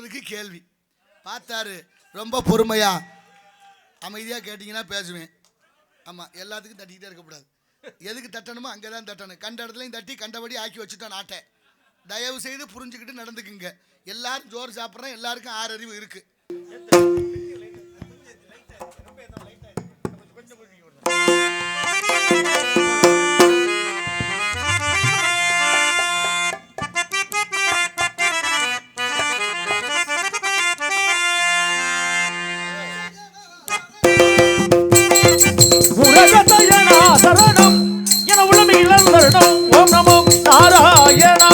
சொன்னதுக்கு கேள்வி பார்த்தாரு. ரொம்ப பொறுமையா அமைதியாக கேட்டிங்கன்னா பேசுவேன். ஆமாம், எல்லாத்துக்கும் தட்டிக்கிட்டே இருக்கக்கூடாது. எதுக்கு தட்டணுமோ அங்கே தான் தட்டணும். கண்ட இடத்துலையும் தட்டி கண்டபடி ஆக்கி வச்சுட்டோம் நாட்டை. தயவு செய்து புரிஞ்சுக்கிட்டு நடந்துக்குங்க. எல்லாரும் ஜோறு சாப்பிட்றேன், எல்லாருக்கும் 6 அறிவு இருக்கு. சரணம் என உள்ளமே இழந்தருடம். ஓம் நமோ நாராயணா.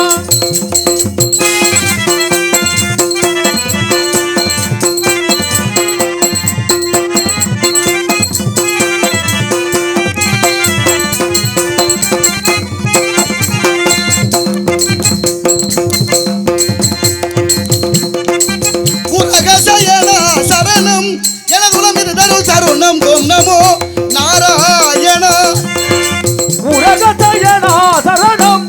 சரணம் எனது உளம் இது தரும் சரணம். ஓம் நமோ நாராயணா. உலகத்தையனா சரணம்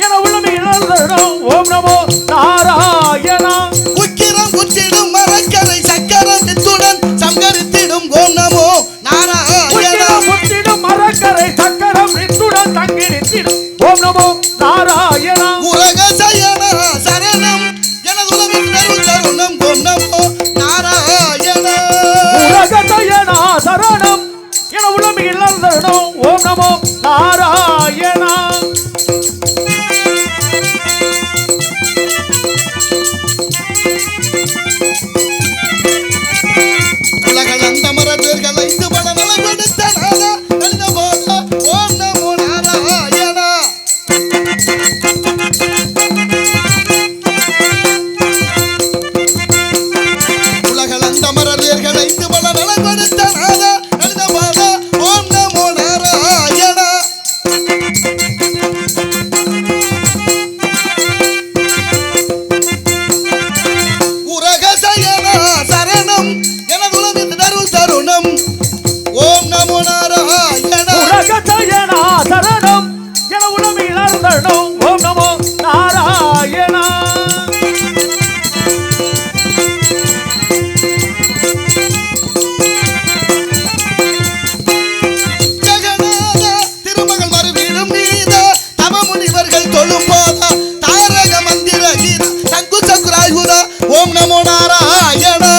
என உள்ளமே இழந்தருடம். ஓம் நமோ நாராயணா. உக்கிரம் குச்சிடும் மரக்கரை சக்கரம் வித்துடன் சங்கரித்திடும். ஓம் நமோ நாராயணா. முத்திடும் மரக்கரை சக்கரம் வித்துடன் தங்கிடித்திடும். ஓம் நமோ நாராயணா. உலக சயனா சரணம் எனது உலகம் தரும் தருணம். ஓம் நமோ நாராயணா. உலகத்தையனா சரணம் என உள்ளமே இழந்தருடம். ஓம் நமோ நாராயணா. உலகள் அந்த மரபேர்கள் ஐந்து பல நல கொடுத்த நாதா நலிந்த போதா. ஓம் நமோ நாராயணா. உலகள் அந்த மரபேர்கள் ஐந்து பல நல கொடுத்த நாதா நலிந்த போதா. ஓம் நமோ நாராயணா. உலக சயனா சரணம் எனது உலகம் தரும் தருணம். ஓம் நமோ நாராயணா. உலகத்தையனா சரணம் என உள்ளமே இழந்தருடம். ஓம் நமோ நாராயணா. ஜெகநாத திருமகள் மறுவீடும் நீத தவமுனிவர்கள் தொழும் போதா தாரக மந்திர கீத சங்கு சக்கராயுதா. ஓம் நமோ நாராயணா.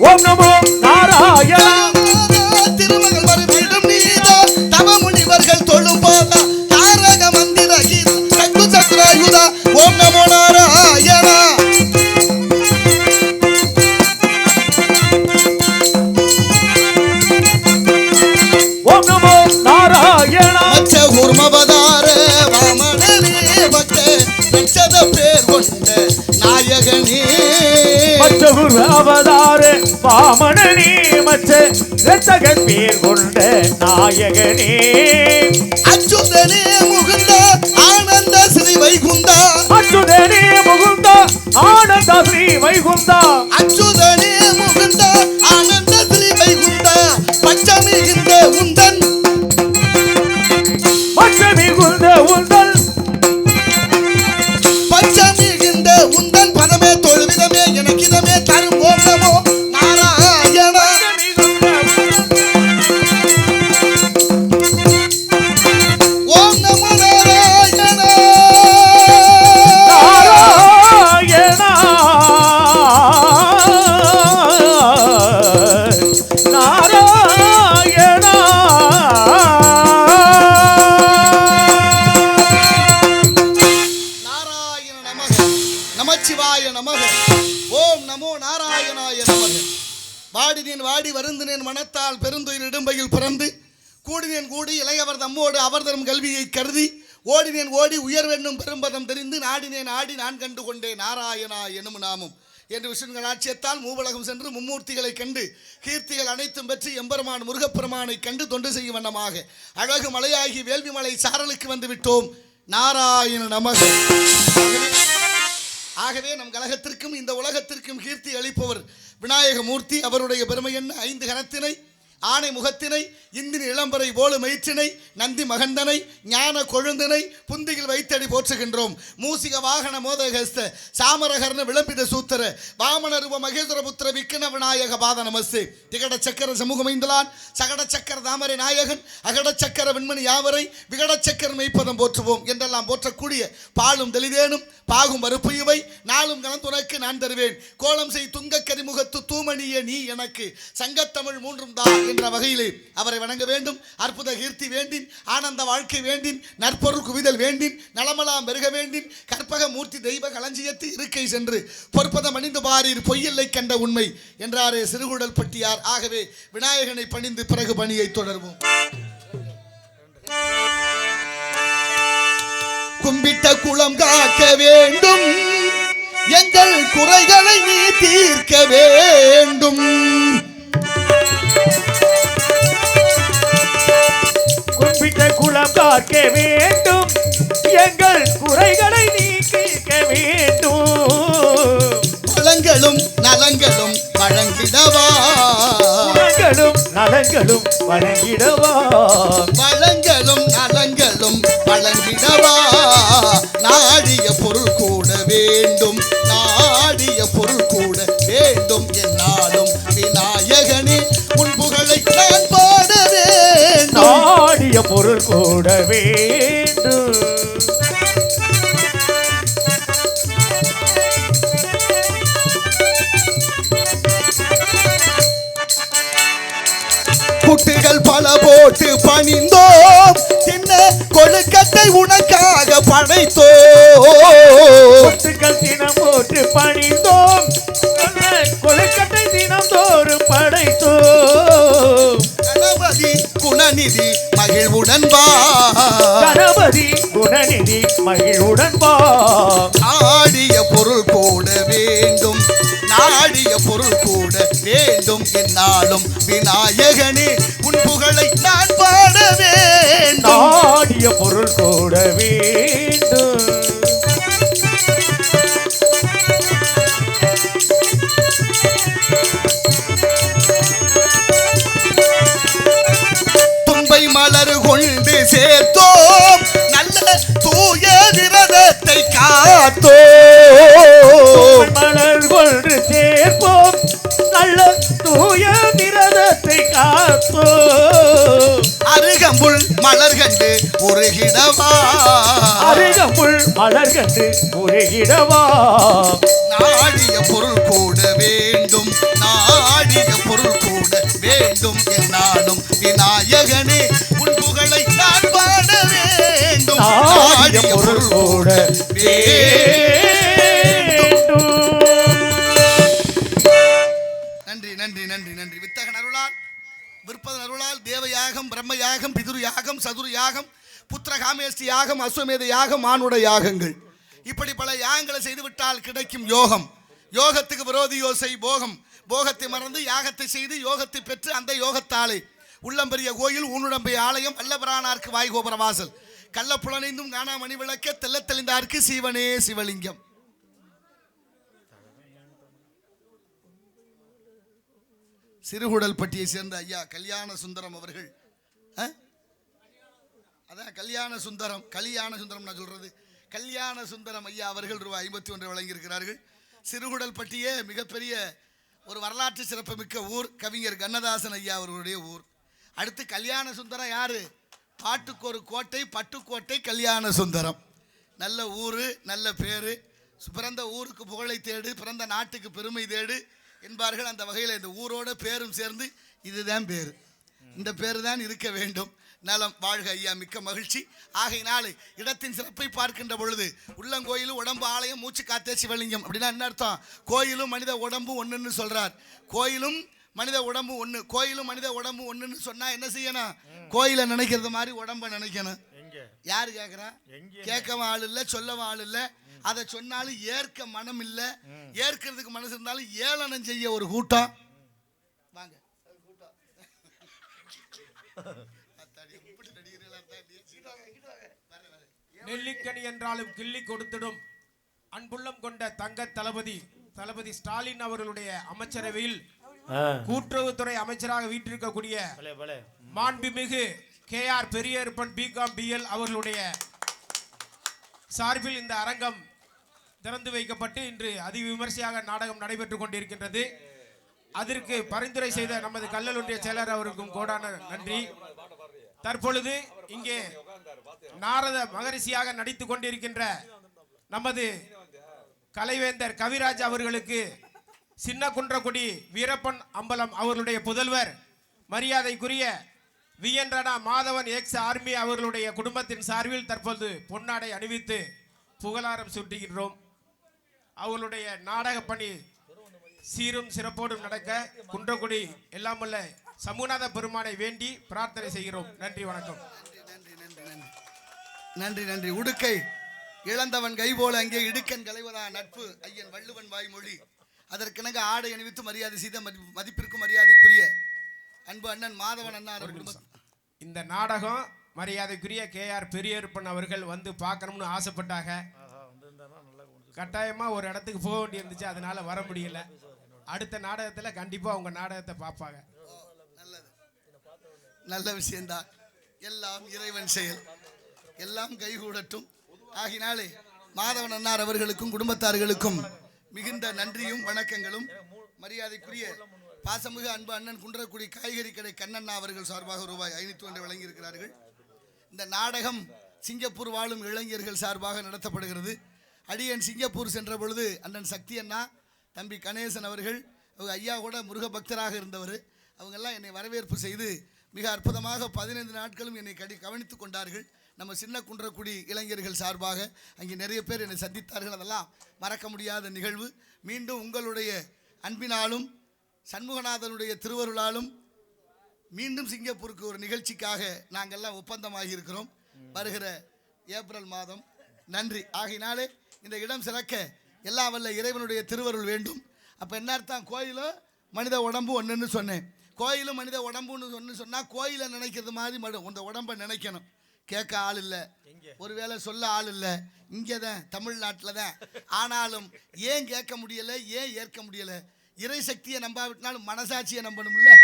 ஓம் நமோ நாராயணா. ஜெகநாத திருமகள் மறுவீடும் நீத தவமுனிவர்கள் தொழும் போதா தாரக மந்திர கீத சங்கு சக்கராயுதா. ஓம் நமோ நாராயணா. ஓம் நமோ நாராயணா. மச்ச கூர்மபதார வாமனனே பக்த ரட்சத பேர் கொண்ட நாயகனே. மச்சகுரு அவதாரே வாமனனே மச்ச இரத்தகன் பேர் கொண்ட நாயகனே. அச்சுதனே முகுந்த ஆனந்த ஸ்ரீ வைகுந்தா. அச்சுதனே முகுந்த ஆனந்த ஸ்ரீ வைகுந்தா. அச்சுதனே முகுந்த ஆனந்த ஸ்ரீ வைகுந்தா. பச்சமிகுந்த உந்தன் பச்சமிகுந்த உந்தல். பச்சமிகுந்த உந்தன் பதமே தொழுவிதமே எனக்கிதமே தரும். ஓம் நமோ நாராயணா. ஓம் நமோ நாராயணா. நாராயணா. நாராயணா. நாராயண நமக நமச்சிவாய நமக. ஓம் நமோ நாராயணாய நமக. வாடினேன் வாடி வருந்தினேன் மனத்தால் பெருந்துயில் இடும்பையில் பிறந்து கூடினேன் கூடி இளையவர் தம்மோடு அவர் தரும் கல்வியை கருதி ஓடினேன் ஓடி உயர்வென்னும் பெரும்பதம் தெரிந்து நாடினேன் ஆடி நான் கண்டு கொண்டேன் நாராயணா எனும் நாமம் என்று விஷ்ணுவின் ஆட்சியத்தால் மூவலகம் சென்று மும்மூர்த்திகளை கண்டு கீர்த்திகள் அனைத்தும் பெற்று எம்பெருமான் முருகப்பெருமானை கண்டு தொண்டு செய்யும் வண்ணமாக அழகு மலையாகி வேள்வி மலை சாரலுக்கு வந்து விட்டோம். நாராயண நமக. ஆகவே நம் கழகத்திற்கும் இந்த உலகத்திற்கும் கீர்த்தி அளிப்பவர் விநாயக மூர்த்தி. அவருடைய பெருமை என்ன? 5 கணத்தினை ஆனை முகத்தினை இந்தின் இளம்பரை போலு மயிற்றினை நந்தி மகந்தனை ஞான கொழுந்தினை புந்தியில் வைத்தடி போற்றுகின்றோம். மூசிக வாகன மோதகஸ்த சாமரகர்ண விளம்பித சூத்திர வாமனருவ மகேந்திர புத்திர விக்கன விநாயக பாத நமஸ்தே. திகட சக்கர சமூகமைந்தலான் சகட சக்கர தாமரை நாயகன் அகட சக்கர வெண்மணி யாவரை விகட சக்கர மெய்ப்பதம் போற்றுவோம் என்றெல்லாம் போற்றக்கூடிய பாலும் தெளிவேனும் பாகும் மறுப்பு இவை நாளும் கலந்துனக்கு நான் தருவேன். கோலம் செய் துங்க கரிமுகத்து தூமணிய நீ எனக்கு சங்கத்தமிழ் மூன்றும் தான் என்ற வகையிலே அவரை வணங்க வேண்டும். அற்புத கீர்த்தி வேண்டின் ஆனந்த வாழ்க்கை வேண்டின் நற்பொருள் குவிதல் வேண்டின் நலமலாம் பெருக வேண்டின் கற்பக மூர்த்தி தெய்வ களஞ்சியத்து இருக்கை சென்று பொற்பதம் அணிந்து பாரீர் பொய்யில்லை கண்ட உண்மை என்றாரே சிறுகுடல் பட்டியார். ஆகவே விநாயகனை பணிந்து பிறகு பணியை தொடர்வோம். கும்பிட்ட குளம் காக்க வேண்டும் எங்கள் குறைகளை நீ தீர்க்க வேண்டும். கும்பிட்ட குளம் காக்க வேண்டும் எங்கள் குறைகளை நீ தீர்க்க வேண்டும். வளங்களும் நலங்களும் வழங்கிடவா குணங்களும் நலங்களும் வழங்கிடவா வளங்களும் நலங்களும் வழங்கிடவா நாடிய பொருள் கூட வேண்டும் நாடிய பொருள் கூட வேண்டும் என்னாலும் விநாயகனே உன் புகழை நான் பாட வேண்டும் நாடிய பொருள் கூட வேண்டும். புட்டுகள் பல போட்டு பணிந்தோம் சின்ன கொழுக்கட்டை உனக்காக படைத்தோம். கொட்டுக்கள் தினம் போட்டு பணிந்தோம் கொழுக்கட்டை தினம் தோறும் படைத்தோம். கணபதி குணநிதி மகிழ்வுடன் வா கணபதி குணநிதி மகிழ்வுடன் வா நாடிய பொருள் கூட வேண்டும் நாடிய பொருள் கூட வேண்டும் என்னாலும் விநாயகனே உன் புகழை நான் பாட வேண்டும் நாடிய பொருள் கூட வேண்டும். தும்பை மலர் கொண்டு சேர்த்தோம் நல்ல தூய விரதத்தை காத்தோம். மலர் கொண்டு சேர்ப்போம் நல்ல தூய விரதத்தை காத்தோம். அருகம்புல் மலர் கண்டு உருகிடவா அருகம்புல் மலர் கண்டு உருகிடவா நாடிய பொருள் கூட வேண்டும் நாடிய பொருள் கூட வேண்டும் என்னாலும் விநாயகனே உன் புகழை நான் பாட வேண்டும் நாடிய பொருள் கூட வேண்டும். நன்றி நன்றி நன்றி நன்றி. வித்தகன் அருளால் விற்பதன் அருளால் தேவயாகம் பிரம்ம யாகம் பிதுரு யாகம் சதுரு யாகம் புத்திர காமேஷ்டி யாகம் அஸ்வமேத யாகம் மானுட யாகங்கள் இப்படி பல யாகங்களை செய்துவிட்டால் கிடைக்கும் யோகம். யோகத்துக்கு விரோதி யோசை போகம். போகத்தை மறந்து யாகத்தை செய்து யோகத்தை பெற்று அந்த யோகத்தாலே உள்ளம்பெரிய கோயில் ஊனுடம்பை ஆலயம் வல்லபரானார்க்கு வாய்கோபுர வாசல் கள்ளப்புலனைந்தும் காணா மணி விளக்க தெல்ல தெளிந்தார்க்கு சீவனே சிவலிங்கம். சிறுகுடல் பட்டியை சேர்ந்த ஐயா கல்யாண சுந்தரம் அவர்கள் அதான் கல்யாண சுந்தரம் நான் சொல்றது கல்யாண சுந்தரம் ஐயா அவர்கள் ரூபாய் 51 வழங்கியிருக்கிறார்கள். சிறுகுடல் பட்டியே மிகப்பெரிய ஒரு வரலாற்று சிறப்புமிக்க ஊர். கவிஞர் கண்ணதாசன் ஐயா அவர்களுடைய ஊர். அடுத்து கல்யாண சுந்தரம் யாரு? பாட்டுக்கு ஒரு கோட்டை பட்டுக்கோட்டை கல்யாண சுந்தரம். நல்ல ஊர் நல்ல பேரு. பிறந்த ஊருக்கு புகழை தேடு பிறந்த நாட்டுக்கு பெருமை தேடு என்பார்கள். அந்த வகையில் இந்த ஊரோட பேரும் சேர்ந்து இதுதான் பேர். இந்த பேரு தான் இருக்க வேண்டும். நலம் வாழ்க ஐயா, மிக்க மகிழ்ச்சி. ஆகையினாலே இடத்தின் சிறப்பை பார்க்கின்ற பொழுது உள்ளங்கோயிலும் உடம்பு ஆலயம் மூச்சு காத்தே சிவலிங்கம் அப்படின்னா என்ன அர்த்தம்? கோயிலும் மனித உடம்பு ஒன்றுன்னு சொல்றார். கோயிலும் மனித உடம்பு ஒன்று. கோயிலும் மனித உடம்பு ஒன்றுன்னு சொன்னா என்ன செய்யணும்? கோயிலை நினைக்கிறது மாதிரி உடம்பை நினைக்கணும். யாரு கேட்குறா? கேட்கவும் ஆள் இல்லை, சொல்லவும் ஆள் இல்லை. அதை சொன்னாலும் ஏற்க மனம் இல்லை. ஏற்கிறதுக்கு மனசு இருந்தாலும் ஏளனம் செய்ய ஒரு கூட்டம். வாங்க நெல்லிக்கனி என்றாலும் கிள்ளி கொடுத்திடும் அன்புள்ளம் கொண்ட தங்க தளபதி ஸ்டாலின் அவர்களுடைய அமைச்சரவையில் கூட்டுறவுத்துறை அமைச்சராக வீற்றிருக்கக்கூடிய மாண்புமிகு KR பெரியப்பன் BCom BL அவர்களுடைய சார்பில் இந்த அரங்கம் திறந்து வைக்கப்பட்டு இன்று அதிவிமர்சையாக நாடகம் நடைபெற்றுக் கொண்டிருக்கின்றது. அதற்கு பரிந்துரை செய்த நமது கல்லல் ஒன்றிய செயலர் அவருக்கும் கோடான நன்றி. தற்பொழுது இங்கே நாரத மகரிஷியாக நடித்துக் கொண்டிருக்கின்ற நமது கலைவேந்தர் கவிராஜ் அவர்களுக்கு சின்ன குன்றக்குடி வீரப்பன் அம்பலம் அவர்களுடைய புதல்வர் மரியாதைக்குரிய VN Rana Madhavan X army அவர்களுடைய குடும்பத்தின் சார்பில் தற்போது பொன்னாடை அணிவித்து புகழாரம் சூட்டுகின்றோம். அவர்களுடைய நாடக பணி சீரும் சிறப்போடும் நடக்க குன்றக்குடி எல்லாமல்ல சமூகநாத பெருமானை வேண்டி பிரார்த்தனை செய்கிறோம். நன்றி, வணக்கம். நன்றி நன்றி. உடுக்கை இழந்தவன் கைபோல அங்கே இடுக்கன் களைவதா நட்பு ஐயன் வள்ளுவன் வாய்மொழி. அதற்கெனங்க ஆடை அணிவித்து மரியாதை செய்த மதிப்பிற்கும் மரியாதைக்குரிய அன்பு அண்ணன் மாதவன் அண்ணா. இந்த நாடகம் மரியாதைக்குரிய KR பெரியப்பன் அவர்கள் வந்து பார்க்கணும்னு ஆசைப்பட்டாங்க. கட்டாயமா ஒரு இடத்துக்கு போக வேண்டி இருந்துச்சு, அதனால வர முடியல. அடுத்த நாடகத்தில் கண்டிப்பா உங்க நாடகத்தை பார்ப்பாங்க. நல்ல விஷயம்தான். எல்லாம் இறைவன் செயல், எல்லாம் கைகூடட்டும். ஆகினாலே மாதவன் அண்ணார் அவர்களுக்கும் குடும்பத்தார்களுக்கும் மிகுந்த நன்றியும் வணக்கங்களும். மரியாதைக்குரிய பாசமிகு அன்பு அண்ணன் குன்றக்குடி காய்கறி கடை கண்ணண்ணா அவர்கள் சார்பாக ரூபாய் 501 வழங்கியிருக்கிறார்கள். இந்த நாடகம் சிங்கப்பூர் வாழும் இளைஞர்கள் சார்பாக நடத்தப்படுகிறது. அடியன் சிங்கப்பூர் சென்ற பொழுது அண்ணன் சக்தி அண்ணா, தம்பி கணேசன் அவர்கள், அவங்க ஐயா கூட முருக பக்தராக இருந்தவர், அவங்கெல்லாம் என்னை வரவேற்பு செய்து மிக அற்புதமாக 15 நாட்களும் என்னை கவனித்து கொண்டார்கள். நம்ம சின்ன குன்றக்குடி இளைஞர்கள் சார்பாக அங்கே நிறைய பேர் என்னை சந்தித்தார்கள். அதெல்லாம் மறக்க முடியாத நிகழ்வு. மீண்டும் உங்களுடைய அன்பினாலும் சண்முகநாதனுடைய திருவருளாலும் மீண்டும் சிங்கப்பூருக்கு ஒரு நிகழ்ச்சிக்காக நாங்கள்லாம் ஒப்பந்தமாகி இருக்கிறோம் வருகிற ஏப்ரல் மாதம். நன்றி. ஆகினாலே இந்த இடம் சிறக்க எல்லா வல்ல இறைவனுடைய திருவருள் வேண்டும். அப்போ என்ன அர்த்தம்? கோயிலும் மனித உடம்பு ஒன்றுன்னு சொன்னேன். கோயிலும் மனித உடம்புன்னு ஒன்று சொன்னால் கோயிலை நினைக்கிறது மாதிரி இந்த உடம்பை நினைக்கணும். கேட்க ஆள் இல்லை, ஒருவேளை சொல்ல ஆள் இல்லை. இங்கே தான் தமிழ்நாட்டில் தான். ஆனாலும் ஏன் கேட்க முடியலை, ஏன் ஏற்க முடியலை? இறை சக்தியை நம்பாவிட்டாலும் மனசாட்சியை நம்பணும்ல.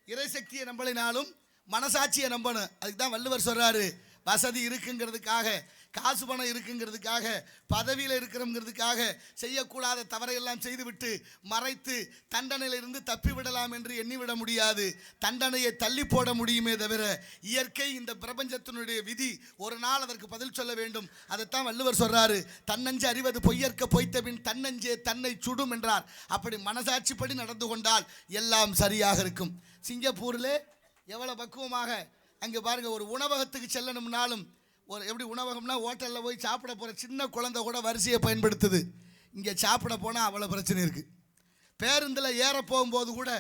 இறை சக்தியை நம்பலினாலும் மனசாட்சியை நம்பணும். அதுக்கு தான் வள்ளுவர் சொல்றாரு, வசதி இருக்குங்கிறதுக்காக, காசு பணம் இருக்குங்கிறதுக்காக, பதவியில் இருக்கிறோங்கிறதுக்காக செய்யக்கூடாத தவறையெல்லாம் செய்துவிட்டு மறைத்து தண்டனையிலிருந்து தப்பி விடலாம் என்று எண்ணிவிட முடியாது. தண்டனையை தள்ளி போட முடியுமே தவிர இயற்கை, இந்த பிரபஞ்சத்தினுடைய விதி, ஒரு நாள் அதற்கு பதில் சொல்ல வேண்டும். அதைத்தான் வள்ளுவர் சொல்றாரு, தன்னஞ்சு அறிவது பொய்யற்க பொய்த்த பின் தன்னஞ்சே தன்னை சுடும் என்றார். அப்படி மனசாட்சிப்படி நடந்து கொண்டால் எல்லாம் சரியாக இருக்கும். சிங்கப்பூரில் எவ்வளோ பக்குவமாக அங்கே பாருங்கள், ஒரு உணவகத்துக்கு செல்லணும்னாலும் ஒரு எப்படி உணவகம்னா ஹோட்டலில் போய் சாப்பிட போகிற சின்ன குழந்தை கூட வரிசையை பயன்படுத்துது. இங்கே சாப்பிட போனால் அவ்வளோ பிரச்சனை இருக்குது. பேருந்தில் ஏற போகும்போது கூட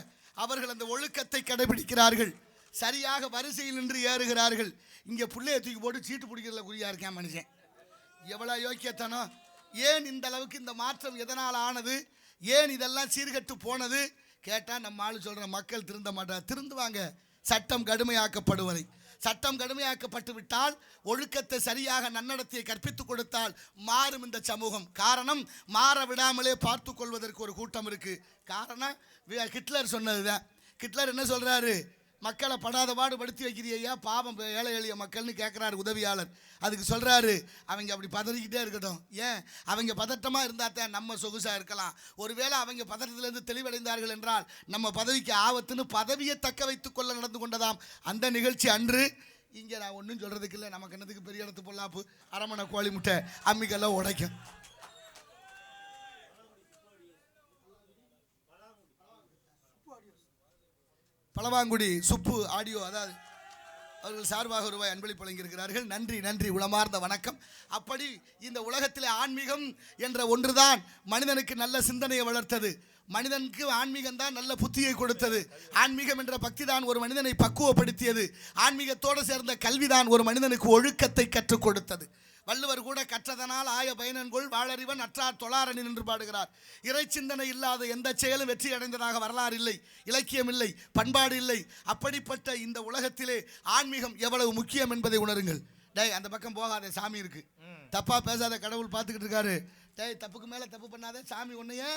அவர்கள் அந்த ஒழுக்கத்தை கடைபிடிக்கிறார்கள். சரியாக வரிசையில் நின்று ஏறுகிறார்கள். இங்கே பிள்ளையை தூக்கி போட்டு சீட்டு பிடிக்கிறதுல குறியாக இருக்கேன் மனுஷன். எவ்வளோ யோக்கியத்தனம்! ஏன் இந்த அளவுக்கு இந்த மாற்றம் எதனால் ஆனது? ஏன் இதெல்லாம் சீர்கட்டு போனது? கேட்டால் நம்ம ஆளு சொல்கிற மக்கள் திருந்த மாட்டார். திருந்துவாங்க சட்டம் கடுமையாக்கப்படுவதை. சட்டம் கடுமையாக்கப்பட்டு விட்டால், ஒழுக்கத்தை சரியாக நன்னடத்தையை கற்பித்துக் கொடுத்தால் மாறும் இந்த சமூகம். காரணம், மாற விடாமலே பார்த்து கொள்வதற்கு ஒரு கூட்டம் இருக்கு. காரணம் ஹிட்லர் சொன்னதுதான். ஹிட்லர் என்ன சொல்றாரு? மக்களை படாத பாடு படுத்தி வைக்கிறியா, பாவம் ஏழை எளிய மக்கள்னு கேட்குறாரு உதவியாளர். அதுக்கு சொல்கிறாரு, அவங்க அப்படி பதறிக்கிட்டே இருக்கட்டும். ஏன்? அவங்க பதட்டமாக இருந்தால் தான் நம்ம சொகுசாக இருக்கலாம். ஒருவேளை அவங்க பதட்டத்திலேருந்து தெளிவடைந்தார்கள் என்றால் நம்ம பதவிக்கு ஆபத்துன்னு பதவியை தக்க வைத்து கொள்ள நடந்து கொண்டதாம் அந்த நிகழ்ச்சி அன்று. இங்கே நான் ஒன்றும் சொல்கிறதுக்கு இல்லை. நமக்கு என்னதுக்கு பெரிய இடத்து பொல்லாப்பு, அரமணை கோழி முட்டை அம்மிக்கெல்லாம் உடைக்கும். பழவாங்குடி சுப்பு ஆடியோ, அதாவது அவர்கள் சார்பாக ரூபாய் அன்பளிப்பு வழங்கியிருக்கிறார்கள். நன்றி நன்றி, உளமார்ந்த வணக்கம். அப்படி இந்த உலகத்திலே ஆன்மீகம் என்ற ஒன்றுதான் மனிதனுக்கு நல்ல சிந்தனையை வளர்த்தது. மனிதனுக்கு ஆன்மீகம் தான் நல்ல புத்தியை கொடுத்தது. ஆன்மீகம் என்ற பக்தி தான் ஒரு மனிதனை பக்குவப்படுத்தியது. ஆன்மீகத்தோடு சேர்ந்த கல்விதான் ஒரு மனிதனுக்கு ஒழுக்கத்தை கற்றுக் கொடுத்தது. வள்ளுவர் கூட கற்றதனால் ஆய பயனன்கொள் வாழறிவன் அற்றார் தொழாரணி என்று பாடுகிறார். இறை சிந்தனை இல்லாத எந்த செயலும் வெற்றி அடைந்ததாக வரலாறு இல்லை, இலக்கியம் இல்லை, பண்பாடு இல்லை. அப்படிப்பட்ட இந்த உலகத்திலே ஆன்மீகம் எவ்வளவு முக்கியம் என்பதை உணருங்கள். டேய், அந்த பக்கம் போகாத, சாமி இருக்கு. தப்பா பேசாத, கடவுள் பார்த்துக்கிட்டு இருக்காரு. டேய், தப்புக்கு மேலே தப்பு பண்ணாத, சாமி உன்னையே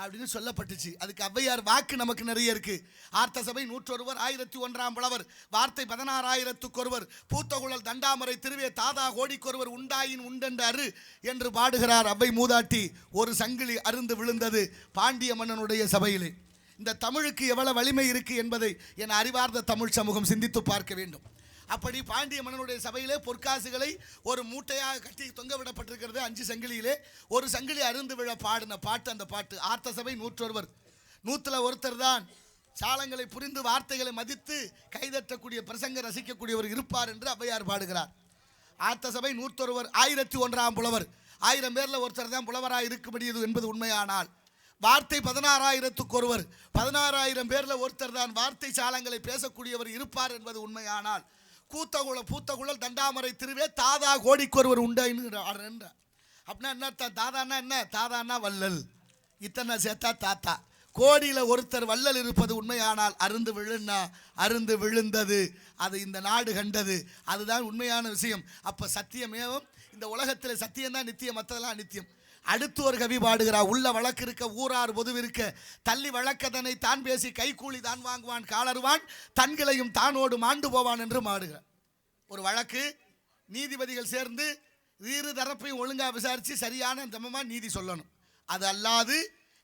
அப்படின்னு சொல்லப்பட்டுச்சு. அதுக்கு ஔவையார் வாக்கு நமக்கு நிறைய இருக்கு. ஆர்த்த சபை 101 1001 புலவர் வார்த்தை 16,000 பூத்தகுழல் தண்டாமரை திருவே தாதா கோடிக்கொருவர் உண்டாயின் உண்டென்று அரு என்று பாடுகிறார் அவ்வை மூதாட்டி. ஒரு சங்கிலி அருந்து விழுந்தது பாண்டிய மன்னனுடைய சபையிலே. இந்த தமிழுக்கு எவ்வளவு வலிமை இருக்கு என்பதை என் அறிவார்ந்த தமிழ் சமூகம் சிந்தித்து பார்க்க வேண்டும். அப்படி பாண்டிய மன்னனுடைய சபையிலே பொற்காசுகளை ஒரு மூட்டையாக கட்டி தொங்க விடப்பட்டிருக்கிறது 5 சங்கிலியிலே. ஒரு சங்கிலி அருந்து விழ பாடின பாட்டு அந்த பாட்டு. ஆர்த்த சபை 101 100ல் ஒருத்தர் தான் சாலங்களை புரிந்து வார்த்தைகளை மதித்து கைதட்டக்கூடிய பிரசங்க ரசிக்கக்கூடியவர் இருப்பார் என்று ஔவையார் பாடுகிறார். ஆர்த்த சபை 101 1001 புலவர் 1000 பேர்ல ஒருத்தர் தான் புலவராக இருக்க முடியுது என்பது உண்மையானால், வார்த்தை 16,000 16,000 பேர்ல ஒருத்தர் தான் வார்த்தை சாலங்களை பேசக்கூடியவர் இருப்பார் என்பது உண்மையானால், பூத்தகுழல் தண்டாமரை திருவே தாதா கோடிக்கொருவர் உண்டாயின்னு அப்படின்னா என்ன? தாதான்னா என்ன? தாதான்னா வள்ளல். இத்தனை சேர்த்தா தாத்தா. கோடியில் ஒருத்தர் வள்ளல் இருப்பது உண்மையானால் அருந்து விழுந்தது. அது இந்த நாடு கண்டது. அதுதான் உண்மையான விஷயம். அப்போ சத்தியமேவும் இந்த உலகத்தில் சத்தியம்தான் நித்தியம், மற்றதெல்லாம் அநித்தியம். அடுத்து ஒரு கவி பாடுகிறார். உள்ள வழக்கு இருக்க ஊரார் பொதுவிருக்க தள்ளி வழக்கதனை தான் பேசி கைக்கூலி தான் வாங்குவான் காலருவான் தன்களையும் தானோடு மாண்டு போவான் என்று மாடுகிறார். ஒரு வழக்கு நீதிபதிகள் சேர்ந்து இரு தரப்பையும் ஒழுங்காக விசாரித்து சரியான தமமாக நீதி சொல்லணும். அது அல்லாது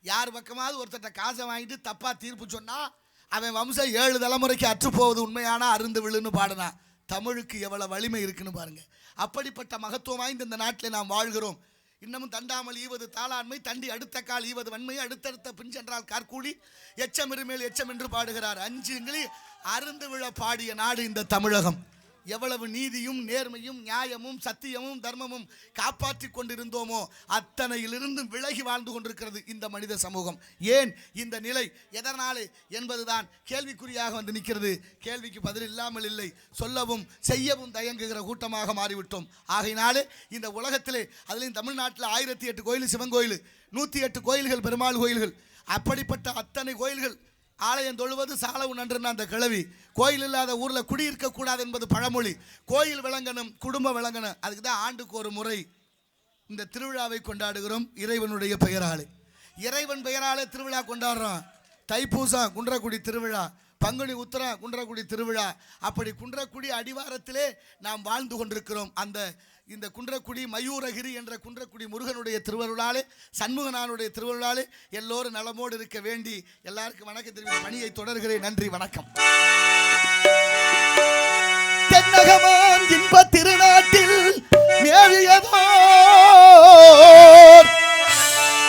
யார் பக்கமாவது ஒருத்தட்ட காசை வாங்கிட்டு தப்பாக தீர்ப்பு சொன்னால் அவன் வம்சம் 7 தலைமுறைக்கு அற்றுப்போவது உண்மையான அருந்து விழுன்னு பாடினா தமிழுக்கு எவ்வளோ வலிமை இருக்குன்னு பாருங்கள். அப்படிப்பட்ட மகத்துவம் வாய்ந்த இந்த நாட்டில் நாம் வாழ்கிறோம். இன்னமும் தண்டாமல் ஈவது தாளாண்மை தண்டி அடுத்த கால் ஈவது வன்மை அடுத்தடுத்த பின் சென்றால் கார்கூலி எச்சம் இருமேல் எச்சம் என்று பாடுகிறார். 5 அருந்து விழ பாடிய நாடு இந்த தமிழகம். எவ்வளவு நீதியும் நேர்மையும் நியாயமும் சத்தியமும் தர்மமும் காப்பாற்றி கொண்டிருந்தோமோ அத்தனையிலிருந்து விலகி வாழ்ந்து கொண்டிருக்கிறது இந்த மனித சமூகம். ஏன் இந்த நிலை, எதனாலே என்பதுதான் கேள்விக்குறியாக வந்து நிற்கிறது. கேள்விக்கு பதில் இல்லாமல் இல்லை, சொல்லவும் செய்யவும் தயங்குகிற கூட்டமாக மாறிவிட்டோம். ஆகையினாலே இந்த உலகத்திலே அதிலையும் தமிழ்நாட்டில் 1008 கோயில் சிவன் கோயில், 108 கோயில்கள் பெருமாள் கோயில்கள், அப்படிப்பட்ட அத்தனை கோயில்கள். ஆலயம் தொழுவது சாலவு நன்றுன்னு அந்த கிழவி. கோயில் இல்லாத ஊரில் குடியிருக்கக்கூடாது என்பது பழமொழி. கோயில் விளங்கணும், குடும்பம் விளங்கணும். அதுக்கு தான் ஆண்டுக்கு ஒரு முறை இந்த திருவிழாவை கொண்டாடுகிறோம். இறைவனுடைய பெயராலே, இறைவன் பெயராலே திருவிழா கொண்டாடுறோம். தைப்பூசம் குன்றக்குடி திருவிழா, பங்குனி உத்திரம் குன்றக்குடி திருவிழா. அப்படி குன்றக்குடி அடிவாரத்திலே நாம் வாழ்ந்து கொண்டிருக்கிறோம். இந்த குன்றக்குடி மயூரகிரி என்ற குன்றக்குடி முருகனுடைய திருவருளாலே, சண்முகனானுடைய திருவருளாலே எல்லோரும் நலமோடு இருக்க வேண்டி எல்லாருக்கும் வணக்கம் தெரிவித்து பணியை தொடர்கிறேன். நன்றி, வணக்கம். தென்னகமான் இன்ப திருநாட்டில் மேவியதோ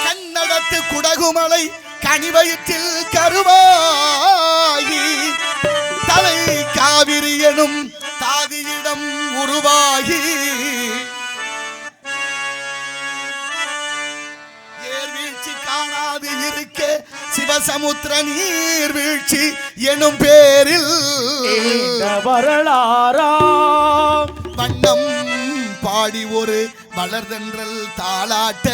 கன்னடத்து குடகுமலை கனிவயிற்றில் கருவாகி தலை காவிரி எனும் தாதியிடம் உருவாகி ஏர்வீழ்ச்சி காணாது இருக்க சிவசமுத்திர நீர்வீழ்ச்சி எனும் பேரில் வரலாறாம் வண்ணம் பாடி ஒரு வளர்தென்றல் தாளாட்ட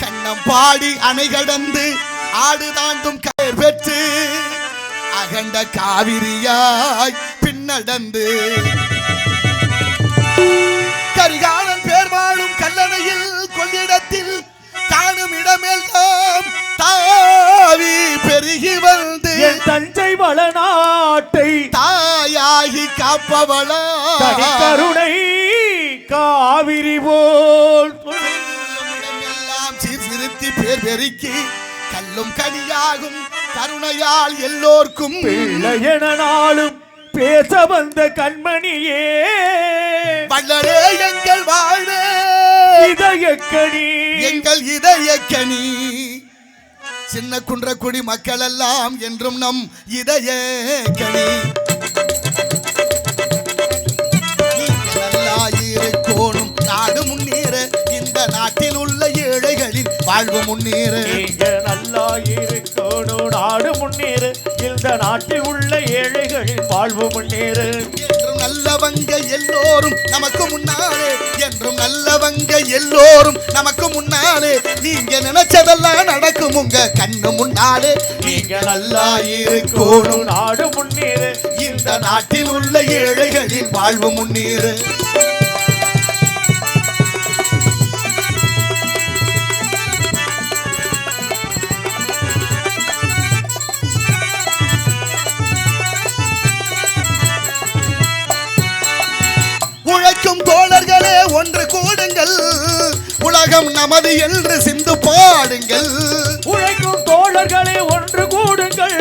கண்ணம் பாடி அணை கடந்து ஆடு தாண்டும் கயிர் பெற்று அகண்ட காவிரியாய் பின்னடந்து கரிகாலன் பேர் வாழும் கல்லணையில் கொள்ளிடத்தில் காணும் இடமெல்லாம் தாவி பெருகி வந்து தஞ்சை வளநாட்டை தாயாகி காப்பவளா கருணை காவிரி போல் சீர்திருத்தி பேர் பெருக்கி கல்லும் கனியாகும் கருணையால் எல்லோர்க்கும் பிள்ளையனாலும் பேச வந்த கண்மணியே வள்ளலே எங்கள் வாழ இதயக்கணி எங்கள் இதயக்கணி. சின்ன குன்றக்குடி மக்கள் எல்லாம் என்றும் நம் இதயக்கணி. நல்லாயிருக்கோணும் நாடு முன்னேற இந்த நாட்டில் உள்ள ஏழைகளின் வாழ்வு முன்னேற. நல்லா இருக்கணும் நாடு முன்னேற இந்த நாட்டில் உள்ள ஏழைகளின் வாழ்வு முன்னேற. என்றும் நல்லவங்க எல்லோரும் நமக்கு முன்னாலே, என்றும் நல்லவங்க எல்லோரும் நமக்கு முன்னாலே. நீங்க நினைச்சதெல்லாம் நடக்கும் உங்க கண்ணு முன்னாலே. நீங்க நல்லா இருக்கணும் நாடு முன்னேற இந்த நாட்டில் உள்ள ஏழைகளின் வாழ்வு முன்னேற. ஒன்று கூடுங்கள், உலகம் நமது என்று சிந்து பாடுங்கள். உழைக்கும் தோழர்களே ஒன்று கூடுங்கள்,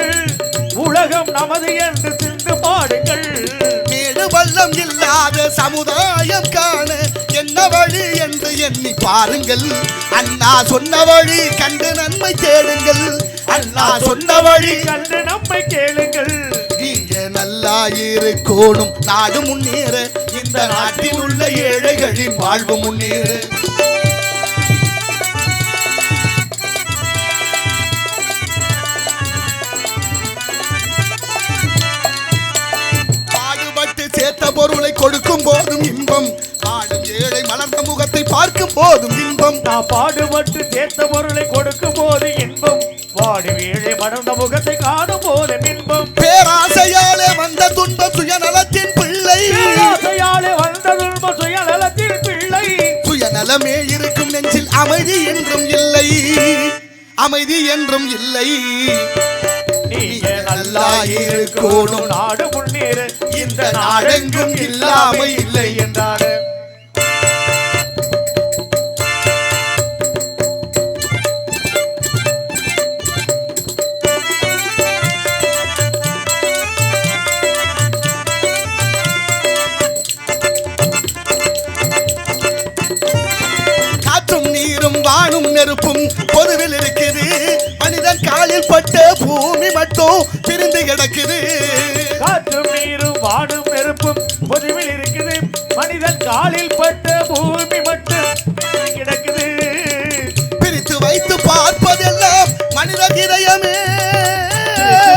உலகம் நமது என்று சிந்து பாடுங்கள். மேடு பள்ளம் இல்லாத சமுதாயம் காண என்ன வழி என்று எண்ணி பாருங்கள். அண்ணா சொன்ன வழி கண்டு நன்மை தேடுங்கள். அண்ணா சொன்ன வழி கண்டு நம்மை கேளுங்கள். நீங்க நல்லா இருக்கணும், நாடு முன்னேற, இந்த நாட்டில் உள்ள ஏழைகளின் வாழ்வு முன்னேற. பாடுபட்டு சேர்த்த பொருளை கொடுக்கும் போதும் இன்பம், பாடும் ஏழை மலர்ந்த முகத்தை பார்க்கும் போதும் இன்பம். நான் பாடுபட்டு சேர்த்த பொருளை கொடுக்கும் போது இன்பம், வாடி வீழை மடர்ந்த முகத்தை காணும் போது இன்பம். பேராசையாலே வந்த துன்பம் சுயநலத்தின் பிள்ளை, பேராசையாலே வந்த துன்பம் சுயநலத்தின் பிள்ளை. சுயநலமே இருக்கும் நெஞ்சில் அமைதி என்றும் இல்லை, அமைதி என்றும் இல்லை. நீங்க நல்லா இருக்கணும், நாடு முன்னேற, இந்த நாடெங்கும் இல்லாமை இல்லை என்றாரு. காற்றும் நீரும் வானும் நெருப்பும் பொதுவில் இருக்குது, மனிதன் காலில் பட்ட பூமி மட்டும் பிரிந்து கிடக்குது. காற்றும் நீரும் வானும் நெருப்பும் பொதுவில் இருக்குது, மனிதன் காலில் பட்ட பூமி மட்டும் கிடக்குது. பிரித்து வைத்து பார்ப்பதெல்லாம் மனித இதயமே,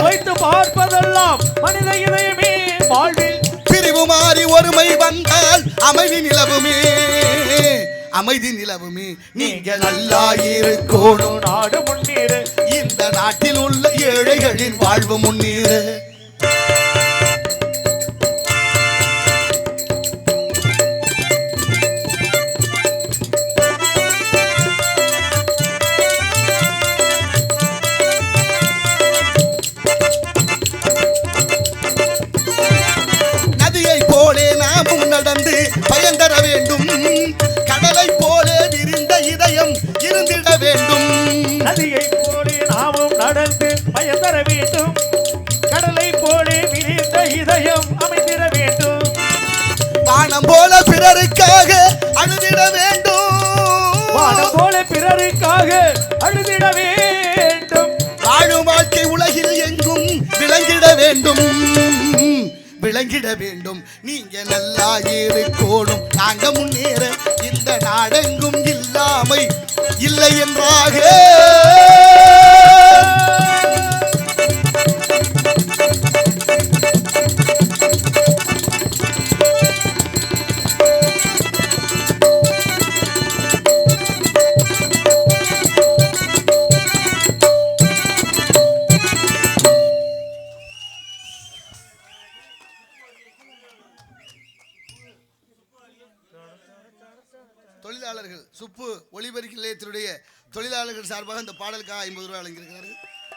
வைத்து பார்ப்பதெல்லாம் மனித இதயமே. வாழ்வில் பிரிவு மாறி ஒருமை வந்தால் அமைதி நிலவுமே, அமைதி நிலவுமே. நீங்க நல்லா இருக்கணும், நாடு முன்னேற, இந்த நாட்டில் உள்ள ஏழைகளின் வாழ்வு முன்னேற. நதியை போலே நாமும் நடந்து பயன் தர வேண்டும், கடலை போலே விரிந்த இதயம் இருந்திட வேண்டும். நதியை போலே நாமும் நடந்து பயன் தர வேண்டும், கடலை போலே விரிந்த இதயம் அமைந்திட வேண்டும். வானம் போல பிறருக்காக அழுதிட வேண்டும், வானம் போல பிறருக்காக அழுதிட வேண்டும். வாழும் வாழ்க்கை உலகில் எங்கும் விளங்கிட வேண்டும், விளங்கிட வேண்டும். நீங்க நல்லா இருக்கணும், நாங்க முன்னேற, இந்த நாடெங்கும் இல்லாமை இல்லை என்றாக. தொழிலாளர்கள் சுப்பு ஒளிபெருக்கி நிலையத்தினுடைய தொழிலாளர்கள் சார்பாக இந்த பாடலுக்காக 50 ரூபாய் வழங்கியிருக்கிறாரு.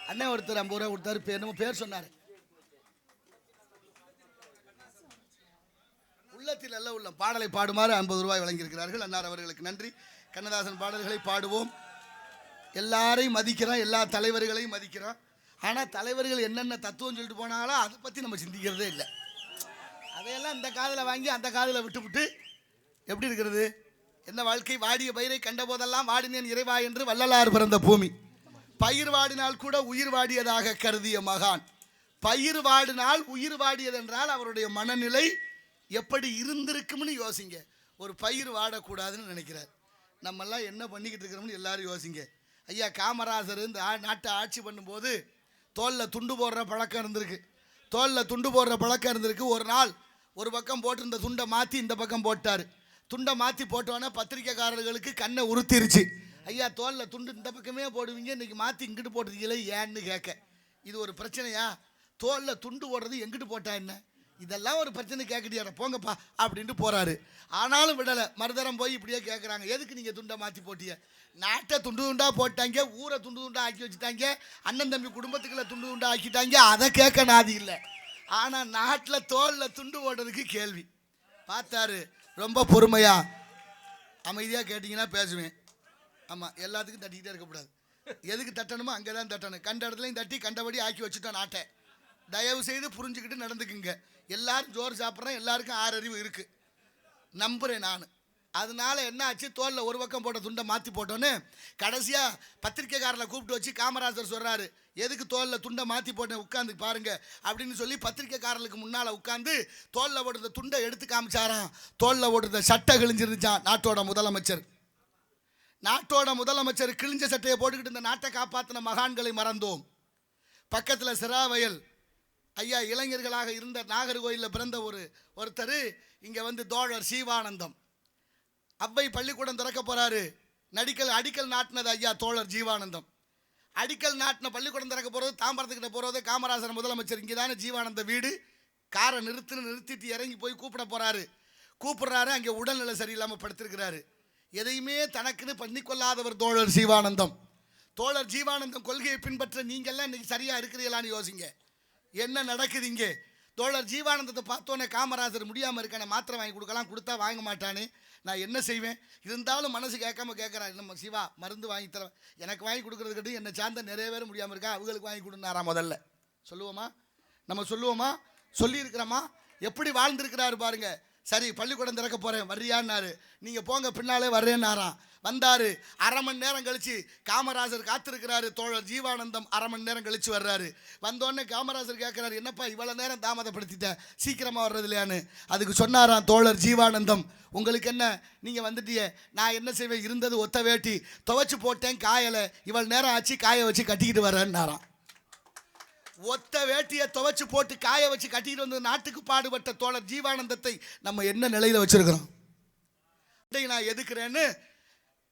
அண்ணன் ஒருத்தர் 50 ரூபாய் கொடுத்தாரு. என்னமோ பேர் சொன்னார், உள்ளத்தில் அல்ல உள்ள பாடலை பாடுமாறு 50 ரூபாய் வழங்கியிருக்கிறார்கள். அன்னார் அவர்களுக்கு நன்றி. கண்ணதாசன் பாடல்களை பாடுவோம். எல்லாரையும் மதிக்கிறோம், எல்லா தலைவர்களையும் மதிக்கிறோம். ஆனால் தலைவர்கள் என்னென்ன தத்துவம் சொல்லிட்டு போனாலும் அதை பற்றி நம்ம சிந்திக்கிறதே இல்லை. அதையெல்லாம் இந்த காதில் வாங்கி அந்த காதில் விட்டுவிட்டு எப்படி இருக்கிறது? என்ன வாழ்க்கை? வாடிய பயிரை கண்ட போதெல்லாம் வாடினேன் இறைவா என்று வள்ளலார் பிறந்த பூமி. பயிர் வாடினால் கூட உயிர் வாடியதாக கருதிய மகான். பயிர் வாடினால் உயிர் வாடியது என்றால் அவருடைய மனநிலை எப்படி இருந்திருக்கும்னு யோசிங்க. ஒரு பயிர் வாடக்கூடாதுன்னு நினைக்கிறார். நம்மெல்லாம் என்ன பண்ணிக்கிட்டு இருக்கிறோம்னு எல்லாரும் யோசிங்க. ஐயா காமராஜர் இந்த நாட்டை ஆட்சி பண்ணும்போது தோலில் துண்டு போடுற பழக்கம் இருந்திருக்கு. தோலில் துண்டு போடுற பழக்கம் இருந்திருக்கு. ஒரு நாள் ஒரு பக்கம் போட்டிருந்த துண்டை மாற்றி இந்த பக்கம் போட்டார். துண்டை மாற்றி போட்டோன்னே பத்திரிக்கைக்காரர்களுக்கு கண்ணை உறுத்திருச்சு. ஐயா தோலில் துண்டு இந்த பக்கமே போடுவீங்க, இன்றைக்கி மாற்றி இங்கிட்டு போட்டுருக்கீங்களே ஏன்னு கேட்க. இது ஒரு பிரச்சனையா? தோலில் துண்டு போடுறது எங்கிட்டு போட்டா என்ன, இதெல்லாம் ஒரு பிரச்சனை கேட்குறியார போங்கப்பா அப்படின்ட்டு போகிறாரு. ஆனாலும் விடலை. மறுதரம் போய் இப்படியே கேட்குறாங்க, எதுக்கு நீங்கள் துண்டை மாற்றி போட்டிய? நாட்டை துண்டு துண்டாக போட்டாங்க, ஊரை துண்டு துண்டாக ஆக்கி வச்சுட்டாங்க, அண்ணன் தம்பி குடும்பத்துக்குள்ள துண்டு துண்டாக ஆக்கிட்டாங்க. அதை கேட்க நாதி இல்லை. ஆனால் நாட்டில் தோலில் துண்டு போடுறதுக்கு கேள்வி பார்த்தாரு. ரொம்ப பொறுமையா அமைதியாக கேட்டிங்கன்னா பேசுவேன். ஆமாம், எல்லாத்துக்கும் தட்டிக்கிட்டே இருக்கக்கூடாது. எதுக்கு தட்டணுமோ அங்கே தான் தட்டணும். கண்ட இடத்துலையும் தட்டி கண்டபடி ஆக்கி வச்சுட்டோம் நாட்டை. தயவு செய்து புரிஞ்சுக்கிட்டு நடந்துக்குங்க. எல்லாரும் ஜோறு சாப்பிட்றேன், எல்லாருக்கும் 6 அறிவு இருக்குது நம்புகிறேன் நான். அதனால என்ன ஆச்சு, தோலில் ஒரு பக்கம் போட்ட துண்டை மாற்றி போட்டோன்னு கடைசியாக பத்திரிக்கைக்காரரை கூப்பிட்டு வச்சு காமராஜர் சொல்கிறாரு, எதுக்கு தோலில் துண்டை மாற்றி போட்டேன் உட்காந்து பாருங்க அப்படின்னு சொல்லி பத்திரிக்கைக்காரர்களுக்கு முன்னால் உட்காந்து தோலில் போடுற துண்டை எடுத்து காமிச்சாராம். தோலில் போடுற சட்டை கிழிஞ்சிருந்துச்சான். நாட்டோட முதலமைச்சர் கிழிஞ்ச சட்டையை போட்டுக்கிட்டு இந்த நாட்டை காப்பாற்றின மகான்களை மறந்தோம். பக்கத்தில் சிராவயல் ஐயா இளைஞர்களாக இருந்த நாகர்கோயிலில் பிறந்த ஒருத்தர் இங்கே வந்து தோழர் ஜீவானந்தம் அவ்வை பள்ளிக்கூடம் திறக்க போகிறாரு. அடிக்கல் நாட்டினது ஐயா தோழர் ஜீவானந்தம். அடிக்கல் நாட்டின பள்ளிக்கூடம் திறக்க போகிறது தாம்பரத்துக்கிட்ட போகிறது. காமராஜர் முதலமைச்சர் இங்கே தானே ஜீவானந்த வீடு. காரை நிறுத்திட்டு இறங்கி போய் கூப்பிடுறாரு. அங்கே உடல்நிலை சரியில்லாமல் படுத்திருக்கிறாரு. எதையுமே தனக்குன்னு பண்ணிக்கொள்ளாதவர் தோழர் ஜீவானந்தம். தோழர் ஜீவானந்தம் கொள்கையை பின்பற்ற நீங்கள்லாம் இன்னைக்கு சரியாக இருக்கிறீங்களான்னு யோசிங்க. என்ன நடக்குது இங்கே? தோழர் ஜீவானந்தத்தை பார்த்தோன்னே காமராஜர் முடியாமல் இருக்கானே, மாத்திரை வாங்கி கொடுக்கலாம், கொடுத்தா வாங்க மாட்டானே, நான் என்ன செய்வேன்? இருந்தாலும் மனசு கேட்குறான், நம்ம சிவா மருந்து வாங்கி தரேன், எனக்கு வாங்கி கொடுக்குறதுக்கிட்டும் என்னை சார்ந்த நிறைய பேர் முடியாமல் இருக்கா, அவங்களுக்கு வாங்கி கொடுனாரா? முதல்ல நம்ம சொல்லுவோமா? சொல்லியிருக்கிறோமா? எப்படி வாழ்ந்திருக்கிறாரு பாருங்க. சரி, பள்ளிக்கூடம் திறக்க போகிறேன் வர்றியான்னாரு. நீங்கள் போங்க பின்னாலே வர்றேன்னாராம். வந்தார். 1/2 மணி நேரம் கழித்து காமராஜர் காத்திருக்கிறாரு. தோழர் ஜீவானந்தம் 1/2 மணி நேரம் கழித்து வர்றாரு. வந்தோடனே காமராஜர் கேட்குறாரு, என்னப்பா இவ்வளோ நேரம் தாமதப்படுத்திட்டேன், சீக்கிரமாக வர்றது இல்லையான்னு. அதுக்கு சொன்னாராம் தோழர் ஜீவானந்தம், உங்களுக்கு என்ன, நீங்கள் வந்துட்டியே, நான் என்ன செய்வேன், இருந்தது ஒத்த வேட்டி, துவைச்சி போட்டேன் காயலை, இவ்வளோ நேரம் ஆச்சு காய வச்சு கட்டிக்கிட்டு வரேன்னாராம். ஒத்த வேட்டியை துவைச்சு போட்டு காய வச்சு கட்டிக்கிட்டு வந்து நாட்டுக்கு பாடுபட்ட தோழர் ஜீவானந்தத்தை நம்ம என்ன நிலையில் வச்சிருக்கிறோம்? நான் எதுக்குறேன்னு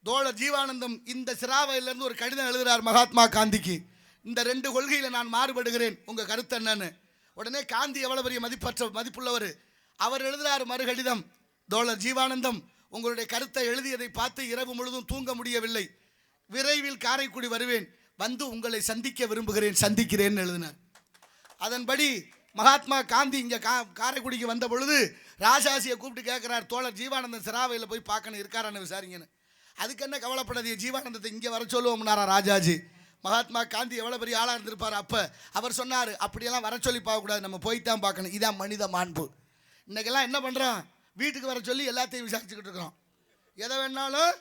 தோழர் ஜீவானந்தம் இந்த சிராவையிலிருந்து ஒரு கடிதம் எழுதுகிறார் மகாத்மா காந்திக்கு. இந்த 2 கொள்கையில் நான் மாறுபடுகிறேன், உங்கள் கருத்து என்னன்னு. உடனே காந்தி எவ்வளோ பெரிய மதிப்புள்ளவர், அவர் எழுதுகிறார் மறுகடிதம், தோழர் ஜீவானந்தம் உங்களுடைய கருத்தை எழுதியதை பார்த்து இரவு முழுதும் தூங்க முடியவில்லை, விரைவில் காரைக்குடி வருவேன், வந்து உங்களை சந்திக்க விரும்புகிறேன், சந்திக்கிறேன்னு எழுதினார். அதன்படி மகாத்மா காந்தி இங்கே காரைக்குடிக்கு வந்த பொழுது ராஜாசியை கூப்பிட்டு கேட்குறார், தோழர் ஜீவானந்தன் சிராவையில் போய் பார்க்கணும், இருக்காரான்னு விசாரிங்கன்னு. அதுக்கு என்ன கவலைப்படாதீங்க, ஜீவானந்தத்தை இங்கே வர சொல்லுவோம்னாரா ராஜாஜி. மகாத்மா காந்தி எவ்வளோ பெரிய ஆளாக இருந்திருப்பார். அப்போ அவர் சொன்னார், அப்படியெல்லாம் வர சொல்லி பார்க்கக்கூடாது, நம்ம போய்த்தான் பார்க்கணும், இதான் மனித மாண்பு. இன்றைக்கெல்லாம் என்ன பண்ணுறோம், வீட்டுக்கு வர சொல்லி எல்லாத்தையும் விசாரிச்சுக்கிட்டு இருக்கிறோம். எதை வேணாலும்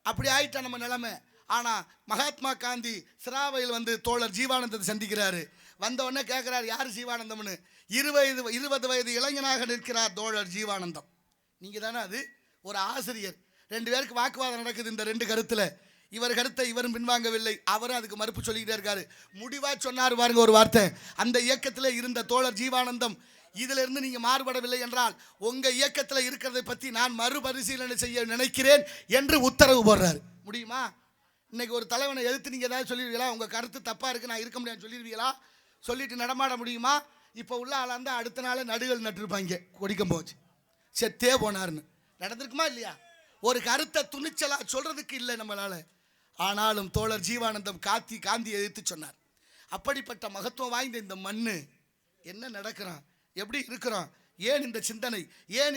அப்படி ஆயிட்டா நம்ம நிலைமை. ஆனால் மகாத்மா காந்தி சிராவையில் வந்து தோழர் ஜீவானந்தத்தை சந்திக்கிறாரு. வந்தவுடனே கேட்குறாரு, யார் ஜீவானந்தம்னு. 20 வயது இளைஞனாக நிற்கிறார் தோழர் ஜீவானந்தம். நீங்கள் தானே அது ஒரு ஆசிரியர். 2 பேருக்கு வாக்குவாதம் நடக்குது இந்த 2 கருத்தில். இவர் கருத்தை இவரும் பின்வாங்கவில்லை, அவரும் அதுக்கு மறுப்பு சொல்லிக்கிட்டே இருக்காரு. முடிவாக சொன்னார் பாருங்க ஒரு வார்த்தை, அந்த இயக்கத்தில் இருந்த தோழர் ஜீவானந்தம், இதிலிருந்து நீங்கள் மாறுபடவில்லை என்றால் உங்கள் இயக்கத்தில் இருக்கிறதை பற்றி நான் மறுபரிசீலனை செய்ய நினைக்கிறேன் என்று உத்தரவு போடுறாரு. முடியுமா? இன்னைக்கு ஒரு தலைவனை எதிர்த்து நீங்கள் ஏதாவது சொல்லிடுவீங்களா? உங்கள் கருத்து தப்பாக இருக்குது, நான் இருக்க முடியாது சொல்லிடுவீங்களா? சொல்லிட்டு நடமாட முடியுமா? இப்போ உள்ள ஆளாக இருந்தால் அடுத்த நாள் நடுகள் நட்டுருப்பாங்க, கொடிக்கம் போச்சு, செத்தே போனார்னு. நடந்திருக்குமா இல்லையா? ஒரு கருத்தை துணிச்சலாக சொல்கிறதுக்கு இல்லை நம்மளால். ஆனாலும் தோழர் ஜீவானந்தம் காந்தி எதிர்த்து சொன்னார். அப்படிப்பட்ட மகத்துவம் வாய்ந்த இந்த மண்ணு என்ன நடக்கிறான், எப்படி இருக்கிறோம், ஏன்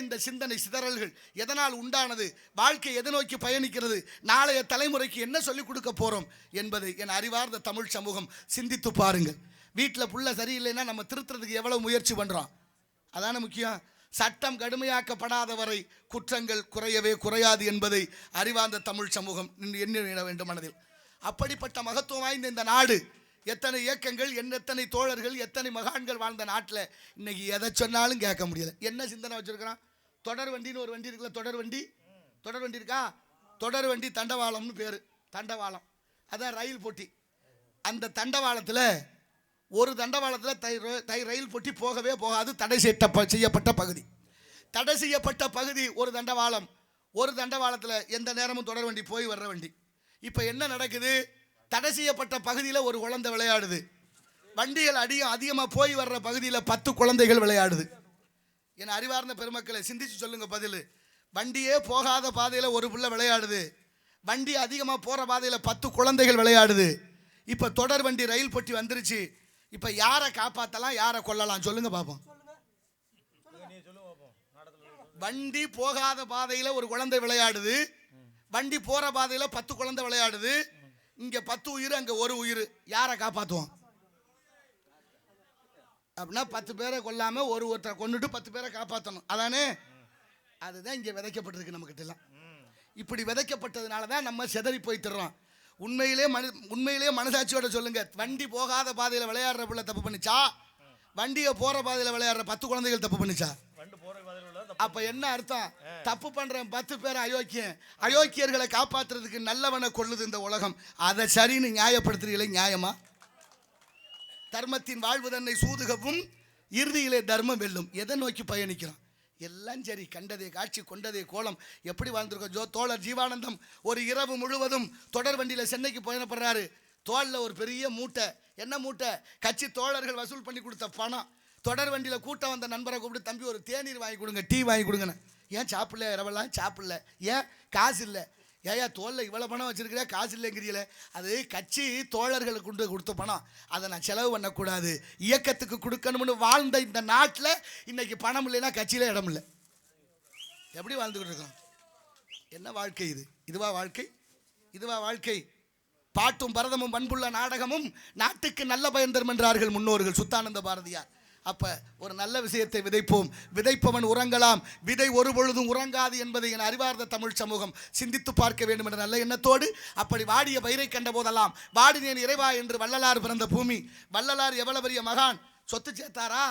இந்த சிந்தனை சிதறல்கள் எதனால் உண்டானது, வாழ்க்கை எதை நோக்கி பயணிக்கிறது, நாளைய தலைமுறைக்கு என்ன சொல்லிக் கொடுக்க போகிறோம் என்பதை என் அறிவார்ந்த தமிழ் சமூகம் சிந்தித்து பாருங்கள். வீட்டில் புள்ள சரியில்லைன்னா நம்ம திருத்துறதுக்கு எவ்வளவு முயற்சி பண்ணுறோம், அதான முக்கியம். சட்டம் கடுமையாக்கப்படாத வரை குற்றங்கள் குறையவே குறையாது என்பதை அறிவார்ந்த தமிழ் சமூகம் எண்ணிட வேண்டும் மனதில். அப்படிப்பட்ட மகத்துவம் வாய்ந்த இந்த நாடு, எத்தனை இயக்கங்கள், எத்தனை தோழர்கள், எத்தனை மகான்கள் வாழ்ந்த நாட்டில் இன்னைக்கு எதை சொன்னாலும் கேட்க முடியல. என்ன சிந்தனை வச்சிருக்கிறான்? தொடர் வண்டின்னு ஒரு வண்டி இருக்குல்ல, தொடர் வண்டி இருக்கா? தொடர் வண்டி தண்டவாளம்னு பேர். தண்டவாளம் அதான் ரயில் போட்டி. அந்த தண்டவாளத்தில் ஒரு தண்டவாளத்தில் ரயில் போட்டி போகவே போகாது, தடை செய்யப்பட்ட பகுதி. தடை செய்யப்பட்ட பகுதி ஒரு தண்டவாளம். ஒரு தண்டவாளத்தில் எந்த நேரமும் தொடர் வண்டி போய் வர்ற வண்டி. இப்போ என்ன நடக்குது? தடை செய்யப்பட்ட பகுதியில் ஒரு குழந்தை விளையாடுது, வண்டிகள் அதிகமாக போய் வர்ற பகுதியில் 10 குழந்தைகள் விளையாடுது. என் அறிவார்ந்த பெருமக்களை சிந்திச்சு சொல்லுங்க பதில். வண்டியே போகாத பாதையில் ஒரு பிள்ளை விளையாடுது, வண்டி அதிகமாக போகிற பாதையில் 10 குழந்தைகள் விளையாடுது. இப்போ தொடர் வண்டி ரயில் போட்டி வந்துருச்சு. இப்போ யாரை காப்பாற்றலாம், யாரை கொல்லலாம் சொல்லுங்க பார்ப்போம். வண்டி போகாத பாதையில் ஒரு குழந்தை விளையாடுது, வண்டி போற பாதையில 10 குழந்தை விளையாடுது. இங்க 10 உயிர், அங்க ஒரு உயிர். யாரை காப்பாத்துவோம்? அப்படின்னா 10 பேரை கொல்லாம ஒருத்தரை கொண்டுட்டு 10 பேரை காப்பாற்றணும். அதானே? அதுதான் இங்க விதைக்கப்பட்டிருக்கு நம்ம கிட்ட எல்லாம். இப்படி விதைக்கப்பட்டதுனால தான் நம்ம சிதறி போய் தர்றோம். உண்மையிலேயே மனசாட்சியோட சொல்லுங்க, வண்டி போகாத பாதையில் விளையாடுற பிள்ளை தப்பு பண்ணிச்சா, வண்டியை போற பாதையில் விளையாடுற 10 குழந்தைகள் தப்பு பண்ணிச்சா? அப்ப என்ன அர்த்தம்? தப்பு பண்ற 10 பேர் அயோக்கியர்களை காப்பாற்றுறதுக்கு நல்லவனை கொள்ளுது இந்த உலகம். அதை சரின்னு நியாயப்படுத்துறீங்களே, நியாயமா? தர்மத்தின் வாழ்வு தன்னை சூதுகவும் இறுதியிலே தர்மம் வெல்லும். எதை நோக்கி பயணிக்கிறோம்? எல்லாம் சரி, கண்டதே காட்சி கொண்டதே கோலம். எப்படி வாழ்ந்துருக்கோம்? தோழர் ஜீவானந்தம் ஒரு இரவு முழுவதும் தொடர் வண்டியில் சென்னைக்கு பயணப்படுறாரு. தோளில் ஒரு பெரிய மூட்டை. என்ன மூட்டை? கட்சி தோழர்கள் வசூல் பண்ணி கொடுத்த பணம். தொடர் வண்டியில் கூட்டம் வந்த நண்பரை கூப்பிட்டு, தம்பி ஒரு தேநீர் வாங்கி கொடுங்க, டீ வாங்கி கொடுங்கன்னு. ஏன் சாப்பிடல? இரவெல்லாம் சாப்பிடல. ஏன்? காசு இல்லை. ஏயா தோளில் இவ்வளோ பணம் வச்சிருக்கிறா, காசு இல்லைங்கிறீங்களே? அது கட்சி தோழர்களுக்கு கொண்டு கொடுத்த பணம், அதை நான் செலவு பண்ணக்கூடாது, இயக்கத்துக்கு கொடுக்கணும்னு வாழ்ந்த இந்த நாட்டில் இன்னைக்கு பணம் இல்லைன்னா கட்சியில் இடம் இல்லை. எப்படி வாழ்ந்துக்கிட்டு இருக்கோம்? என்ன வாழ்க்கை இது? இதுவா வாழ்க்கை? இதுவா வாழ்க்கை? பாட்டும் பரதமும் பண்புள்ள நாடகமும் நாட்டுக்கு நல்ல பயன் தரும் என்றார்கள் முன்னோர்கள், சுத்தானந்த பாரதியார். அப்ப ஒரு நல்ல விஷயத்தை விதைப்போம். விதைப்பவன் உறங்கலாம், விதை ஒரு பொழுதும் உறங்காது என்பதை என் அறிவார்ந்த தமிழ் சமூகம் சிந்தித்து பார்க்க வேண்டும் என்ற நல்ல எண்ணத்தோடு, அப்படி வாடிய பயிரை கண்ட போதெல்லாம் வாடினேன் இறைவா என்று வள்ளலார் பிறந்த பூமி. வள்ளலார் எவ்வளவு பெரிய மகான்! சொத்து சேர்த்தாரா?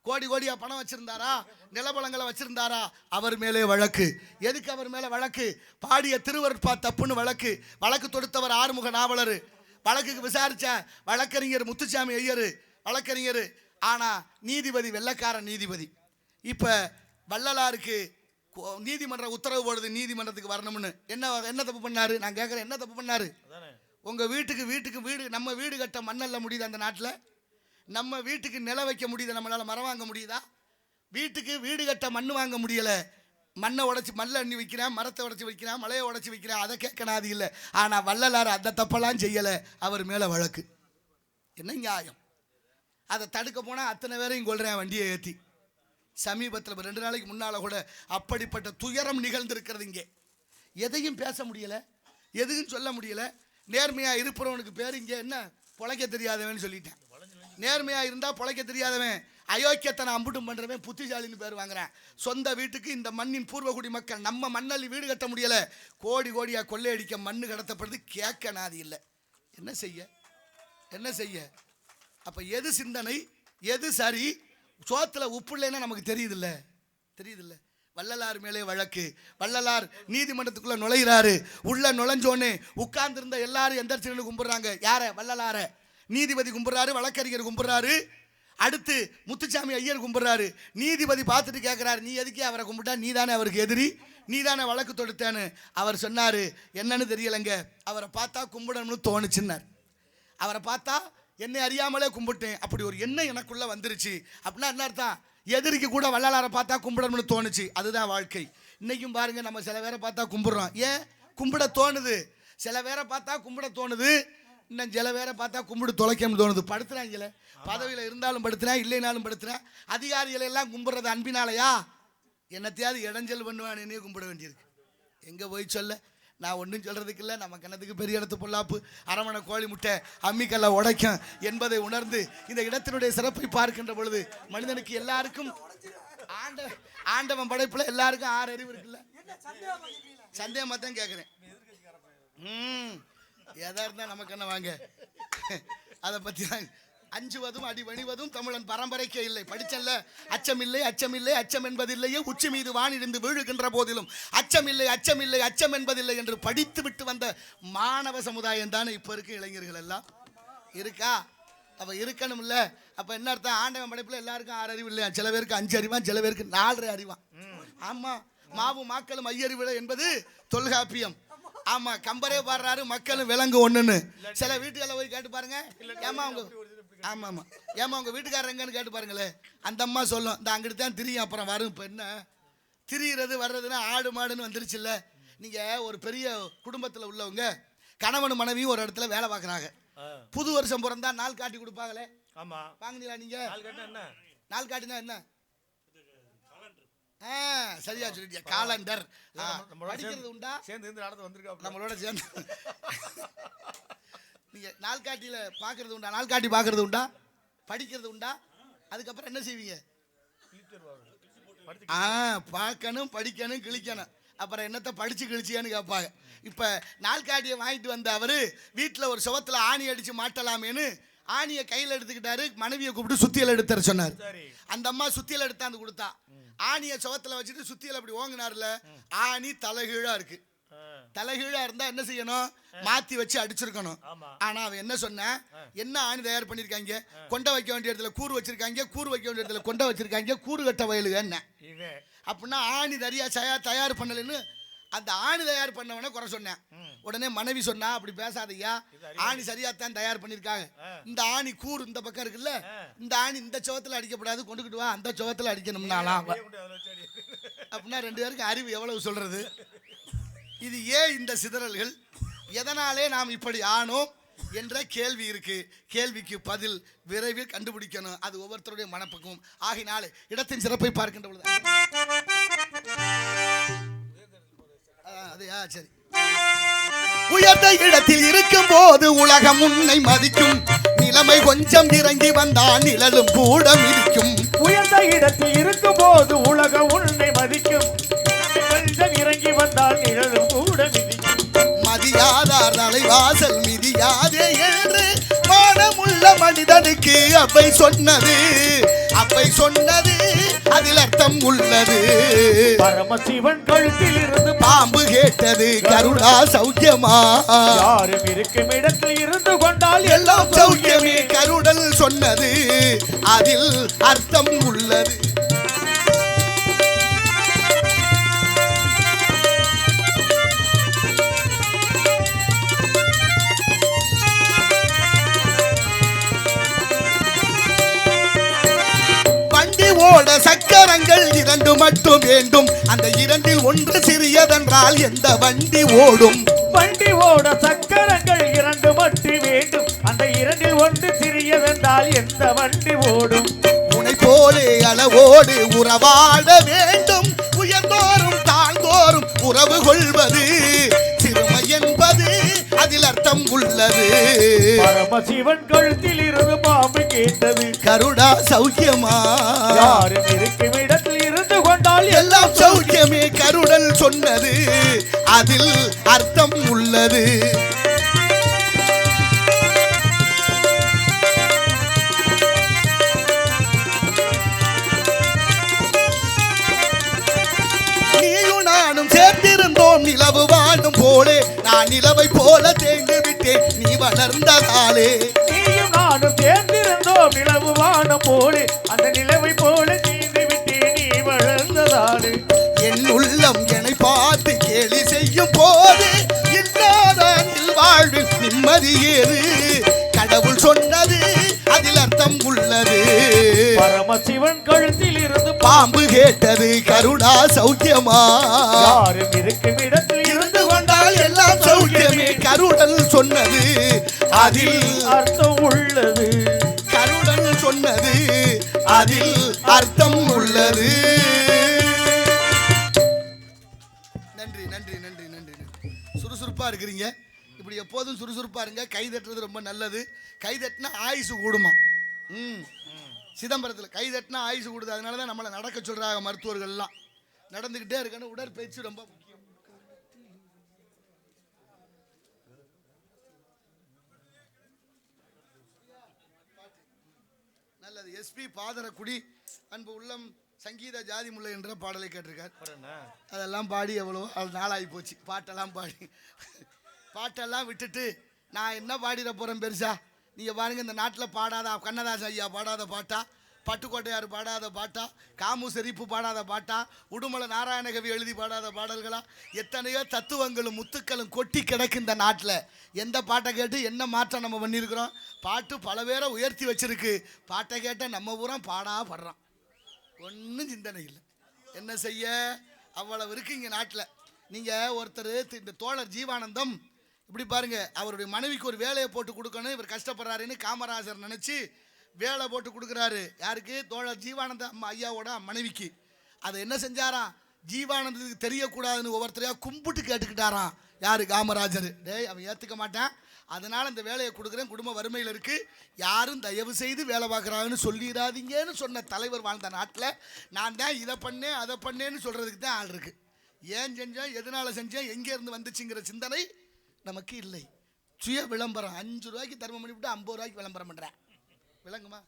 கோடி கோடியா பணம் வச்சிருந்தாரா? நிலபலங்களை வச்சிருந்தாரா? அவர் மேலே வழக்கு. எதுக்கு அவர் மேலே வழக்கு? பாடிய திருவருட்பா தப்புன்னு வழக்கு தொடுத்தவர் ஆறுமுக நாவலர். வழக்குக்கு விசாரிச்ச வழக்கறிஞர் முத்துசாமி ஐயர் வழக்கறிஞர். ஆனா நீதிபதி வெள்ளக்கார நீதிபதி. இப்ப வள்ளலாருக்கு நீதிமன்ற உத்தரவு போடுது நீதிமன்றத்துக்கு வரணும்னு. என்ன தப்பு பண்ணாரு? நான் கேட்கறேன், என்ன தப்பு பண்ணாரு? உங்க வீட்டுக்கு வீடு, நம்ம வீடு கட்ட மண்ணல்ல முடியுது அந்த நாட்டில்? நம்ம வீட்டுக்கு நில வைக்க முடியுது? நம்மளால மரம் வாங்க முடியுதா? வீட்டுக்கு வீடு கட்ட மண் வாங்க முடியல. மண்ணை உடைச்சி மல்ல அண்ணி வைக்கிறேன், மரத்தை உடைச்சி வைக்கிறேன், மலையை உடைச்சி வைக்கிறேன். அதை கேட்கணாது இல்லை. ஆனா வள்ளலார் அந்த தப்பெல்லாம் செய்யலை. அவர் மேல வழக்கு. என்ன நியாயம்? அதை தடுக்க போனால் அத்தனை பேரையும் கொள்றேன் வண்டியை ஏற்றி. சமீபத்தில் 2 நாளைக்கு முன்னால் கூட அப்படிப்பட்ட துயரம் நிகழ்ந்திருக்கிறது. இங்கே எதையும் பேச முடியலை, எதுவும் சொல்ல முடியலை. நேர்மையாக இருப்பவனுக்கு பேர் இங்கே என்ன? பொழைக்க தெரியாதவன் சொல்லிட்டேன். நேர்மையாக இருந்தால் பொழைக்க தெரியாதவன், அயோக்கியத்தனை அம்புட்டும் பண்ணுறவன் புத்திசாலின்னு பேர் வாங்குறேன். சொந்த வீட்டுக்கு இந்த மண்ணின் பூர்வகுடி மக்கள் நம்ம மண்ணள்ளி வீடு கட்ட முடியலை. கோடியாக கொள்ளையடிக்க மண்ணு கடத்தப்படுது. கேட்க நாதி இல்லை. என்ன செய்ய? அப்ப எது சிந்தனை, எது சரி? சோத்துல உப்பு இல்லைன்னா நமக்கு தெரியுதில்ல. வள்ளலார் மேலே வழக்கு. வள்ளலார் நீதிமன்றத்துக்குள்ள நுழைகிறாரு. உள்ள நுழைஞ்சோன்னு உட்கார்ந்து இருந்த எல்லாரும் எந்திரிச்சு கும்பிடுறாங்க. யார? வள்ளலார. நீதிபதி கும்பிடுறாரு, வழக்கறிஞர் கும்பிடுறாரு, அடுத்து முத்துசாமி ஐயர் கும்பிடுறாரு. நீதிபதி பார்த்துட்டு கேட்கிறாரு, நீ எதுக்கே அவரை கும்பிட்டா? நீ தானே அவருக்கு எதிரி, நீ தானே வழக்கு தொடுத்தேன்னு. அவர் சொன்னாரு, என்னன்னு தெரியலைங்க, அவரை பார்த்தா கும்பிடணும்னு தோணுச்சுன்னார். அவரை பார்த்தா என்னை அறியாமலே கும்பிட்டேன். அப்படி ஒரு எண்ணம் எனக்குள்ள வந்துருச்சு. அப்படின்னா என்ன அர்த்தம்? எதிரிக்கு கூட வள்ளலாரை பார்த்தா கும்பிடணும்னு தோணுச்சு. அதுதான் வாழ்க்கை. இன்னைக்கும் பாருங்க, நம்ம சில பேரை பார்த்தா கும்பிடுறோம். ஏன் கும்பிட தோணுது? சில பேரை பார்த்தா கும்பிட தோணுது, இன்னும் சில பேரை பார்த்தா கும்பிடு தொலைக்கணும்னு தோணுது. படுத்துறாங்களே, பதவியில் இருந்தாலும் படுத்துறேன், இல்லைனாலும் படுத்துறேன். அதிகாரிகளை எல்லாம் கும்பிடுறது அன்பினாலையா? என்னத்தையாவது இடைஞ்சல் பண்ணுவான், என்னையே கும்பிட வேண்டியிருக்கு. எங்கே போய் சொல்ல? நான் ஒன்றும் சொல்கிறதுக்கு இல்லை. நம்ம கணத்துக்கு பெரிய இடத்து பொல்லாப்பு, அரவணை கோழி முட்டை அம்மிக்கல்ல உடைக்கும் என்பதை உணர்ந்து இந்த இடத்தினுடைய சிறப்பை பார்க்கின்ற பொழுது மனிதனுக்கு எல்லாருக்கும் ஆண்டவன் படைப்பில் எல்லாருக்கும் 6 அறிவு இருக்குல்ல. சந்தேகமாக தான் கேட்குறேன். எதா இருந்தால் நமக்கு என்ன வாங்க, அதை பற்றி தான். அஞ்சுவதும் அடிவணிவதும் தமிழன் பரம்பரைக்கே இல்லை. படிச்சல்ல, அச்சமில்லை அச்சமில்லை அச்சம் என்பதில்லையே, உச்சி மீது வானிருந்து வீழுகின்ற போதிலும் அச்சமில்லை அச்சமில்லை அச்சம் என்பதில்லை என்று படித்து விட்டு வந்த மாணவ சமுதாயம் தானே இப்போ இருக்க இளைஞர்கள் எல்லாம். இருக்கா? அப்போ இருக்கணும் இல்லை? அப்போ என்ன அர்த்தம்? ஆண்டவன் படைப்பில் எல்லாருக்கும் 6 அறிவு இல்லையா? சில பேருக்கு 5 அறிவான், சில பேருக்கு 4 அறிவான். ஆமாம், மாவும் மாக்களும் ஐயறிவில்லை என்பது தொல்காப்பியம். ஆமா, கம்பரே பாடுறாரு, மக்களும் விலங்கு ஒண்ணுன்னு. சில வீட்டுகளை போய் கேட்டு பாருங்க, ஏமா உங்க ஏமா உங்க வீட்டுக்காரர் எங்கன்னு கேட்டு பாருங்களேன். அந்த அம்மா சொல்லும், இந்த அங்கிட்டு தான் திரியும், அப்புறம் வரும். இப்போ என்ன திரியிறது வர்றதுன்னா ஆடு மாடுன்னு வந்துருச்சு இல்லை. நீங்க ஒரு பெரிய குடும்பத்தில் உள்ளவங்க கணவன் மனைவியும் ஒரு இடத்துல வேலை பார்க்குறாங்க. புது வருஷம் பிறந்தா நாள் காட்டி கொடுப்பாங்களே. ஆமா, வாங்கினீங்களா நீங்க? நாள் காட்டினா என்ன? சரியா சொல்லிட்டியா காலண்டர். நம்மளோட படிக்கிறது உண்டா? சேர்ந்து இருந்து நடந்து வந்திருக்கா நம்மளோட சேர்ந்து நீங்க நாள்காட்டியில பாக்குறது உண்டா? நாள்காட்டி பாக்குறது உண்டா? படிக்கிறது உண்டா? அதுக்கப்புறம் என்ன செய்வீங்க? பார்க்கணும், படிக்கணும், கிழிக்கணும். அப்புறம் என்னத்தை படிச்சு கிழிச்சியான்னு கேட்பாங்க. இப்ப நாள்காட்டியை வாங்கிட்டு வந்த அவரு வீட்டுல ஒரு சுவத்துல ஆணி அடிச்சு மாட்டலாமேன்னு ஆணியை கையில் எடுத்துக்கிட்டாரு. மனைவியை கூப்பிட்டு சுத்தியல் எடுத்துற சொன்னார். அந்த அம்மா சுத்தியல் எடுத்தாந்து கொடுத்தா. ஆணியை சுவத்துல வச்சுட்டு சுத்தியல் அப்படி ஓங்கினார்ல, ஆணி தலைகீழா இருக்கு. தலைகீழா இருந்தா என்ன செய்யணும்? மாத்தி வச்சு அடிச்சிருக்கணும். ஆனா அவன் என்ன சொன்ன, என்ன ஆணி தயார் பண்ணிருக்காங்க? கொண்டை வைக்க வேண்டிய இடத்துல கூறு வச்சிருக்காங்க, கூறு வைக்க வேண்டிய இடத்துல கொண்டை வச்சிருக்காங்க, கூறு கட்ட வயலுக என்ன அப்படின்னா ஆணி தரியா தயார் பண்ணலன்னு அந்த ஆணி தயார் பண்ணவன குறை சொன்னேன். உடனே மனைவி சொன்னா, அப்படி பேசாதையா, ஆணி சரியாத்தான் தயார் பண்ணிருக்காங்க. இந்த ஆணி கூறு இந்த பக்கம் இருக்குல்ல, இந்த ஆணி இந்த சுவத்துல அடிக்கப்படாது, கொண்டுக்கிட்டு வா அந்த சுவத்துல அடிக்கணும்னாலாம். அப்படின்னா ரெண்டு பேருக்கு அறிவு எவ்வளவு சொல்றது? இது ஏன் இந்த சிதறல்கள்? எதனாலே நாம் இப்படி ஆனோம் என்ற கேள்வி இருக்கு. கேள்விக்கு பதில் விரைவில் கண்டுபிடிக்கணும். அது ஒவ்வொருத்தருடைய மனப்பக்குவம். ஆகினாலே இடத்தின் சிறப்பை பார்க்கின்ற பொழுது அதையா சரி, உயர்ந்த இடத்தில் இருக்கும் போது உலகம் உன்னை மதிக்கும். நிலைமை கொஞ்சம் இறங்கி வந்தால் நிழலும் கூட மிதிக்கும். உயர்ந்த இடத்தில் இருக்கும் போது உலகம் உன்னை மதிக்கும். கொஞ்சம் இறங்கி வந்தால் நிழலும் கூட மிதிக்கும். மதியாதார் தலைவாசல் மிதியாதே என்று மானமுள்ள மனிதனுக்கு அப்பை சொன்னது. அப்பை சொன்னது அதில் அர்த்தம் உள்ளது. பரமசிவன் கழுத்தில் இருந்து பாம்பு கேட்டது கருடா சௌக்கியமா? யாரும் இருக்கும் இடத்தில் இருந்து கொண்டால் எல்லாம் சௌக்கியமே. கருடல் சொன்னது அதில் அர்த்தம் உள்ளது. ஓட சக்கரங்கள் இரண்டு மட்டும் வேண்டும். அந்த இரண்டில் ஒன்று சிறியதென்றால் எந்த வண்டி ஓடும்? வண்டி ஓட சக்கரங்கள் இரண்டு மட்டும் வேண்டும். அந்த இரண்டில் ஒன்று சிறியதென்றால் எந்த வண்டி ஓடும்? உனை போலே அளவோடு உறவாட வேண்டும். உயர்ந்தோறும் தாழ்ந்தோறும் உறவு கொள்வது சிறுமை என்பது அதில் அர்த்தம் உள்ளது. பரமசிவன் கழுத்தில் இருந்து பாம்பு கேட்டது கருடா சௌக்கியமா? யாரும் இருக்கும் இடத்தில் இருந்து கொண்டால் எல்லாம் சௌக்கியமே. கருடல் சொன்னது அதில் அர்த்தம் உள்ளது. நீயும் நானும் சேர்ந்திருந்தோம் நிலவு வாழும் போலே. நான் நிலவை போல தேய்ந்து விட்டேன் நீ வளர்ந்ததாலே. நீயும் நானும் சேர்ந்திருந்தோம் நிலவு வானம் போலே. அந்த நிலவை போல தேய்ந்து விட்டேன் நீ வளர்ந்ததாலே. என் உள்ளம் என்னை பார்த்து கேலி செய்யும் போது இல்லாத வாழ்வில் நிம்மதி ஏறு. கடவுள் சொன்னது அதில் அர்த்தம் உள்ளது. பரமசிவன் கழுத்தில் இருந்து பாம்பு கேட்டது கருடா சௌக்கியமா? யாரும் இருக்கும் இடத்தில் இருந்து கொண்டால் எல்லாம் சௌக்கியமே. கருடல் சொன்னது அதில் அர்த்தம் உள்ளது. கருடல் சொன்னது அதில் அர்த்தம் உள்ளது. நன்றி நன்றி நன்றி நன்றி. சுறுசுறுப்பா இருக்கிறீங்க. இப்படி எப்போதும் சுறுசுறுப்பா இருங்க. கை தட்டுறது ரொம்ப நல்லது. கை தட்டினா ஆயுசு கூடுமா? சிதம்பரத்தில் கை தட்டினா ஆயுசு கூடுது. அதனால தான் நம்மளை நடக்க சொல்றாங்க மருத்துவர்கள்லாம். நடந்துக்கிட்டே இருக்கணும். உடற்பயிற்சி ரொம்ப முக்கியம். நல்லது. எஸ்பி பாதரக்குடி அன்பு உள்ளம் சங்கீத ஜாதி முல்லை என்ற பாடலை கேட்டிருக்கார். அதெல்லாம் பாடி எவ்வளோ அது நாளாகி போச்சு. பாட்டெல்லாம் பாடி பாட்டெல்லாம் விட்டுட்டு நான் என்ன பாடிட போகிறேன் பெருசா? நீங்கள் பாருங்கள், இந்த நாட்டில் பாடாத கண்ணதாசன் ஐயா பாடாத பாட்டா, பட்டுக்கோட்டையார் பாடாத பாட்டா, காமு செரிப்பு பாடாத பாட்டா, உடுமலை நாராயணகவி எழுதி பாடாத பாடல்களா? எத்தனையோ தத்துவங்களும் முத்துக்களும் கொட்டி கிடக்கு இந்த நாட்டில். எந்த பாட்டை கேட்டு என்ன மாற்றம் நம்ம பண்ணியிருக்கிறோம்? பாட்டு பல பேரை உயர்த்தி வச்சிருக்கு. பாட்டை கேட்ட நம்ம பூரா பாடாப்படுறோம். ஒன்றும் சிந்தனை இல்லை. என்ன செய்ய? அவ்வளவு இருக்கு இங்கே நாட்டில். நீங்கள் ஒருத்தர் இந்த தோழர் ஜீவானந்தம் இப்படி பாருங்க, அவருடைய மனைவிக்கு ஒரு வேலையை போட்டு கொடுக்கணும், இவர் கஷ்டப்படுறாருன்னு காமராஜர் நினச்சி வேலை போட்டு கொடுக்குறாரு. யாருக்கு? தோழர் ஜீவானந்த ஐயாவோட மனைவிக்கு. அதை என்ன செஞ்சாராம், ஜீவானந்தத்துக்கு தெரியக்கூடாதுன்னு ஒவ்வொருத்தரையா கும்பிட்டு கேட்டுக்கிட்டாராம். யாரு? காமராஜர். டேய் அவன் ஏற்றுக்க மாட்டான், அதனால் இந்த வேலையை கொடுக்குறேன், குடும்ப வறுமையில் இருக்குது, யாரும் தயவு செய்து வேலை பார்க்குறாங்கன்னு சொல்லிடாதீங்கன்னு சொன்ன தலைவர் வாழ்ந்த நாட்டில் நான் தான் இதை பண்ணேன் அதை பண்ணேன்னு சொல்கிறதுக்கு தான் ஆள் இருக்குது. ஏன் செஞ்சேன், எதனால் செஞ்சேன், எங்கேருந்து வந்துச்சுங்கிற சிந்தனை நமக்கு இல்லை. சுய விளம்பரம் 5 ரூபாய்க்கு தர்மம் பண்ணிவிட்டு 50 ரூபாய்க்கு விளம்பரம் பண்ணுறேன். விளங்குமா?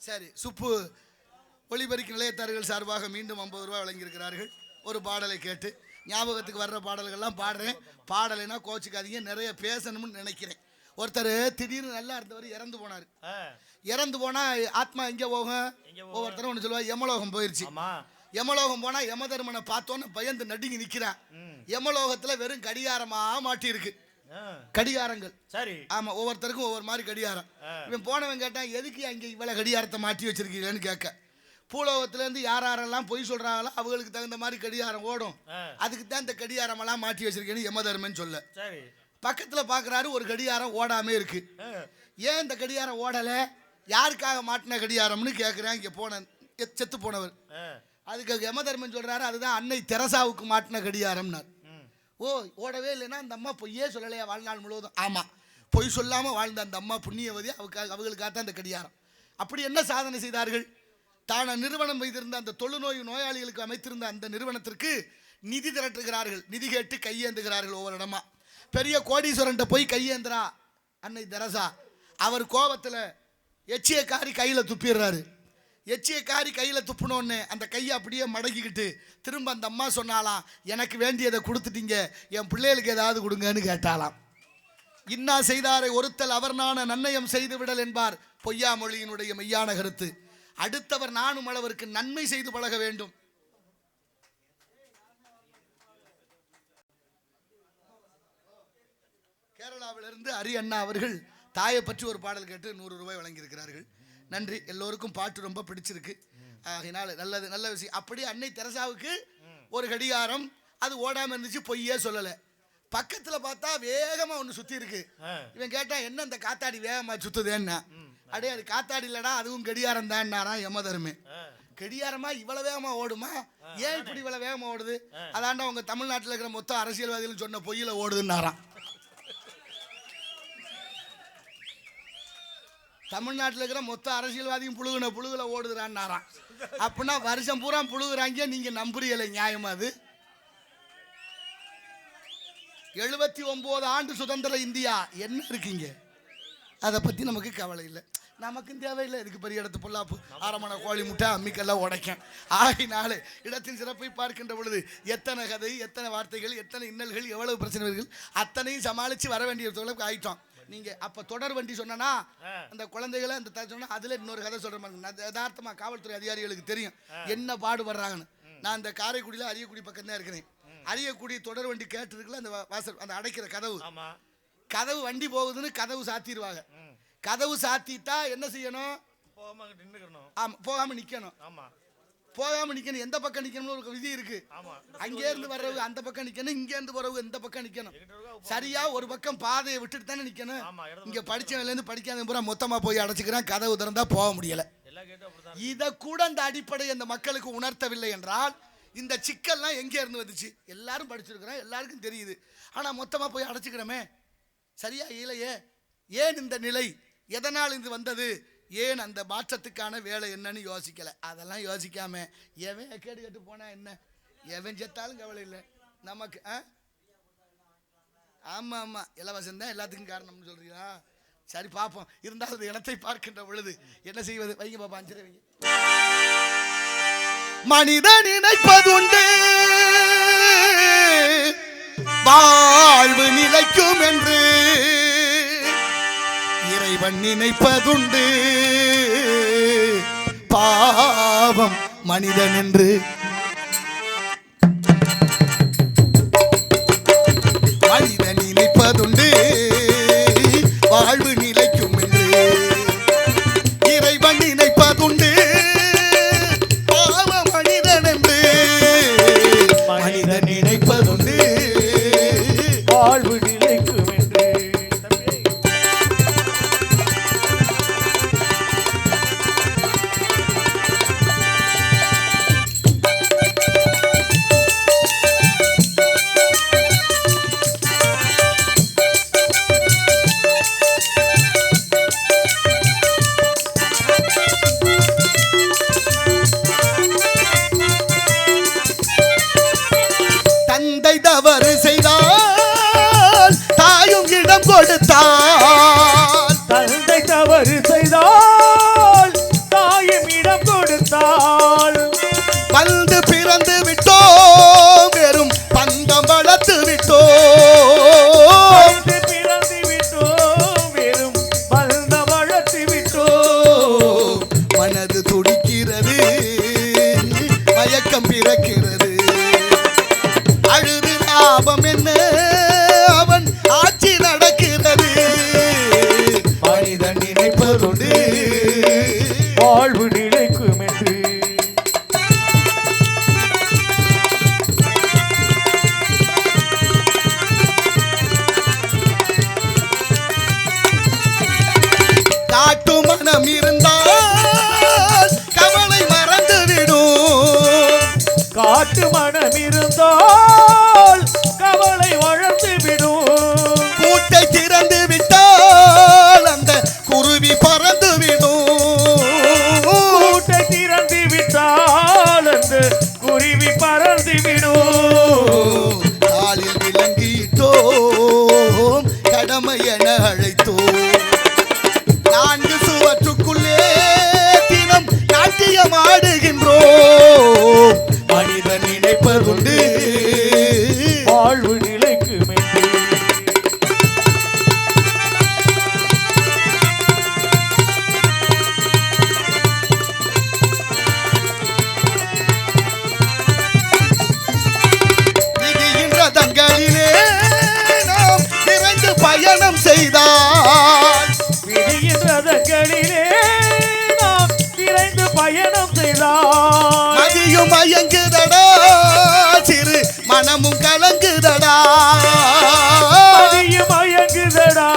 சரி, சுப்பு ஒளிபெருக்கி நிலையத்தார்கள் சார்பாக மீண்டும் 50 ரூபாய் வழங்கியிருக்கிறார்கள். ஒரு பாடலை கேட்டு ஞாபகத்துக்கு வர்ற பாடல்கள்லாம் பாடுறேன். பாடலைன்னா கோச்சிக்காதீங்க, நிறைய பேசணும்னு நினைக்கிறேன். ஒருத்தர் திடீர்னு நல்லா இருந்தவர் இறந்து போனார். இறந்து போனால் ஆத்மா எங்கே போகும்? ஒவ்வொருத்தரும் ஒன்று சொல்லுவா, யமலோகம் போயிடுச்சு. யமலோகம் போனால் யமதர்மனை பார்த்தோன்னு பயந்து நடுங்கி நிற்கிறான். யமலோகத்தில் வெறும் கடிகாரமாக மாட்டியிருக்கு, கடிகாரங்கள். சரி, ஆமாம், ஒவ்வொருத்தருக்கும் ஒவ்வொரு மாதிரி கடிகாரம். இவன் போனவன் கேட்டான், எதுக்கு அங்கே இவ்வளோ கடிகாரத்தை மாட்டி வச்சிருக்கீங்கன்னு கேட்க. பூலோகத்திலேருந்து யாரெல்லாம் பொய் சொல்கிறாங்களோ அவங்களுக்கு தகுந்த மாதிரி கடிகாரம் ஓடும், அதுக்கு தான் இந்த கடிகாரமெல்லாம் மாட்டி வச்சிருக்கேன்னு யமதர்மன் சொல்ல. சரி, பக்கத்தில் பார்க்குறாரு, ஒரு கடிகாரம் ஓடாமே இருக்கு. ஏன் இந்த கடிகாரம் ஓடலை, யாருக்காக மாட்டின கடிகாரம்னு கேட்குறேன். இங்கே போன செத்து போனவர். அதுக்கு யமதர்மன் சொல்கிறாரு, அதுதான் அன்னை தெரசாவுக்கு மாட்டின கடிகாரம்னார். ஓ, ஓடவே இல்லைன்னா அந்த அம்மா பொய்யே சொல்லலையா வாழ்நாள் முழுவதும்? ஆமாம், பொய் சொல்லாமல் வாழ்ந்த அந்த அம்மா புண்ணியவதி, அவங்களுக்காகத்தான் அந்த கடிகாரம். அப்படி என்ன சாதனை செய்தார்கள்? தான நிறுவனம் வைத்திருந்த அந்த தொழுநோய் நோயாளிகளுக்கு அமைத்திருந்த அந்த நிறுவனத்திற்கு நிதி திரட்டுகிறார்கள். நிதி கேட்டு கையேந்துகிறார்கள் ஒவ்வொரு இடமா. பெரிய கோடீஸ்வரன்ட்ட போய் கையேந்திரா அன்னை தெரசா. அவர் கோபத்தில் எச்சியை காரி கையில் துப்பிடுறாரு. எச்சியை காரி கையில் துப்புனோன்னு அந்த கையை அப்படியே மடக்கிக்கிட்டு திரும்ப அந்த அம்மா சொன்னாலாம், எனக்கு வேண்டியதை கொடுத்துட்டீங்க, என் பிள்ளைகளுக்கு ஏதாவது கொடுங்கன்னு கேட்டாலாம். இன்னா செய்தாரை ஒருத்தல் அவர் நான நன்னயம் செய்து விடல் என்பார் பொய்யா மொழியினுடைய மெய்யான கருத்து. அடுத்தவர் நானும் அளவருக்கு நன்மை செய்து பழக வேண்டும். கேரளாவிலிருந்து அரி அண்ணா அவர்கள் தாயை பற்றி ஒரு பாடல் கேட்டு 100 ரூபாய் வழங்கியிருக்கிறார்கள். நன்றி, எல்லோருக்கும் பாட்டு ரொம்ப பிடிச்சிருக்கு. ஆகினால நல்லது, நல்ல விஷயம். அப்படியே அன்னை தெரசாவுக்கு ஒரு கடிகாரம், அது ஓடாமல் இருந்துச்சு, பொய்யே சொல்லலை. பக்கத்தில் பார்த்தா வேகமாக ஒன்று சுற்றி இருக்கு. இவன் கேட்டான், என்ன இந்த காத்தாடி வேகமாக சுற்றுதேன்னா, அடே அது காத்தாடி இல்லடா, அதுவும் கடிகாரம் தான்னாரா யமதர்மே. கடிகாரமா இவ்வளவு வேகமா ஓடுமா? ஏன் இப்படி இவ்வளவு வேகமா ஓடுது? அதாண்டா உங்க தமிழ்நாட்டில் இருக்கிற மொத்த அரசியல்வாதிகள் சொன்ன பொய்யில ஓடுதுன்னாராம். தமிழ்நாட்டில் இருக்கிற மொத்த அரசியல்வாதியும் புழுகுல ஓடுதுறான்னாராம். அப்படின்னா வருஷம் பூரா புழுகுறாங்க, நீங்க நம்புறீங்களே, நியாயமா அது? 79 ஆண்டு சுதந்திர இந்தியா என்ன இருக்கீங்க, அதை பற்றி நமக்கு கவலை இல்லை, நமக்கும் தேவையில்லை. இதுக்கு பெரிய இடத்து பொல்லாப்பு, அரமணை கோழி முட்டை அம்மிக்கெல்லாம் உடைக்கும். ஆகினாலே இடத்தின் சிறப்பை பார்க்கின்ற பொழுது எத்தனை கதை, எத்தனை வார்த்தைகள், எத்தனை இன்னல்கள், எவ்வளவு பிரச்சனைகள், அத்தனையும் சமாளித்து வர வேண்டிய தொலைவுக்கு ஆயிட்டோம். நீங்கள் அப்போ தொடர் வண்டி சொன்னா அந்த குழந்தைகளை அந்த சொன்னால் அதில் இன்னொரு கதை சொல்கிற மாதிரி யதார்த்தமாக காவல்துறை அதிகாரிகளுக்கு தெரியும் என்ன பாடுபடுறாங்கன்னு. நான் இந்த காரைக்குடியில் அரியக்குடி பக்கம் தான் இருக்கிறேன். அரியக்குடி தொடர் வண்டி கேட்டுருக்குல அந்த வாசல், அந்த அடைக்கிற கதவு வண்டி போகுதுன்னு கதவு சாத்திடுவாங்க. கதவு சாத்திட்டா என்ன செய்யணும்? போகாம நிக்கணும். போகாம நிக்கணும். எந்த பக்கம் நிக்கணும்னு ஒரு விதி இருக்கு. அங்கே இருந்து வர்றவங்க அந்த பக்கம் நிக்கணும், இங்க இருந்து வர்றவங்க இந்த பக்கம் நிக்கணும். சரியா ஒரு பக்கம் பாதையை விட்டுட்டு தானே நிக்கணும். இங்க படிச்சவன்ல இருந்து படிக்காத பூரா மொத்தமா போய் அடைச்சுக்கிறான், கதவு திறந்தா போக முடியல. இத கூட அந்த அடிப்படை அந்த மக்களுக்கு உணர்த்தவில்லை என்றால் இந்த சிக்கல்லாம் எங்கே இருந்து வந்துச்சு? எல்லாரும் படிச்சிருக்கிறோம், எல்லாருக்கும் தெரியுது. ஆனா மொத்தமா போய் அடைச்சுக்கிறோமே, சரியா இல்லையே. ஏன் இந்த நிலை, எதனால் இது வந்தது, ஏன் அந்த மாற்றத்துக்கான வேலை என்னன்னு யோசிக்கலை. அதெல்லாம் யோசிக்காம எவன் கேடு கேட்டு போனா என்ன, எவன் செத்தாலும் கவலை இல்லை நமக்கு. ஆமா ஆமா, இலவசம் தான் எல்லாத்துக்கும் காரணம்னு சொல்றீங்களா? சரி பார்ப்போம். இருந்தாலும் இடத்தை பார்க்கின்ற பொழுது என்ன செய்வது? வைங்க பாப்பா, 5 வைங்க. மனிதன் நினைப்பதுண்டு வாழ்வு நிலைக்கும் என்று, இறைவன் நினைப்பதுண்டு பாவம் மனிதன் என்று. மனிதன் நினைப்பதுண்டு வாழ்வு நிலைக்கும் என்று, இறைவன் நினைப்பதுண்டு பாவம் மனிதன் என்று. மனிதன் நினைப்பதுண்டு வாழ்வு நிலைக்கும் என்று. கொடுத்தால் தந்தை தவறு செய்தால் தாயும் இடம் கொடுத்தால் வந்து பிறந்து விட்டோம் வெறும் பந்தம் வளர்த்து விட்டோம் பிறந்து விட்டோம் வெறும் பந்த வளர்த்து விட்டோம் மனது துடிக்கிறது மயக்கம் பிறக்கிறது அழுது லாபம் என்ன அவன் ஆட்சி நடக்கிறது மனிதன் நினைப்பதோடு வாழ்வு நிலைக்கும் என்று காட்டு மனம் இருந்தால் கவலை மறந்துவிடும் காட்டு மனம் இருந்தால் கவலை வளர்ந்து விடும் கூட்டை திறந்து விட்டால் அந்த குருவி பறந்து விடும் கூட்டை திறந்து விட்டால் அந்த குருவி பறந்து விடும் காலில் விளங்கிட்டோம் கடமை என அழைத்தோம் நான்கு சுவற்றுக்குள்ளே தினம் நாட்டியம் ஆடுகின்றோம் மனிதன் நினைப்பதுண்டு வாழ்வு நிலைக்கும் என்று விதியின் ரதங்களிலே நாம் நிறைந்து பயணம் செய்தால் விதியின் ரதங்களிலே நாம் விரைந்து பயணம் செய்தால் மதியும் மயங்குதடா சிறு மனமும் கலங்குதடா மதியும் மயங்குதடா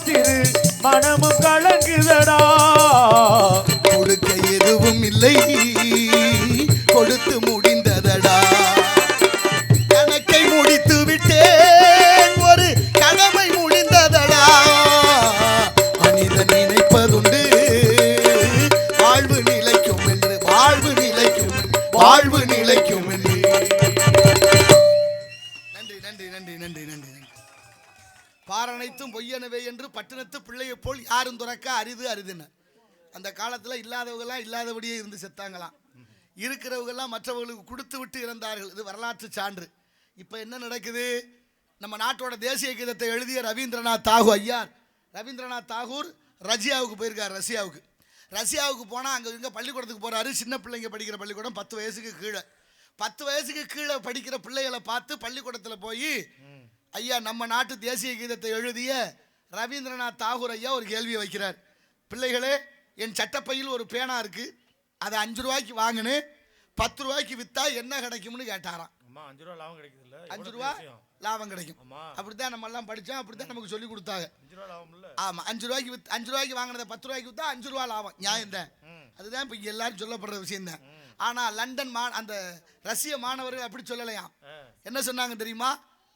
திரு மனமும் கலங்குதடா கொடுக்க எதுவும் இல்லை கொடுத்து முடிந்ததடா கணக்கை முடித்து விட்டேன் ஒரு கடமை முடிந்ததடா மனிதன் நினைப்பதுண்டு வாழ்வு நிலைக்கும் என்று வாழ்வு நிலைக்கும் வாழ்வு நிலைக்கும் என்று நன்றி நன்றி நன்றி நன்றி நன்றி நன்றி பாரனைத்தும் பொய்யனவே என்று பட்டணத்து பிள்ளையை போல் யாரும் துறக்க அரிது அரிதுன்னு அந்த காலத்தில் இல்லாதவங்கெல்லாம் இல்லாதபடியே இருந்து செத்தாங்களாம் இருக்கிறவங்கெல்லாம் மற்றவர்களுக்கு கொடுத்து விட்டு இறந்தார்கள் இது வரலாற்று சான்று இப்போ என்ன நடக்குது நம்ம நாட்டோட தேசிய கீதத்தை எழுதிய ரவீந்திரநாத் தாகூர் ஐயார் ரவீந்திரநாத் தாகூர் ரஷ்யாவுக்கு போயிருக்கார் ரஷ்யாவுக்கு போனால் அங்கே இங்கே பள்ளிக்கூடத்துக்கு போகிறாரு சின்ன பிள்ளைங்க படிக்கிற பள்ளிக்கூடம் 10 வயசுக்கு கீழே 10 வயசுக்கு கீழே படிக்கிற பிள்ளைகளை பார்த்து பள்ளிக்கூடத்தில் போய் ஐயா நம்ம நாட்டு தேசிய கீதத்தை எழுதிய ரவீந்திரநாத் தாகூர் ஐயா ஒரு கேள்வியை வைக்கிறார் பிள்ளைகளே என் சட்டப்பையில் ஒரு பேனா இருக்குது அதை 5 ரூபாய்க்கு வாங்கினேன் 10 ரூபாய்க்கு விற்றா என்ன கிடைக்கும்னு கேட்டாராம் 5 ரூபா லாபம் கிடைக்குது இல்ல 5 ரூபா லாபம் கிடைக்கும் அப்படித்தான் நம்ம எல்லாம் படித்தோம் அப்படித்தான் நமக்கு சொல்லி கொடுத்தாங்க 5 ரூபா லாபம் இல்ல ஆமாம் 5 ரூபாய்க்கு வாங்கினதை 10 ரூபாய்க்கு விற்றா 5 ரூபா லாபம் நியாயம் தான் அதுதான் இப்போ எல்லாரும் சொல்லப்படுற விஷயம் தான் ஆனால் லண்டன் அந்த ரஷ்ய மாணவர்கள் அப்படி சொல்லலையாம் என்ன சொன்னாங்க தெரியுமா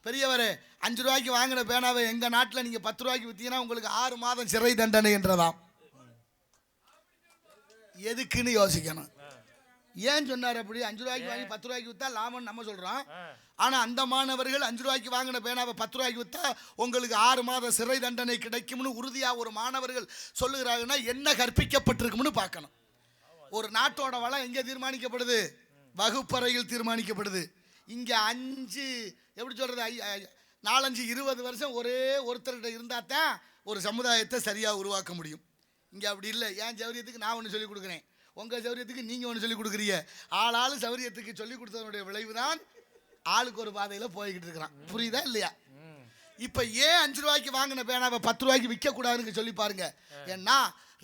பெரியவரே 5 ரூபாய்க்கு வாங்கின பேனாவை எங்கள் நாட்டில் நீங்கள் 10 ரூபாய்க்கு விற்றீங்கன்னா உங்களுக்கு 6 மாதம் சிறை தண்டனை என்றதாம் எதுக்குன்னு யோசிக்கணும் ஏன் சொன்னார் அப்படி 5 ரூபாய்க்கு வாங்கி 10 ரூபாய்க்கு விற்றா லாபம்னு நம்ம சொல்கிறோம் ஆனால் அந்த மாணவர்கள் 5 ரூபாய்க்கு வாங்கின பேனாவை 10 ரூபாய்க்கு விற்றா உங்களுக்கு 6 மாதம் சிறை தண்டனை கிடைக்கும்னு உறுதியாக ஒரு மாணவர்கள் சொல்லுகிறாங்கன்னா என்ன கற்பிக்கப்பட்டிருக்கும்னு பார்க்கணும் ஒரு நாட்டோட வளம் எங்கே தீர்மானிக்கப்படுது வகுப்பறையில் தீர்மானிக்கப்படுது இங்கே 5 எப்படி சொல்கிறது 4-5-20 வருஷம் ஒரே ஒருத்தர்கிட்ட இருந்தால் தான் ஒரு சமுதாயத்தை சரியாக உருவாக்க முடியும் இங்கே அப்படி இல்லை என் சௌரியத்துக்கு நான் ஒன்று சொல்லிக் கொடுக்குறேன் உங்கள் சௌரியத்துக்கு நீங்கள் ஒன்று சொல்லிக் கொடுக்குறீங்க ஆள் சௌரியத்துக்கு சொல்லிக் கொடுத்ததனுடைய விளைவு தான் ஆளுக்கு ஒரு பாதையில் போய்கிட்டு இருக்கிறான் புரியுதா இல்லையா இப்போ ஏன் 5 ரூபாய்க்கு வாங்கின பேனாவை 10 ரூபாய்க்கு விற்கக்கூடாதுன்னு சொல்லி பாருங்க ஏன்னா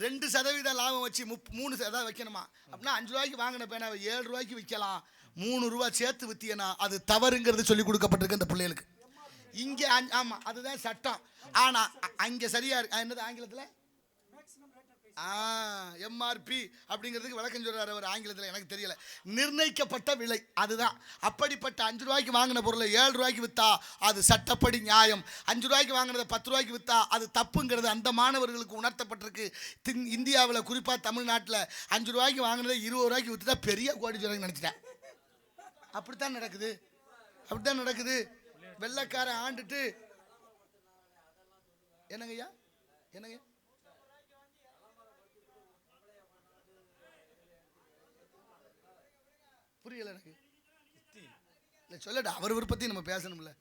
2% லாபம் வச்சு 3 வைக்கணுமா அப்படின்னா 5 ரூபாய்க்கு வாங்கின பேனாவை 7 ரூபாய்க்கு விற்கலாம் 3 ரூபா சேர்த்து வித்தியனா அது தவறுங்கிறது சொல்லி கொடுக்கப்பட்டிருக்கு அந்த பிள்ளைகளுக்கு இங்கே ஆமாம் அதுதான் சட்டம் ஆனால் அங்கே சரியா இருக்கு என்னது ஆங்கிலத்தில் எம்ஆர்பி அப்படிங்கிறதுக்கு விளக்கம் சொல்றாரு அவர் ஆங்கிலத்தில் எனக்கு தெரியல நிர்ணயிக்கப்பட்ட விலை அதுதான் அப்படிப்பட்ட 5 ரூபாய்க்கு வாங்கின பொருளை 7 ரூபாய்க்கு விற்றா அது சட்டப்படி நியாயம் 5 ரூபாய்க்கு வாங்கினதை 10 ரூபாய்க்கு விற்றா அது தப்புங்கிறது அந்த மாணவர்களுக்கு உணர்த்தப்பட்டிருக்கு இந்தியாவில் குறிப்பாக தமிழ்நாட்டில் 5 ரூபாய்க்கு வாங்கினதை 20 ரூபாய்க்கு விற்றுட்டா பெரிய கோடீஸ்வரன் நினச்சிட்டேன் அப்படித்தான் நடக்குது வெள்ளைக்காரன் ஆண்டுட்டு என்னங்கய்யா என்னங்க புரியல எனக்கு இல்லை சொல்லட்டா அவர் விருப்பத்தையும் நம்ம பேசணும்ல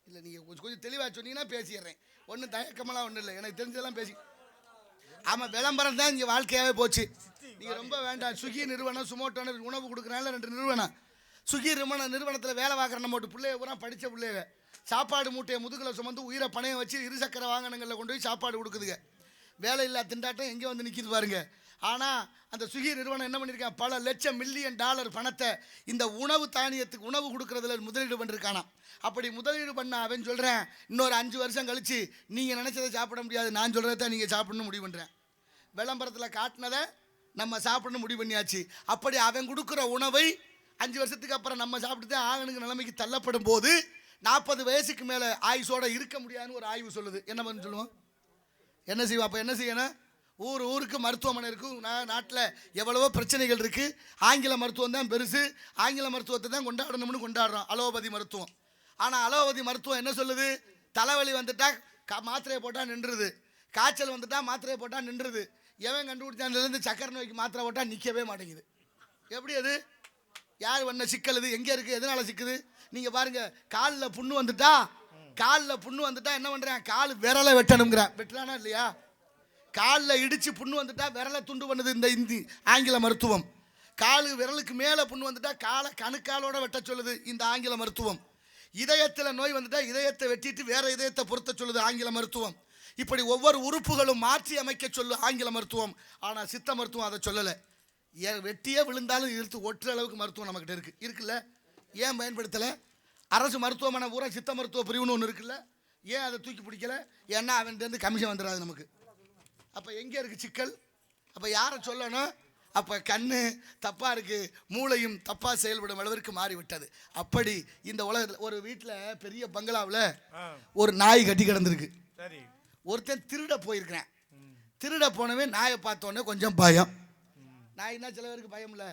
இல்லை நீங்கள் கொஞ்சம் தெளிவாக சொன்னீங்கன்னா பேசிடுறேன் ஒன்றும் தயக்கமெல்லாம் ஒன்றும் இல்லை எனக்கு தெரிஞ்சதெல்லாம் பேசி ஆமாம் விளம்பரம் தான் இங்கே வாழ்க்கையாகவே போச்சு நீங்கள் ரொம்ப வேண்டாம் ஸ்விக்கி நிறுவனம் சுமோட்டோன்னு உணவு கொடுக்குறாங்க 2 நிறுவனம் ஸ்விக்கி நிறுவனத்தில் வேலை பார்க்குற நம்ம பிள்ளைய பூரா படித்த பிள்ளைங்க சாப்பாடு மூட்டையை முதுகில் சுமந்து உயிரை பணையம் வச்சு இருசக்கர வாகனங்களில் கொண்டு போய் சாப்பாடு கொடுக்குதுங்க வேலை இல்லா திண்டாட்டம் எங்கே வந்து நிற்கிது பாருங்க. ஆனால் அந்த ஸ்விக்கி நிறுவனம் என்ன பண்ணியிருக்கான், பல லட்சம் மில்லியன் டாலர் பணத்தை இந்த உணவு தானியத்துக்கு உணவு கொடுக்குறதுல முதலீடு பண்ணிருக்கானா. அப்படி முதலீடு பண்ண அவன் சொல்கிறேன், இன்னொரு 5 வருஷம் கழித்து நீங்கள் நினச்சதை சாப்பிட முடியாது, நான் சொல்கிறத நீங்கள் சாப்பிடணும்னு முடிவு பண்ணுறேன். விளம்பரத்தில் காட்டினதை நம்ம சாப்பிடணும் முடிவு பண்ணியாச்சு. அப்படி அவன் கொடுக்குற உணவை 5 வருஷத்துக்கு அப்புறம் நம்ம சாப்பிட்டு தான் ஆகணுங்கிற நிலைமைக்கு தள்ளப்படும் போது 40 வயசுக்கு மேலே ஆயுசோடு இருக்க முடியாதுன்னு ஒரு ஆய்வு சொல்லுது. என்ன பண்ணு சொல்லுவோம், என்ன செய்வோம்? அப்போ என்ன செய்யணும், ஊருக்கு மருத்துவமனை இருக்கும். நாட்டில் எவ்வளவோ பிரச்சனைகள் இருக்குது. ஆங்கில மருத்துவம் தான் பெருசு, ஆங்கில மருத்துவத்தை தான் கொண்டாடணும்னு கொண்டாடுறோம், அலோபதி மருத்துவம். ஆனால் அலோபதி மருத்துவம் என்ன சொல்லுது, தலைவலி வந்துட்டால் மாத்திரையை போட்டால் நின்றுது, காய்ச்சல் வந்துட்டால் மாத்திரையை போட்டால் நின்றுது. எவன் கண்டுபிடிச்சான்லேருந்து சக்கரை நோய்க்கு மாத்திரை போட்டால் நிற்கவே மாட்டேங்குது. எப்படி அது, யார் பண்ண சிக்கல் இது, எங்கே இருக்குது, எதனால் சிக்குது? நீங்கள் பாருங்கள், காலில் புண்ணு வந்துட்டா என்ன பண்ணுறேன், கால் விரலை வெட்டணுங்கிறேன், வெட்டலானா இல்லையா? காலில் இடித்து புண்ணு வந்துட்டா விரலை துண்டு பண்ணுது இந்த ஆங்கில மருத்துவம். விரலுக்கு மேலே புண்ணு வந்துட்டா காலை கணுக்காலோட வெட்ட சொல்லுது இந்த ஆங்கில மருத்துவம். இதயத்தில் நோய் வந்துட்டா இதயத்தை வெட்டிட்டு வேற இதயத்தை பொருத்த சொல்லுது ஆங்கில மருத்துவம். இப்படி ஒவ்வொரு உறுப்புகளும் மாற்றி அமைக்க சொல்லு ஆங்கில மருத்துவம். ஆனால் சித்த மருத்துவம் அதை சொல்லலை. வெட்டியே விழுந்தாலும் இழுத்து ஒட்டுற அளவுக்கு மருத்துவம் நம்மகிட்ட இருக்குல்ல, ஏன் பயன்படுத்தலை? அரசு மருத்துவமனை பூரா சித்த மருத்துவ பிரிவுன்னு ஒன்று இருக்குல்ல, ஏன் அதை தூக்கி பிடிக்கல? ஏன்னா அவன்கிட்ட கமிஷன் வந்துடாது நமக்கு. அப்போ எங்கே இருக்குது சிக்கல்? அப்போ யாரை சொல்லணும்? அப்போ கண்ணு தப்பாக இருக்குது, மூளையும் தப்பாக செயல்படும் அளவிற்கு மாறிவிட்டது. அப்படி இந்த உலகத்தில் ஒரு வீட்டில் பெரிய பங்களாவில் ஒரு நாய் கட்டி கிடந்திருக்கு. ஒருத்தன் திருட போயிருக்கிறேன். திருட போனவே நாயை பார்த்தோன்னே கொஞ்சம் பயம். நாய்னா சில பேருக்கு பயம் இல்லை.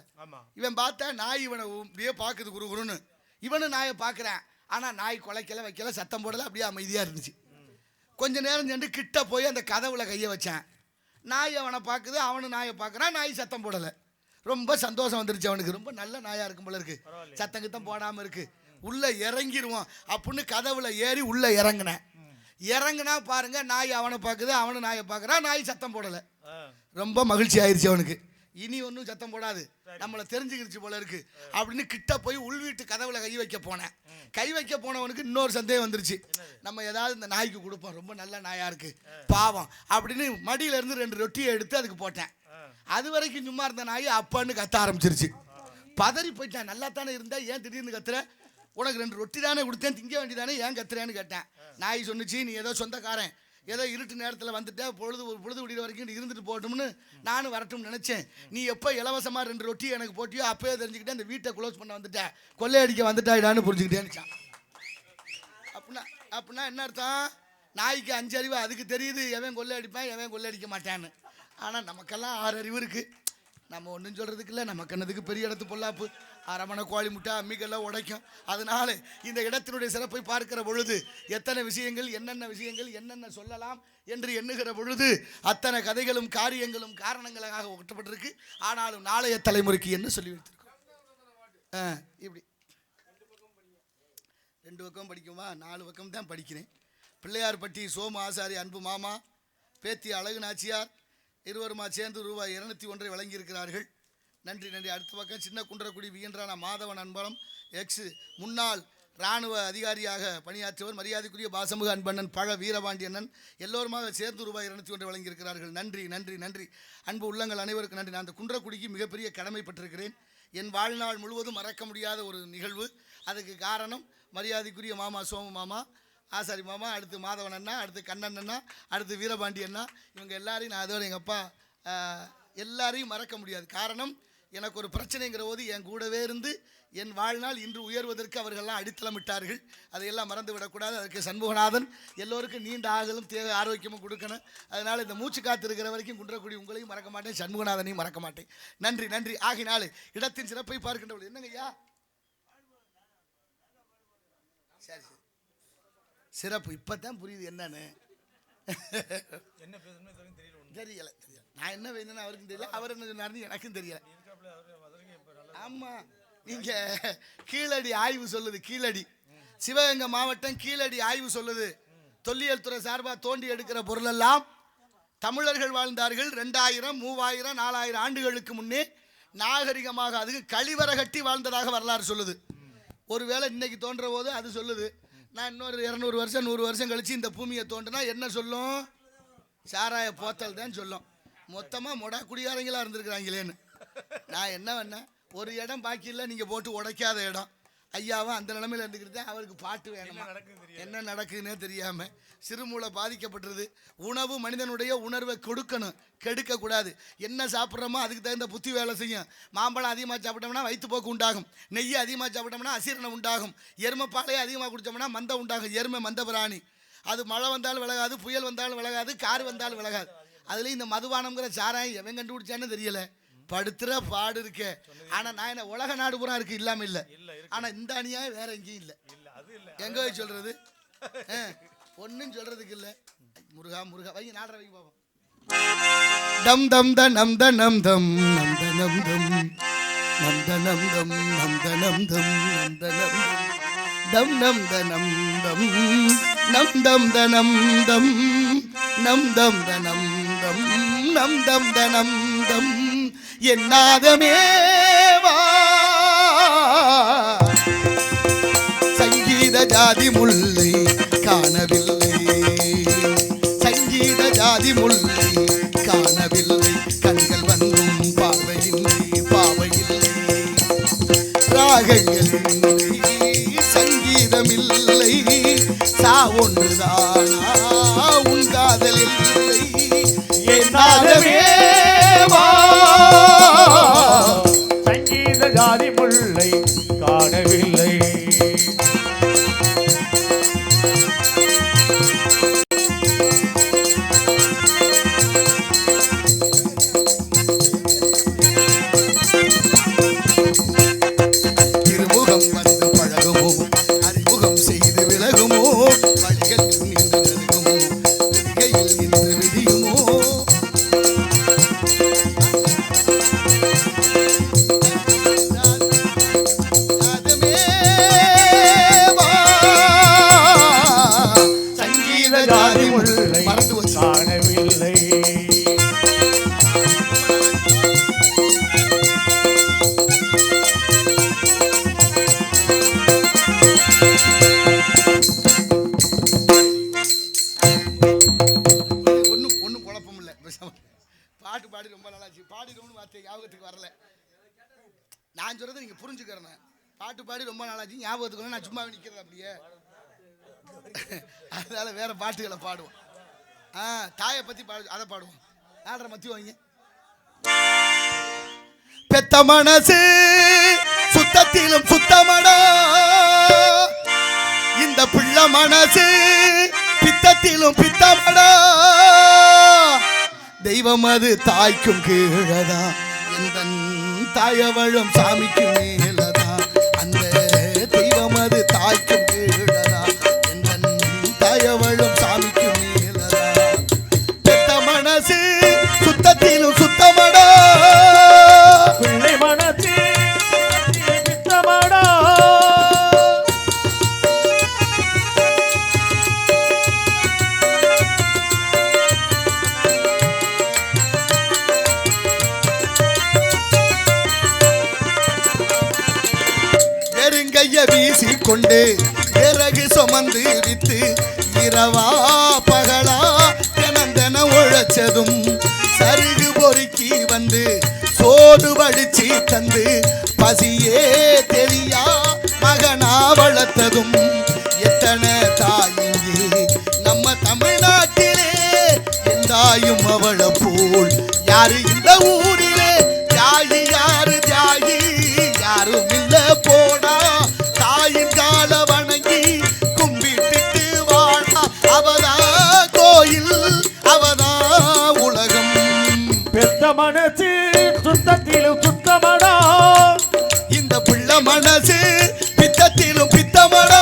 இவன் பார்த்தா நாய் இவனை இப்படியே பார்க்குது குருன்னு. இவனும் நாயை பார்க்குறேன். ஆனால் நாய் குலைக்கலை வைக்கல, சத்தம் போடலை, அப்படியே அமைதியாக இருந்துச்சு. கொஞ்ச நேரம் சென்று கிட்ட போய் அந்த கதவுல கையை வச்சான். நாய் அவனை பார்க்குது, அவனு நாயை பார்க்குறான். நாய் சத்தம் போடலை. ரொம்ப சந்தோஷம் வந்துருச்சு அவனுக்கு. ரொம்ப நல்ல நாயாக இருக்கும் போல இருக்கு, சத்தம் கித்தம் போடாமல் இருக்கு, உள்ளே இறங்கிடுவோம் அப்படின்னு கதவுல ஏறி உள்ளே இறங்குனா பாருங்க, நாய் அவனை பார்க்குது, அவனு நாயை பார்க்குறான். நாய் சத்தம் போடலை. ரொம்ப மகிழ்ச்சி ஆயிடுச்சு அவனுக்கு. இனி ஒன்றும் சத்தம் போடாது, நம்மளை தெரிஞ்சுக்கிடுச்சு போல இருக்கு அப்படின்னு கிட்ட போய் உள்வீட்டு கதவுல கை வைக்க போனவனுக்கு இன்னொரு சந்தேகம் வந்துருச்சு. நம்ம ஏதாவது இந்த நாய்க்கு கொடுப்போம், ரொம்ப நல்ல நாயா இருக்கு பாவம் அப்படின்னு மடியில இருந்து 2 ரொட்டியை எடுத்து அதுக்கு போட்டேன். அது வரைக்கும் சும்மா இருந்த நாய் அப்பான்னு கத்த ஆரம்பிச்சிருச்சு. பதறி போயிட்டேன். நல்லா தானே இருந்தா, ஏன் திடீர்னு கத்துற? உனக்கு 2 ரொட்டி தானே கொடுத்தேன், திங்க வேண்டியதானே, ஏன் கத்துறேன்னு கேட்டேன். நாய் சொன்னிச்சு, நீ ஏதோ சொந்தக்காரன், ஏதோ இருட்டு நேரத்தில் வந்துட்டேன், பொழுது விடிய வரைக்கும் இருந்துட்டு போகட்டும்னு நானும் வரட்டும்னு நினச்சேன். நீ எப்போ இலவசமாக 2 ரொட்டி எனக்கு போட்டியோ அப்போயே தெரிஞ்சுக்கிட்டேன், இந்த வீட்டை க்ளோஸ் பண்ண வந்துட்டேன், கொள்ளையடிக்க வந்துட்டாயிடான்னு புரிஞ்சுக்கிட்டேன்னுச்சான். அப்படின்னா என்ன அர்த்தம்? நாய்க்கு 5 அறிவு, அதுக்கு தெரியுது எவன் கொள்ளையடிப்பேன் எவன் கொள்ளையடிக்க மாட்டான்னு. ஆனால் நமக்கெல்லாம் 6 அறிவு இருக்குது. நம்ம ஒன்றும் சொல்கிறதுக்கு இல்லை, நம்ம கண்ணதுக்கு பெரிய இடத்து பொல்லாப்பு, அரமணை கோழி முட்டை அம்மிக்கெல்லாம் உடைக்கும். அதனால இந்த இடத்தினுடைய சிறப்பை பார்க்கிற பொழுது எத்தனை விஷயங்கள் என்னென்ன சொல்லலாம் என்று எண்ணுகிற பொழுது அத்தனை கதைகளும் காரியங்களும் காரணங்களாக ஒட்டப்பட்டிருக்கு. ஆனாலும் நாளைய தலைமுறைக்கு என்ன சொல்லி வைத்திருக்கோம்? இப்படி 2 பக்கம் படிக்குமா? 4 பக்கம் தான் படிக்கிறேன். பிள்ளையார்பட்டி சோமு ஆசாரி அன்பு மாமா, பேத்தி அழகு நாச்சியார் இருவருமா சேர்ந்து ரூபாய் 201 வழங்கியிருக்கிறார்கள். நன்றி. அடுத்த பக்கம் சின்ன குன்றக்குடி வியன்றான மாதவன் அன்பலம் எக்ஸ் முன்னாள் இராணுவ அதிகாரியாக பணியாற்றியவர் மரியாதைக்குரிய பாசமுக அன்பண்ணன் பழ வீரபாண்டியண்ணன் எல்லோருமாக சேர்ந்து ரூபாய் 201 வழங்கியிருக்கிறார்கள். நன்றி. அன்பு உள்ளங்கள் அனைவருக்கும் நன்றி. நான் அந்த குன்றக்குடிக்கு மிகப்பெரிய கடமைப்பட்டிருக்கிறேன். என் வாழ்நாள் முழுவதும் மறக்க முடியாத ஒரு நிகழ்வு. அதுக்கு காரணம் மரியாதைக்குரிய மாமா சோமு மாமா, ஆசாரி மாமா, அடுத்து மாதவன் அண்ணா, அடுத்து கண்ணன் அண்ணா, அடுத்து வீரபாண்டி அண்ணா. இவங்க எல்லாரையும் நான் அதோட எங்கள் அப்பா எல்லாரையும் மறக்க முடியாது. காரணம், எனக்கு ஒரு பிரச்சனைங்கிற போது என் கூடவே இருந்து என் வாழ்நாள் இன்று உயர்வதற்கு அவர்கள்லாம் அடித்தளமிட்டார்கள். அதையெல்லாம் மறந்து விடக்கூடாது. அதற்கு சண்முகநாதன் எல்லோருக்கும் நீண்ட ஆகலும் தேவை ஆரோக்கியமும் கொடுக்கணும். அதனால் இந்த மூச்சு காத்து இருக்கிற வரைக்கும் குன்றக்குடி உங்களையும் மறக்க மாட்டேன், சண்முகநாதனையும் மறக்க மாட்டேன். நன்றி நன்றி. ஆகினாலே இடத்தின் சிறப்பை பார்க்கின்றவர்கள் என்னங்க ஐயா சரி சரி சிறப்பு இப்பதான் புரியுது என்னன்னு. என்ன பேசணும்னு தெரியல நான் என்ன வேணும்னு அவருக்கும் தெரியல, அவர் என்ன சொன்னாருன்னு எனக்கும் தெரியல. ஆமா நீங்க கீழடி ஆய்வு சொல்லுது, கீழடி சிவகங்கை மாவட்டம் கீழடி ஆய்வு சொல்லுது, தொல்லியல் துறை சார்பாக தோண்டி எடுக்கிற பொருளெல்லாம் தமிழர்கள் வாழ்ந்தார்கள் 2000 3000 4000 ஆண்டுகளுக்கு முன்னே நாகரிகமாக அதுக்கு கழிவறை கட்டி வாழ்ந்ததாக வரலாறு சொல்லுது. ஒருவேளை இன்னைக்கு தோன்ற போது அது சொல்லுது, நான் இன்னொரு 200 வருஷம் 100 வருஷம் கழிச்சு இந்த பூமியை தோன்றினா என்ன சொல்லும்? சாராய போத்தல் தான் சொல்லும். மொத்தமாக மொடா குடிகாரங்களாக இருந்திருக்கிறாங்களேன்னு. நான் என்ன பண்ணேன், ஒரு இடம் பாக்கி இல்லை நீங்கள் போட்டு உடைக்காத இடம். ஐயாவும் அந்த நிலைமையில் இருந்துக்கிட்டு அவருக்கு பாட்டு வேணுமா, என்ன நடக்குதுன்னே தெரியாமல் சிறுமூளை பாதிக்கப்பட்டுருது. உணவு மனிதனுடைய உணர்வை கொடுக்கணும், கெடுக்கக்கூடாது. என்ன சாப்பிட்றோமோ அதுக்கு தகுந்த புத்தி வேலை செய்யும். மாம்பழம் அதிகமாக சாப்பிட்டோம்னா வயிற்றுப்போக்கு உண்டாகும், நெய்யை அதிகமாக சாப்பிட்டோம்னா அசீரணம் உண்டாகும், எருமைப்பாலையை அதிகமாக குடித்தோம்னா மந்தம் உண்டாகும். எருமை மந்த பிராணி, அது மழை வந்தாலும் விலகாது, புயல் வந்தாலும் விலகாது, கார் வந்தாலும் விலகாது. அதுலேயும் இந்த மதுபானம்ங்கிற சாராயம் எவன் கண்டுபிடிச்சான்னு தெரியலை, படுத்துற பாடு இருக்கே. ஆனால் நான் என்ன உலக நாடு பூரா இருக்கு இல்லாமல் இல்லை, ஆனால் இந்த அநியாயம் வேற எங்கேயும் இல்லை. எங்கே போய் சொல்றது? ஒன்றும் சொல்றதுக்கு இல்லை. முருகா முருகா வைங்க, நாடுற வைங்க பாப்போம். டம் தம் த நம் த நம் தம் நம் த நம் தம் நம் த நம் தம் நம் த நம் தம் நம் த நம் தம் நம் த நம் தம் நம் தம் த நம் தம் நம் தம் த நம் தம் நம் தம் த நம் தம் என்னாதமேவா சங்கீத ஜாதி முல்லை காணவில்லை, சங்கீத ஜாதி முல்லை காணவில்லை, கண்கள் வந்தும் பார்வையில்லை பாவையில்லை, ராகங்களில்லை சங்கீதமில்லை, சா ஒன்றுதானா உன் காதலில்லை என்னாதமேவா சங்கீத ஜாதி முல்லை காணவில்லை. திருமுகம் வந்து பழகுமோ, அறிமுகம் செய்து விலகுமோ, வழிகள் நின்று நெருங்குமோ, விதிகையில் நின்று விதியுமோ, சங்கீத ஜாதி முல்லை மறந்து வச்சு காணவில்லை. ஒன்றும் குழப்பம் இல்லை. பாட்டு பாடி ரொம்ப நல்லாச்சு, பாடிடும்னு வார்த்தை ஞாபகத்துக்கு வரல. நான் சொல்றது நீங்க புரிஞ்சுக்கிறேன். பாட்டு பாடி ரொம்ப நாளாச்சு, ஞாபகத்துக்கு நான் சும்மா நிற்கிறேன் அப்படியே. அதனால வேற பாட்டுகளை பாடுவோம். தாயை பத்தி பாடு, அதை பாடுவோம். நாடுற மத்தி வாங்க. பெத்த மனசு சுத்தத்திலும் சுத்தமடா, இந்த பிள்ளை மனசு பித்தத்திலும் பித்தமடா, தெய்வம் அது தாய்க்கும் கீழதா, இந்த தாயவழும் சாமிக்கும் மேலதா, அந்த தெய்வம் அது தாய்க்கும் கீழதா, இந்த தாயவழும் சாமிக்கும் மேலதா, பெத்த மனசு சுத்தத்திலும் சுத்தமடா, பிள்ளை மனசு பித்தமடா. வெறுங்கைய வீசிக்கொண்டு விறகு சுமந்து வித்து இரவா பகலா தினம் உழைச்சதும் சருகு பொறுக்கி வந்து சோடு வடிச்சு தந்து பசியே தெரியா மகனா வளர்த்ததும் எத்தனை தாயிங்கே நம்ம தமிழ்நாட்டிலே, எந்தாயும் அவளை போல் யாரு இந்த ஊரிலே, யாரு யாரு மனசு சுத்தத்திலும் சுத்தமடா, இந்த பிள்ளை மனசு பித்தத்திலும் பித்தமடா.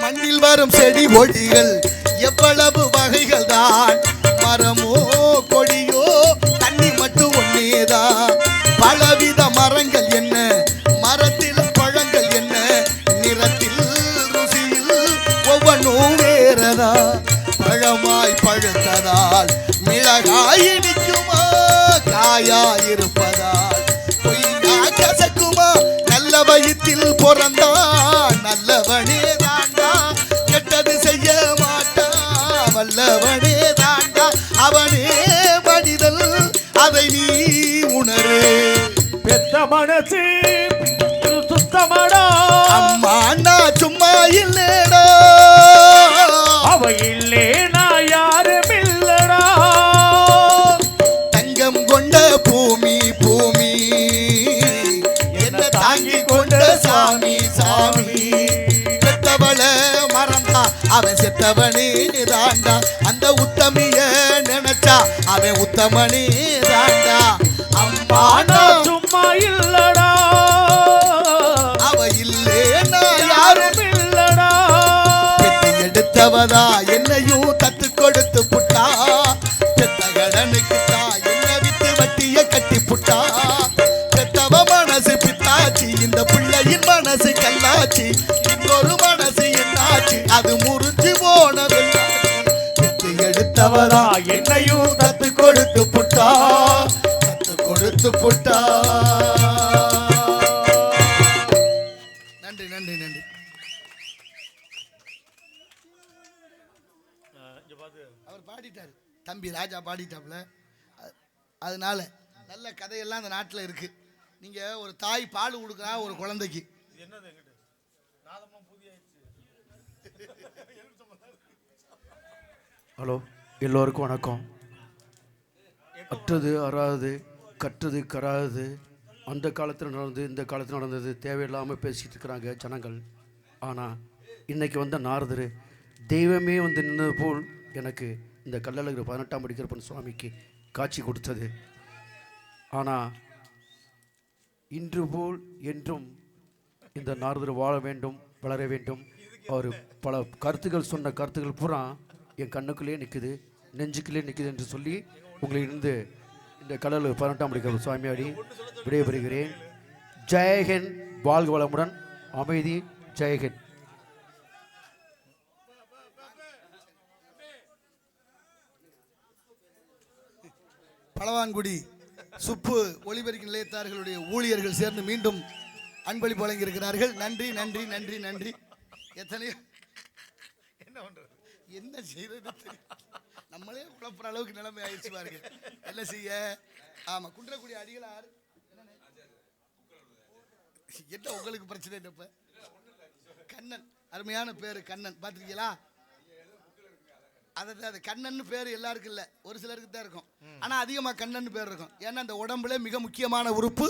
மண்ணில் வரும் செடி கொடிகள் எவ்வளவு வகைகள் தான், மரமோ கொடியோ தண்ணி மட்டும் ஒன்னேதான். பலவித மரங்கள் என்ன, மரத்தில் பழங்கள் என்ன, நிறத்தில் ருசியில் ஒவ்வொன்றும் வேறதா. பழமாய் பழுத்ததால் மிளகாய் இனிக்குமா, காயாயிருப்பதால் பொய்யா கசக்குமா. நல்ல வயிற்றில் பிறந்தா நல்லவனே தாண்டா, கெட்டது செய்ய மாட்டா வல்லவனே தாண்டா. அவனே மனிதன் அதை நீ உணரு. பெத்த மனசு சுத்தமடா, அம்மா நான் சும்மா இல்லடா, அவ இல்லே நான் யாரும் இல்லடா. தங்கம் கொண்ட பூமி பூமி என்ன தாங்கி கொண்ட சாமி சாமி. பெத்தவள மறந்தா அவன் செத்தவனே தாண்டா, அந்த உத்தமிய நினைச்சா அவன் உத்தமனே தாண்டா. அம்மா நான் சும்மா இல்லடா, அவ இல்லே நான் யாரும் இல்லடா. பெத்து எடுத்தவதா என்னையும் தத்து கொடுத்து புட்டா, பெத்த கடனுக்கு தான் என்ன வித்து வட்டிய கட்டி புட்டா. பெத்தவ மனசு பித்தாச்சி, இந்த பிள்ளையின் மனசு கல்லாச்சி. இன்னொரு மனசு என்னாச்சு, அது முறிஞ்சு போனதெல்லாச்சு. பெத்து எடுத்தவதா என்னையும் தத்து கொடுத்து புட்டா, தத்து கொடுத்து புட்டா. நன்றி நன்றி நன்றி. அவர் பாடிட்டாரு, தம்பி ராஜா பாடிட்டாப்ல. அதனால நல்ல கதையெல்லாம் அந்த நாட்டில் இருக்கு. நீங்க ஒரு தாய் பால் கொடுக்குறா ஒரு குழந்தைக்கு, ஹலோ, எல்லோருக்கும் வணக்கம். அற்றது அறாது, கற்றது கராது, அந்த காலத்தில் நடந்தது இந்த காலத்தில் நடந்தது தேவையில்லாமல் பேசிக்கிட்டு இருக்கிறாங்க ஜனங்கள். ஆனால் இன்றைக்கி வந்த நாரதர் தெய்வமே வந்து நின்னது போல் எனக்கு இந்த கள்ளழகர் 18ஆம் படி கருப்பன் சுவாமிக்கு காட்சி கொடுத்தது. ஆனால் இன்று போல் என்றும் இந்த நாரதர் வாழ வேண்டும், வளர வேண்டும். அவர் பல கருத்துக்கள் சொன்ன கருத்துக்கள் பூரா என் கண்ணுக்குள்ளே நிற்குது, நெஞ்சுக்குள்ளே நிற்குது என்று சொல்லி உங்களிலிருந்து இந்த கள்ளழகர் 18ஆம் படி கருப்பன் சுவாமியாடி விடைபெறுகிறேன். ஜெயஹிந்த், வாழ்க வளமுடன், அமைதி, ஜெயஹிந்த். பலவான்குடி சுப்பு ஒளிபெருக்கி நிலையத்தார்களுடைய ஊழியர்கள் சேர்ந்து மீண்டும் அன்பளிப்பு வழங்கியிருக்கிறார்கள். நன்றி நன்றி நன்றி நன்றி. எத்தனையோ என்ன பண்றது, என்ன செய்யறது நம்மளே குழப்புற அளவுக்கு நிலைமை ஆயிடுச்சு பாருங்க. என்ன செய்ய? ஆமா, குன்றக்குடி அடிகளார் என்ன உங்களுக்கு பிரச்சனை? இப்ப கண்ணன், அருமையான பேரு கண்ணன், பார்த்துருக்கீங்களா? அது கண்ணன் பேர் எல்லாருக்கும் இல்லை, ஒரு சிலருக்கு தான் இருக்கும். ஆனால் அதிகமாக கண்ணன் பேர் இருக்கும். ஏன்னா அந்த உடம்புல மிக முக்கியமான உறுப்பு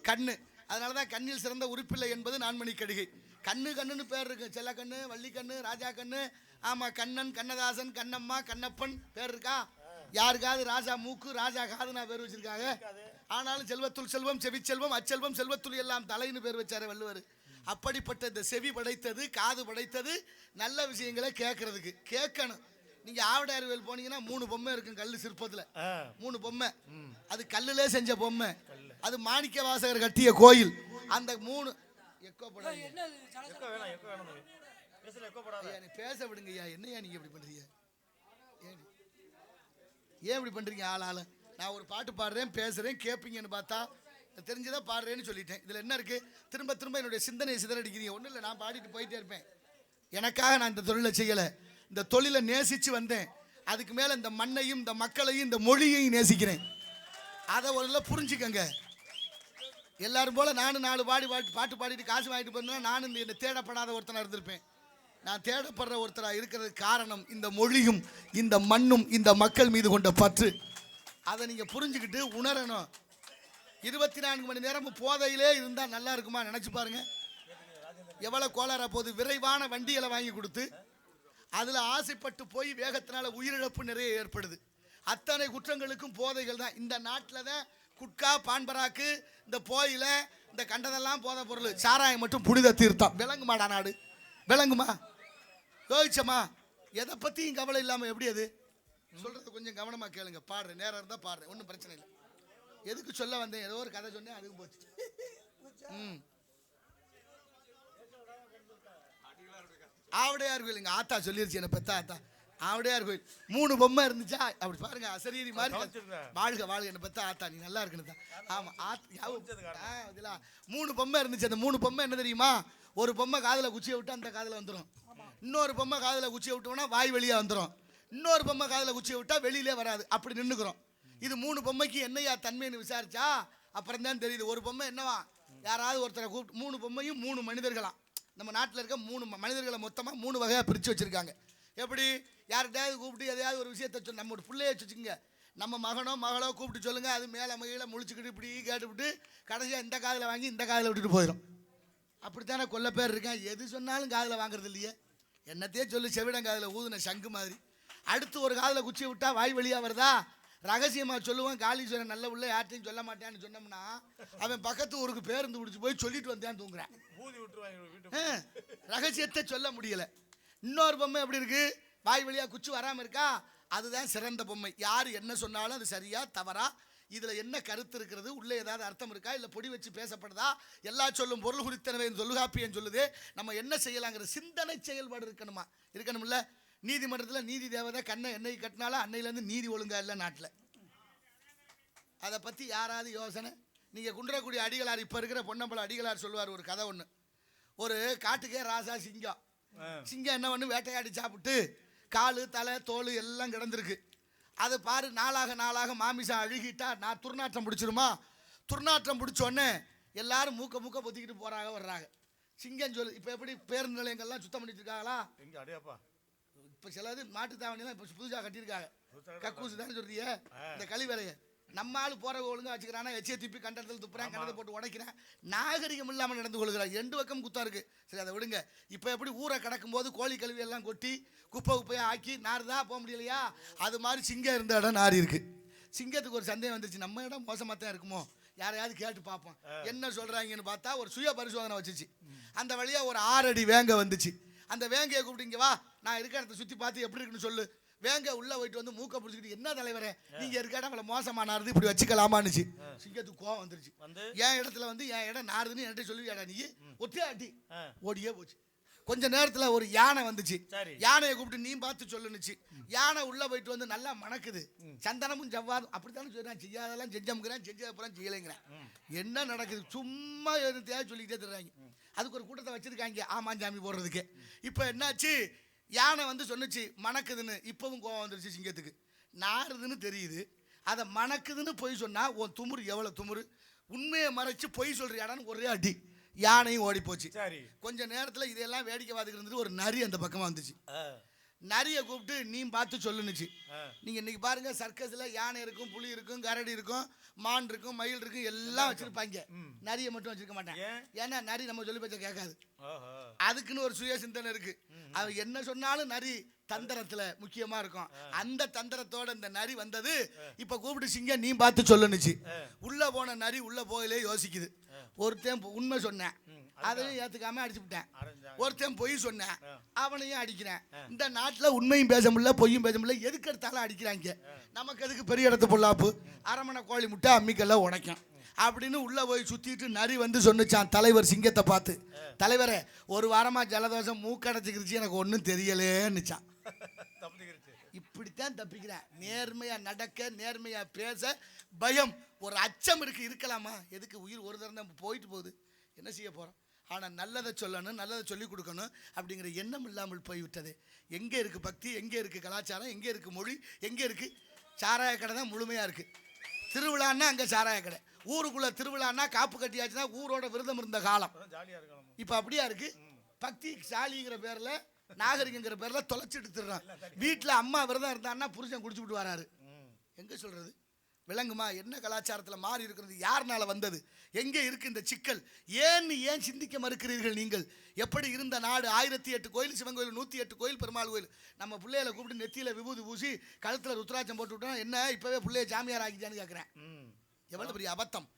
கண்ணு. அதனால தான் கண்ணில் சிறந்த உறுப்பில்லை என்பது நான்மணி கடிகை. கண்ணுன்னு பேர் இருக்கு. செல்லக்கண்ணு, வள்ளிக்கண்ணு, ராஜா கண்ணு. ஆமாம், கண்ணன், கண்ணதாசன், கண்ணம்மா, கண்ணப்பன் பேர் இருக்கா? யாருக்காவது ராஜா மூக்கு, ராஜா காதுனா பேர் வச்சிருக்காங்க. ஆனாலும் செல்வத்துள் செல்வம், செவிச்செல்வம், அச்செல்வம், செல்வத்துள் எல்லாம் தலைன்னு பேர் வச்சாரு வள்ளுவர். அப்படிப்பட்ட இந்த செவி படைத்தது, காது படைத்தது நல்ல விஷயங்களை கேட்கறதுக்கு. கேட்கணும். நீங்க ஆவடாரிவேல் போனீங்கன்னா 3 பொம்மை இருக்கும் கல்லு சிற்பத்துல. 3 பொம்மை, அது கல்லுலே செஞ்ச பொம்மை. அது மாணிக்க வாசகர் கட்டிய கோயில். அந்த 3 பேச விடுங்க ஐயா. என்னையா நீங்க இப்படி பண்றீங்க? ஏன் இப்படி பண்றீங்க? ஆளால நான் ஒரு பாட்டு பாடுறேன், பேசுறேன், கேட்பீங்கன்னு பார்த்தா தெரிஞ்சதா பாடுறேன்னு சொல்லிட்டேன். இதுல என்ன இருக்கு? திரும்ப திரும்ப என்னுடைய சிந்தனையை சிதறடிக்கிறீங்க. ஒன்றும் இல்லை, நான் பாடிட்டு போயிட்டே இருப்பேன். எனக்காக நான் இந்த தொழிலை செய்யலை, இந்த தொழிலை நேசித்து வந்தேன். அதுக்கு மேலே இந்த மண்ணையும் இந்த மக்களையும் இந்த மொழியையும் நேசிக்கிறேன். அதை ஒரு புரிஞ்சுக்கங்க. எல்லாரும் போல் நானும் 4 பாட்டு பாடிட்டு காசு வாங்கிட்டு போயிருந்தேன்னா நானும் இந்த தேடப்படாத ஒருத்தனாக இருந்திருப்பேன். நான் தேடப்படுற ஒருத்தராக இருக்கிறதுக்கு காரணம் இந்த மொழியும் இந்த மண்ணும் இந்த மக்கள் மீது கொண்ட பற்று. அதை நீங்கள் புரிஞ்சுக்கிட்டு உணரணும். 24 மணி நேரமும் போதையிலே இருந்தா நல்லா இருக்குமா நினைச்சு பாருங்க. எவ்வளவு கோளாறா போகுது. விரைவான வண்டிகளை வாங்கி கொடுத்து அதுல ஆசைப்பட்டு போய் வேகத்தினால உயிரிழப்பு நிறைய ஏற்படுது. அத்தனை குற்றங்களுக்கும் போதைகள் தான். இந்த நாட்டில் தான் குட்கா, பான்பராக்கு, இந்த போயில, இந்த கண்டதெல்லாம் போதை பொருள். சாராயம் மட்டும் புனித தீர்த்தம். விளங்குமாடா நாடு? விளங்குமா? யோசிச்சமா? எதை பத்தியும் கவலை இல்லாம எப்படி அது சொல்றது? கொஞ்சம் கவனமா கேளுங்க. பாடுறேன், நேரம் இருந்தா பாடுறேன், ஒன்றும் பிரச்சனை இல்லை. எதுக்கு சொல்ல வந்தேன்? ஏதோ ஒரு கதை சொன்னேன், அதுக்கு போச்சு. ஆவடையார் கோயில் எங்க ஆத்தா சொல்லிருச்சு, என்ன பெத்த ஆத்தா. ஆவடையார் கோயில் 3 பொம்மை இருந்துச்சா? அப்படி பாருங்க, அசரீரி மாதிரி. வாழ்க வாழ்க என்ன பெத்த ஆத்தா, நீ நல்லா இருக்குன்னு. ஆமா, 3 பொம்மை இருந்துச்சு. அந்த 3 பொம்மை என்ன தெரியுமா? ஒரு பொம்மை காதுல குச்சியை விட்டு அந்த காதுல வந்துடும். இன்னொரு பொம்மை காதுல குச்சியை விட்டோம்னா வாய் வெளியே வந்துடும். இன்னொரு பொம்மை காதுல குச்சியை விட்டா வெளியிலே வராது. அப்படி நின்றுக்கிறோம். இது 3 பொம்மைக்கு என்னையா தன்மைன்னு விசாரிச்சா அப்புறம் தான் தெரியுது. ஒரு பொம்மை என்னவா, யாராவது ஒருத்தரை கூப்பிட்டு 3 பொம்மையும் 3 மனிதர்களாம். நம்ம நாட்டில் இருக்க 3 மனிதர்களை மொத்தமாக 3 வகையாக பிரித்து வச்சுருக்காங்க. எப்படி? யார்கிட்டையாவது கூப்பிட்டு எதையாவது ஒரு விஷயத்த சொல்லி, நம்ம ஒரு பிள்ளைய வச்சுக்கோங்க, நம்ம மகனோ மகளோ கூப்பிட்டு சொல்லுங்கள், அது மேலே மகிழ முழிச்சுக்கிட்டு இப்படி கேட்டுவிட்டு கடைசியாக இந்த காதில் வாங்கி இந்த காதில் விட்டுட்டு போயிடும். அப்படித்தானே கொல்ல பேர் இருக்கேன். எது சொன்னாலும் காதில் வாங்குறது இல்லையே. என்னத்தையே சொல்லி செவிடம் காதில் ஊதுன சங்கு மாதிரி. அடுத்து ஒரு காதில் குச்சியை விட்டால் வாய் வழியாக வருதா? ரகசியமாக சொல்லுவான். காளீஸ்வரன் நல்ல உள்ள யார்ட்டையும் சொல்ல மாட்டேன்னு சொன்னோம்னா அவன் பக்கத்து ஊருக்கு பேருந்து பிடிச்சி போய் சொல்லிட்டு வந்தேன்னு தூங்குறான். ரகசியத்தை சொல்ல முடியல. இன்னொரு பொம்மை எப்படி இருக்கு? வாய் வழியா குச்சி வராம இருக்கா? அதுதான் சிறந்த பொம்மை. யார் என்ன சொன்னாலும் அது சரியா தவறா, இதுல என்ன கருத்து இருக்கிறது, உள்ள ஏதாவது அர்த்தம் இருக்கா, இல்ல பொடி வச்சு பேசப்படுதா, எல்லா சொல்லும் பொருள் குறித்தனவே தொல்காப்பியம் சொல்லுது. நம்ம என்ன செய்யலாங்கிற சிந்தனை செயல்பாடு இருக்கணும்ல. நீதிமன்றத்தில் நீதி தேவதை கண்ணை எண்ணெய் கட்டினாலும் அன்னையிலேருந்து நீதி ஒழுங்கா இல்லை நாட்டில். அதை பற்றி யாராவது யோசனை? நீங்கள் குன்றக்கூடிய அடிகளார், இப்போ இருக்கிற பொன்னம்பல அடிகளார் சொல்லுவார் ஒரு கதை ஒன்று. ஒரு காட்டுக்கே ராசா சிங்கம். சிங்கம் என்ன பண்ணு, வேட்டையாடி சாப்பிட்டு காலு தலை தோல் எல்லாம் கிடந்திருக்கு. அதை பாரு, நாளாக மாமிசம் அழுகிட்டா நான் துர்நாற்றம் பிடிச்சிருமா? துர்நாற்றம் பிடிச்சோடனே எல்லாரும் மூக்க பொத்திக்கிட்டு போகிறாங்க வர்றாங்க. சிங்கம் சொல்லு, இப்போ எப்படி பேருந்து நிலையங்கள்லாம் சுத்தம் பண்ணிட்டு இருக்காங்களா? எங்கே அடையாப்பா, இப்போ சிலது மாட்டுத்தாவணிலாம் இப்போ புதுசாக கட்டியிருக்காங்க. கக்கூசு தானே சொல்றிய, இந்த கழிவறையை நம்ம ஆள் போகிற ஒழுங்காக வச்சுக்கிறானா, எச்சியை துப்பி கண்டத்தில் துப்புறான், கண்டத்தை போட்டு உடைக்கிறேன், நாகரிகம் இல்லாமல் நடந்து கொள்கிறான். 2 பக்கம் குத்தா இருக்குது. சரி, அதை விடுங்க. இப்போ எப்படி ஊரை கடக்கும்போது கோழி கழுவி எல்லாம் கொட்டி குப்பையாக ஆக்கி நார்தான் போக முடியலையா? அது மாதிரி சிங்கம் இருந்த இடம் நாரி இருக்குது. சிங்கத்துக்கு ஒரு சந்தேகம் வந்துருச்சு, நம்ம இடம் மோசமாக தான் இருக்குமோ, யாரையாவது கேட்டு பார்ப்போம் என்ன சொல்கிறாங்கன்னு பார்த்தா ஒரு சுய பரிசோதனை வச்சுச்சு. அந்த வழியாக ஒரு 6 அடி வேங்க வந்துச்சு. அந்த வேங்கையை கூப்பிட்டீங்க, வா நான் இருக்கிற இடத்த சுற்றி பார்த்து எப்படி இருக்குன்னு சொல்லு. வேங்க உள்ள போயிட்டு வந்து மூக்க பிடிச்சிக்கிட்டு, என்ன தலைவரே நீங்க இருக்க இடம் நம்மள மோசமானாருது, இப்படி வச்சுக்கலாமான்னுச்சு. சிங்கத்துக்கு கோவம் வந்துருச்சு. என் இடத்துல வந்து என் இடம் நாருதுன்னு என்கிட்ட சொல்லுவியாடா நீ? ஒத்தே ஆட்டி ஓடியே போச்சு. கொஞ்ச நேரத்துல ஒரு யானை வந்துச்சு. யானையை கூப்பிட்டு நீ பார்த்து சொல்லுனுச்சு. யானை உள்ள போயிட்டு வந்து நல்லா மணக்குது, சந்தனமும் ஜவ்வாதும். அப்படித்தானே சொல்றான், செய்யாதெல்லாம் செஞ்சமுங்கிறேன், செஞ்சதுப்புறம் செய்யலைங்கிறேன். என்ன நடக்குது? சும்மா தேவை சொல்லிக்கிட்டே தர்றாங்க. அதுக்கு ஒரு கூட்டத்தை வச்சிருக்காங்க ஆமாஞ்சாமி போடுறதுக்கு. இப்போ என்னாச்சு, யானை வந்து சொன்னுச்சு மணக்குதுன்னு. இப்பவும் கோவம் வந்துருச்சு சிங்கத்துக்கு. நாறுதுன்னு தெரியுது, அதை மணக்குதுன்னு பொய் சொன்னா உன் துமுறு எவ்வளோ துமுறு, உண்மையை மறைச்சு பொய் சொல்றியாடான்னு ஒரே அடி. யானையும் ஓடி போச்சு. கொஞ்ச நேரத்தில் இதெல்லாம் வேடிக்கை பார்த்துக்கிட்டு இருந்துட்டு ஒரு நரி அந்த பக்கமாக வந்துச்சு. நரியை கூப்பிட்டு நீ பார்த்து சொல்லுனுச்சு. நீங்கள் இன்னைக்கு பாருங்க, சர்க்கஸில் யானை இருக்கும், புலி இருக்கும், கரடி இருக்கும், மான் இருக்கும், மயில் இருக்கும், எல்லாம் வச்சிருப்பாங்க. நரியை மட்டும் வச்சிருக்க மாட்டாங்க. ஏன்னா நரி நம்ம சொல்லி பேச்ச கேட்காது. அதுக்குன்னு ஒரு சுய சிந்தனை இருக்கு. அது என்ன சொன்னாலும் நரி தந்திரத்துல முக்கியமா இருக்கும். அந்த தந்திரத்தோட இந்த நரி வந்தது. இப்ப கூப்பிட்டு சிங்கம் நீ பார்த்து சொல்லுனுச்சு. உள்ள போன நரி உள்ள போகலே யோசிக்குது. ஒருத்தன் உண்மை சொன்னேன், அதையும் ஏத்துக்காம அடிச்சு விட்டேன். ஒருத்தன் பொய் சொன்னேன், அவனையும் அடிக்கிறேன். இந்த நாட்டில் உண்மையும் பேச முடியல, பொய்யும் பேச முடியல, எதுக்கு எடுத்தாலும் அடிக்கிறாங்க. நமக்கு எதுக்கு பெரிய இடத்து பொல்லாப்பு, அரமணை கோழி முட்டை அம்மிக்கெல்லாம் உடைக்கும் அப்படின்னு உள்ள போய் சுத்திட்டு நரி வந்து சொன்னிச்சான் தலைவர் சிங்கத்தை பார்த்து, தலைவரே ஒரு வாரமா ஜலதோஷம் மூக்கடைச்சிக்கிருச்சு, எனக்கு ஒன்றும் தெரியலேன்னுச்சான். இப்படித்தான் தப்பிக்கிறேன். நேர்மையா நடக்க, நேர்மையா பேச பயம், ஒரு அச்சம் இருக்கு. இருக்கலாமா? எதுக்கு? உயிர் ஒரு தரம் தான் போயிட்டு போகுது, என்ன செய்ய போறோம்? ஆனால் நல்லதை சொல்லணும், நல்லதை சொல்லிக் கொடுக்கணும் அப்படிங்கிற எண்ணம் இல்லாமல் போய்விட்டது. எங்கே இருக்குது பக்தி, எங்கே இருக்குது கலாச்சாரம், எங்கே இருக்குது மொழி, எங்கே இருக்குது? சாராய கடை தான் முழுமையாக இருக்குது. திருவிழான்னா அங்கே சாராய கடை. ஊருக்குள்ளே திருவிழான்னா காப்பு கட்டியாச்சுன்னா ஊரோட விரதம் இருந்த காலம். இப்போ அப்படியா இருக்குது? பக்தி சாலிங்கிற பேரில், நாகரிகங்கிற பேரில் தொலைச்சிட்டு திருறான். வீட்டில் அம்மா விரதம் இருந்தான்னா புருஷன் குடிச்சு விட்டு வராரு. எங்கே சொல்கிறது? விளங்குமா? என்ன கலாச்சாரத்தில் மாறி இருக்கிறது, யாருனால வந்தது, எங்கே இருக்கு இந்த சிக்கல், ஏன் சிந்திக்க மறுக்கிறீர்கள் நீங்கள்? எப்படி இருந்த நாடு, 1008 கோயில், சிவன் கோயில், 108 கோயில், பெருமாள் கோயில். நம்ம பிள்ளைகளை கூப்பிட்டு நெத்தியில் விபூதி பூசி கழுத்தில் ருத்ராட்சம் போட்டு விட்டோம், என்ன இப்போவே பிள்ளைய ஜாமியார் ஆக்கிட்டான்னு கேட்குறேன். எவ்வளோ பெரிய அபத்தம்.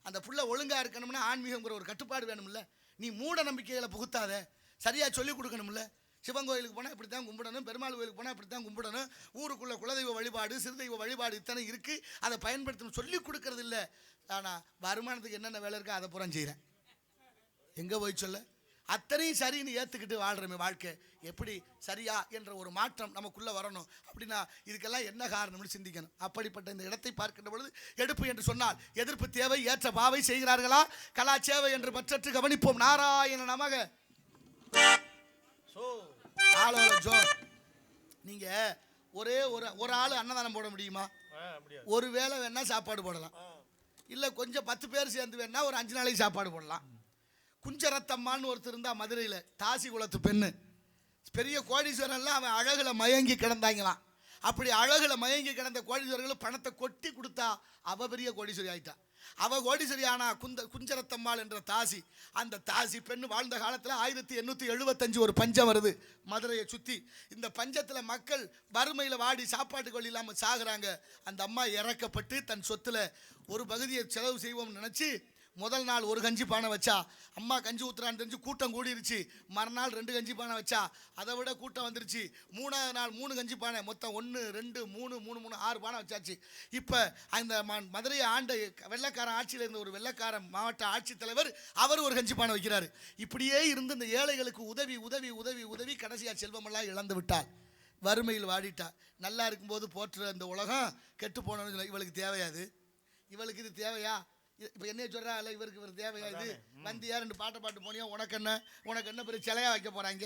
அந்த புள்ள ஒழுங்காக இருக்கணும்னா ஆன்மீகங்கிற ஒரு கட்டுப்பாடு வேணும்ல. நீ மூட நம்பிக்கைகளை புகுத்தாத, சரியாக சொல்லிக் கொடுக்கணும்ல. சிவன் கோயிலுக்கு போனால் இப்படி தான் கும்பிடணும், பெருமாள் கோயிலுக்கு போனால் இப்படி தான் கும்பிடணும், ஊருக்குள்ளே குலதெய்வ வழிபாடு, சிறுதெய்வ வழிபாடு இத்தனை இருக்குது, அதை பயன்படுத்தணும் சொல்லிக் கொடுக்கறது இல்லை. ஆனால் வருமானத்துக்கு என்னென்ன வேலை இருக்கோ அதை புறம் செய்கிறேன். எங்கே போய் சொல்ல? அத்தனையும் சரின்னு ஏற்றுக்கிட்டு வாழ்கிறமே வாழ்க்கை எப்படி சரியா என்ற ஒரு மாற்றம் நமக்குள்ளே வரணும். அப்படின்னா இதுக்கெல்லாம் என்ன காரணம்னு சிந்திக்கணும். அப்படிப்பட்ட இந்த இடத்தை பார்க்கின்ற பொழுது எடுப்பு என்று சொன்னால் எதிர்ப்பு தேவை, ஏற்ற பாவை செய்கிறார்களா, கலாச்சேவை என்று பற்றற்று கவனிப்போம். நாராயண நமக. நீங்க ஒரே ஒரு ஆள் அன்னதானம் போட முடியுமா? ஒரு வேளை வேணா சாப்பாடு போடலாம், இல்லை கொஞ்சம் 10 பேர் சேர்ந்து வேணா ஒரு 5 நாளைக்கு சாப்பாடு போடலாம். குஞ்சரத்தம்மான்னு ஒருத்தர் இருந்தா மதுரையில், தாசி குலத்து பெண்ணு, பெரிய கோடீஸ்வரன்லாம் அவன் அழகுல மயங்கி கிடந்தாங்களாம். அப்படி அழகுல மயங்கி கிடந்த கோடீஸ்வரர்கள் பணத்தை கொட்டி கொடுத்தா அவ பெரிய கோடீஸ்வரி ஆயிட்டா. அவ கோடீஸ்வரி ஆனா குஞ்சரத்தம்மாள் என்ற தாசி, அந்த தாசி பெண்ணு வாழ்ந்த காலத்தில் 1875 ஒரு பஞ்சம் வருது மதுரையை சுற்றி. இந்த பஞ்சத்தில் மக்கள் வறுமையில் வாடி சாப்பாட்டுக்கு வழி இல்லாமல் சாகுறாங்க. அந்த அம்மா இறக்கப்பட்டு தன் சொத்துல ஒரு பகுதியை செலவு செய்வோம்னு நினச்சி முதல் நாள் ஒரு கஞ்சி பானை வச்சா, அம்மா கஞ்சி ஊற்றுறான்னு தெரிஞ்சு கூட்டம் கூடிருச்சு. மறுநாள் 2 கஞ்சி பானை வச்சா, அதை விட கூட்டம் வந்துருச்சு. 3ஆவது நாள் 3 கஞ்சி பானை, மொத்தம் 1 2 3 3 6 பானை வச்சாச்சு. இப்போ அந்த மதுரையை ஆண்ட வெள்ளைக்காரன் ஆட்சியில் இருந்த ஒரு வெள்ளைக்கார மாவட்ட ஆட்சித்தலைவர் அவர் ஒரு கஞ்சி பானை வைக்கிறாரு. இப்படியே இருந்து இந்த ஏழைகளுக்கு உதவி உதவி உதவி உதவி கடைசியாக செல்வமெல்லாம் இழந்து விட்டார், வறுமையில் வாடிட்டா. நல்லா இருக்கும்போது போற்றுற இந்த உலகம் கெட்டு போனோன்னு இவளுக்கு தேவையாது, இவளுக்கு இது தேவையா? இப்போ என்ன சொல்கிறா இல்லை, இவருக்கு தேவையா? இது வந்தியா 2 பாட்டு போனியா, உனக்கு என்ன பெரிய சிலையாக வைக்க போகிறாங்க.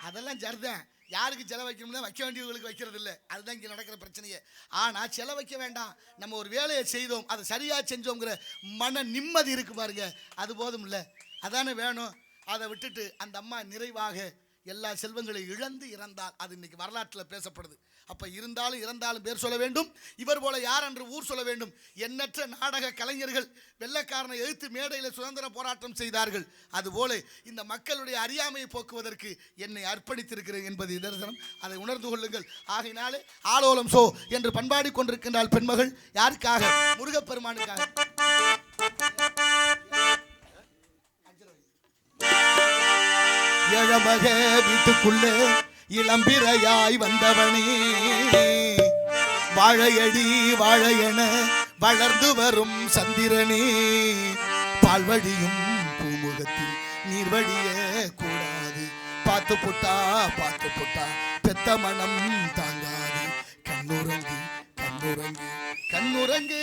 அதெல்லாம் சரிதான், யாருக்கு செலவு வைக்கணும்னா வைக்க வேண்டியவங்களுக்கு வைக்கிறது இல்லை. அதுதான் இங்கே நடக்கிற பிரச்சனையே. ஆனால் செலவு வைக்க வேண்டாம், நம்ம ஒரு வேலையை செய்தோம், அதை சரியாக செஞ்சோங்கிற மன நிம்மதி இருக்கு பாருங்க, அது போதும் இல்லை, அதானே வேணும். அதை விட்டுட்டு அந்த அம்மா நிறைவாக எல்லா செல்வங்களையும் இழந்து இறந்தால் அது இன்னைக்கு வரலாற்றில் பேசப்படுது. அப்போ இருந்தாலும் இறந்தாலும் பேர் சொல்ல வேண்டும், இவர் போல யார் என்று ஊர் சொல்ல வேண்டும். எண்ணற்ற நாடக கலைஞர்கள் வெள்ளைக்காரனை எதிர்த்து மேடையில் சுதந்திர போராட்டம் செய்தார்கள். அதுபோல இந்த மக்களுடைய அறியாமையை போக்குவதற்கு என்னை அர்ப்பணித்திருக்கிறேன் என்பது நிதர்சனம். அதை உணர்ந்து கொள்ளுங்கள். ஆகையினாலே ஆலோலம் சோ என்று பண்பாடி கொண்டிருக்கின்றாள் பெண்மகள். யாருக்காக? முருகப்பெருமானுக்காக. ஏழமக வீட்டுக்குள்ளே இளம்பிரையாய் வந்தவனே, வாழையடி வாழையென வளர்ந்து வரும் சந்திரனே, பால்வடியும் பூமுகத்தில் நீர்வடிய கூடாது, பார்த்து புட்டா பெத்த மனம் தாங்காது, கண்ணுறங்கு கண்ணுறங்கு கண்ணுறங்கு.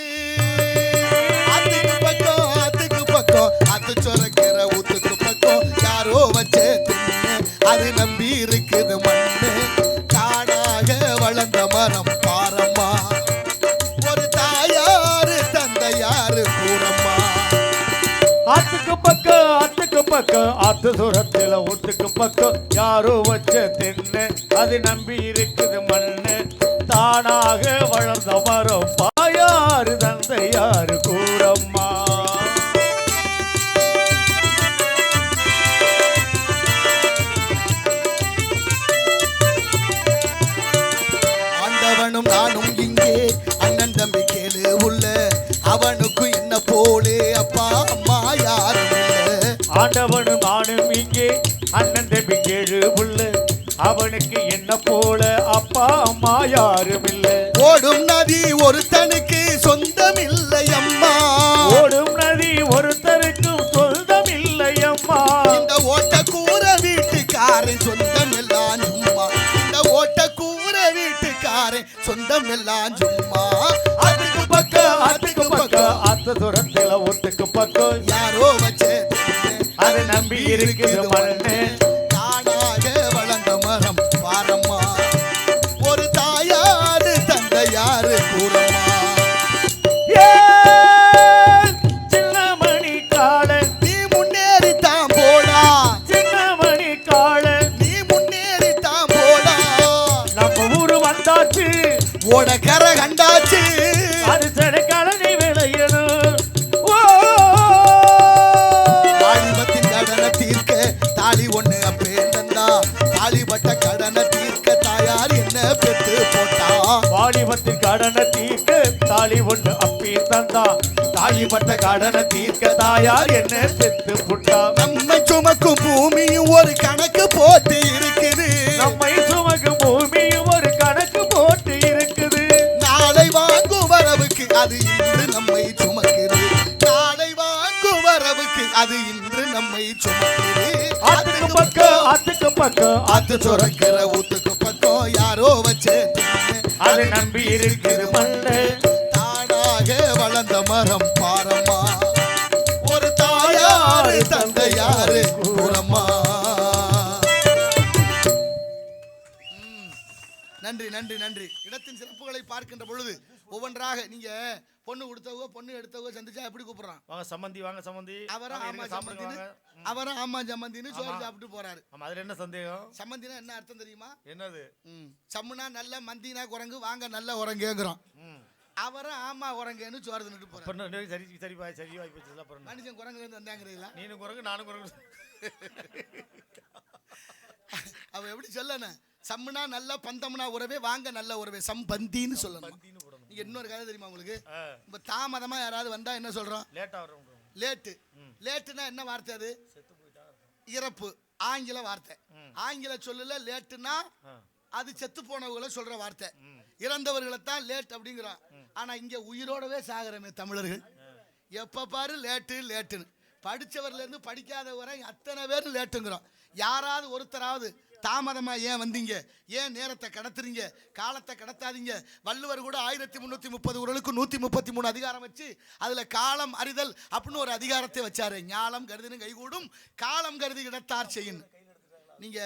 ஆத்துக்கு பக்கம் ஆத்து சொரக்கிற ஊத்துக்கு பக்கம் யாரோ வச்சே அது நம்பி இருக்குது மண்ணு, காடாக வளர்ந்த மரம் பாரம்மா, ஒரு தாயாரு தந்தையாரு கூறம்மா. ஆத்துக்கு பக்கம் ஆத்து சுரத்தில் ஊத்துக்கு பக்கம் யாரோ வச்ச தின்னு அது நம்பி இருக்குது மண்ணு, தானாக வளர்ந்த மரம் பாயாரு தந்தையாரு கூறம்மா. நானும் இங்கே அண்ணன் தம்பி கேளு உள்ள, அவனுக்கு என்ன போலே அப்பா அம்மா யாரும் இல்லை. ஆண்டவனும் நானும் இங்கே அண்ணன் தம்பி கேளு உள்ள, அவனுக்கு என்ன போல அப்பா அம்மா யாரும் இல்லை. ஓடும் நதி ஒருத்தனுக்கு சொந்தம் இல்லை அம்மா, ஓடும் நதி ஒருத்தருக்கும் சொந்தம் இல்லை அம்மா. இந்த ஓட்ட கூற வீட்டுக்காரன் சொந்தம் எல்லாம் சும்மா, இந்த ஓட்ட கூற வீட்டுக்காரன் சொந்தம் எல்லாம் சும்மா. அதுக்கு பக்கம் ஆத்து சுரத்தில் ஒத்துக்கு பக்கம் யாரோ வச்சே அதை நம்பி இருக்குது மண்ணு, தானாக வளர்ந்த மரம் பாரம்மா, ஒரு தாயாரு தந்தையாரு கூறம்மா. சின்ன மணி கால நீ முன்னேறித்தான் போடா, சின்ன மணி கால நீ முன்னேறித்தான் போடா. நம்ம ஊரு வந்தாச்சு, ஓட கரை கண்டாச்சு, அது சடக்க வாலிபத்தின் கடனை தீர்க்க தாலி ஒன்று அப்பி தந்தா. தாலிப்பட்ட கடனை தீர்க்க தாயார் என்ன பெத்து புட்டா. நம்மை சுமக்கும் பூமியும் ஒரு கணக்கு போட்டு இருக்குது. நம்மை சுமக்கும் பூமியும் ஒரு கணக்கு போட்டு இருக்குது. நாளை வாங்கும் வரவுக்கு அது இன்று நம்மை சுமக்குது. நாளை வாங்கும் வரவுக்கு அது இன்று நம்மை சுமக்குது. ஆத்துக்கு பக்கம் ஆத்துக்கு பக்கம் ஆத்து சுரக்கிற ஊத்துக்கு பக்கம் யாரோ வச்சு அதை நம்பி இருக்குது மண்ணு. தானாக வளர்ந்த மரம் பாரம்மா, ஒரு தாயாரு தந்தையாரு கூறம்மா. நன்றி நன்றி நன்றி. இடத்தின் சிறப்புகளை பார்க்கின்ற பொழுது ஒவ்வொன்றாக நீங்க பொண்ணு கொடுத்தவங்க பொண்ணு எடுத்தவங்க சந்திச்சா எப்படி கூப்பிடுறான்? வாங்க சம்மந்தி, வாங்க சம்மந்தி. அவரும் ஆமா சம்மந்தின்னு அவரும் ஆமா சம்மந்தின்னு சோறு சாப்பிட்டு போறாரு. ஆமா, அதுல என்ன சந்தேகம்? சம்மந்தினா என்ன அர்த்தம் தெரியுமா? என்னது? சம்முனா நல்ல மந்தினா குரங்கு, வாங்க நல்ல உரங்கேங்கிறோம். அவரும் ஆமா உரங்கன்னு சோறு தின்னுட்டு போறாரு. சரி சரி பாய், சரி வாய் போச்சு. மனுஷன் குரங்குல இருந்து வந்தாங்கிறீங்களா? நீனும் குரங்கு நானும் குரங்கு. அவ எப்படி சொல்லணும்? சம்முனா நல்ல பந்தம்னா உறவே, வாங்க நல்ல உறவே, சம்பந்தின்னு சொல்லணும். நீங்க இன்னொரு கதை தெரியுமா உங்களுக்கு? இப்ப தாமதமா யாராவது வந்தா என்ன சொல்றோம்? லேட்டா வரும். லேட்டு. லேட்டுனா என்ன வார்த்தை அது? இறப்பு. ஆங்கில வார்த்தை. ஆங்கில சொல்லல லேட்டுனா அது செத்து போனவங்களை சொல்ற வார்த்தை. இறந்தவர்களை தான் லேட் அப்படிங்கிறோம். ஆனா இங்க உயிரோடவே சாகிறமே தமிழர்கள். எப்ப பாரு லேட்டு லேட்டுன்னு. படிச்சவர்ல இருந்து படிக்காதவரை அத்தனை பேர் லேட்டுங்கிறோம். யாராவது ஒருத்தராவது தாமதமா ஏன் வந்தீங்க, ஏன் நேரத்தை கடத்துறீங்க, காலத்தை கடத்தாதீங்க. வள்ளுவர் கூட 1330 குறளுக்கு 133 அதிகாரம் வச்சு அதுல காலம் அறிதல் அப்படின்னு ஒரு அதிகாரத்தை வச்சாரு. ஞாலம் கருதினும் கைகூடும், காலம் கருதி இடத்தார் செய்யும். நீங்க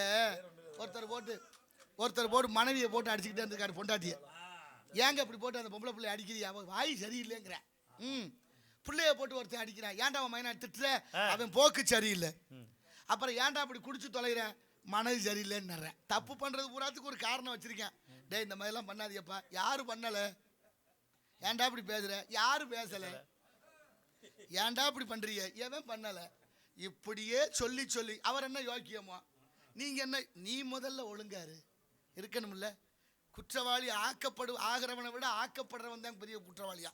ஒருத்தர் போட்டு மனைவியை போட்டு அடிச்சுக்கிட்டே இருந்திருக்காரு பொண்டாட்டிய. ஏங்க இப்படி போட்டு அந்த பொம்பளை பிள்ளை அடிக்கிறீ, அவன் வாய் சரியில்லைங்கிற. பிள்ளைய போட்டு ஒருத்தன் அடிக்கிறான், ஏன்டா அவன் மைனா திட்டுற, அவன் போக்கு சரியில்லை. அப்புறம் ஏன்டா அப்படி குடிச்சு தொலைகிறேன், மனது சரியில்லைன்னு. தப்பு பண்றது பூராத்துக்கு ஒரு காரணம் வச்சிருக்கேன். டே இந்த மாதிரிலாம் பண்ணாதீப்பா. யாரு பண்ணல? ஏன்டா இப்படி பேசுற? யாரு பேசல? ஏன்டா இப்படி பண்றீங்க? எவன் பண்ணல? இப்படியே சொல்லி சொல்லி அவர் என்ன யோக்கியமா? நீங்க என்ன? நீ முதல்ல ஒழுங்காரு இருக்கணும்ல. குற்றவாளி ஆகிறவனை விட ஆக்கப்படுறவன் தான் பெரிய குற்றவாளியா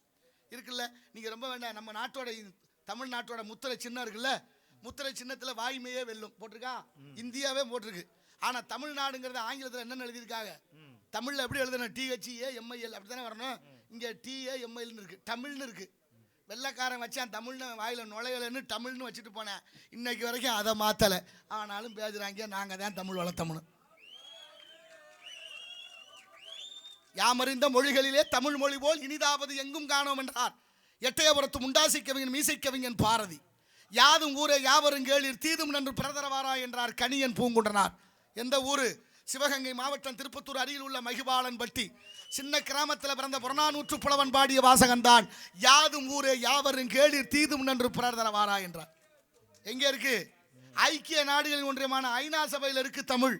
இருக்குல்ல. நீங்க ரொம்ப வேண்டாம். நம்ம நாட்டோட தமிழ்நாட்டோட முத்திரை சின்னம் இருக்குல்ல, முத்திரை சின்னத்தில் வாய்மையே வெல்லும் போட்டிருக்கா, இந்தியாவே போட்டிருக்கு. ஆனா தமிழ்நாடுங்கிறத ஆங்கிலத்தில் என்னென்ன எழுதியிருக்காங்க? தமிழ்ல எப்படி எழுதணும்? THEMIL அப்படித்தானே வரணும். இங்க TAMIL இருக்கு, தமிழ்னு இருக்கு. வெள்ளைக்காரன் வச்சான் தமிழ்னு வாயில நுழையலன்னு தமிழ்னு வச்சுட்டு போனேன். இன்னைக்கு வரைக்கும் அதை மாத்தலை. ஆனாலும் பேசுறாங்க நாங்க தான் தமிழ் வளர்த்தோம்னு. யாமறிந்த மொழிகளிலே தமிழ் மொழி போல் இனிதாவது எங்கும் காணோம் என்றார் எட்டயபுரத்து முண்டாசி கவிஞன் மீசை கவிஞன் பாரதி. யாதும் ஊரே யாவரும் கேளீர் தீதும் நன்று பிறதரவாரா என்றார் கணியன் பூங்குன்றனார். எந்த ஊரு? சிவகங்கை மாவட்டம் திருப்பத்தூர் அருகில் உள்ள மகிபாலன் பட்டி. சின்ன கிராமத்தில் பிறந்த புறநானூற்று புலவன் பாடிய வாசகன்தான் யாதும் ஊரே யாவரும் கேளீர் தீதும் நன்று பிறதரவாரா என்றார். எங்க இருக்கு? ஐக்கிய நாடுகளின் ஒன்றியமான ஐநா சபையில் இருக்கு தமிழ்.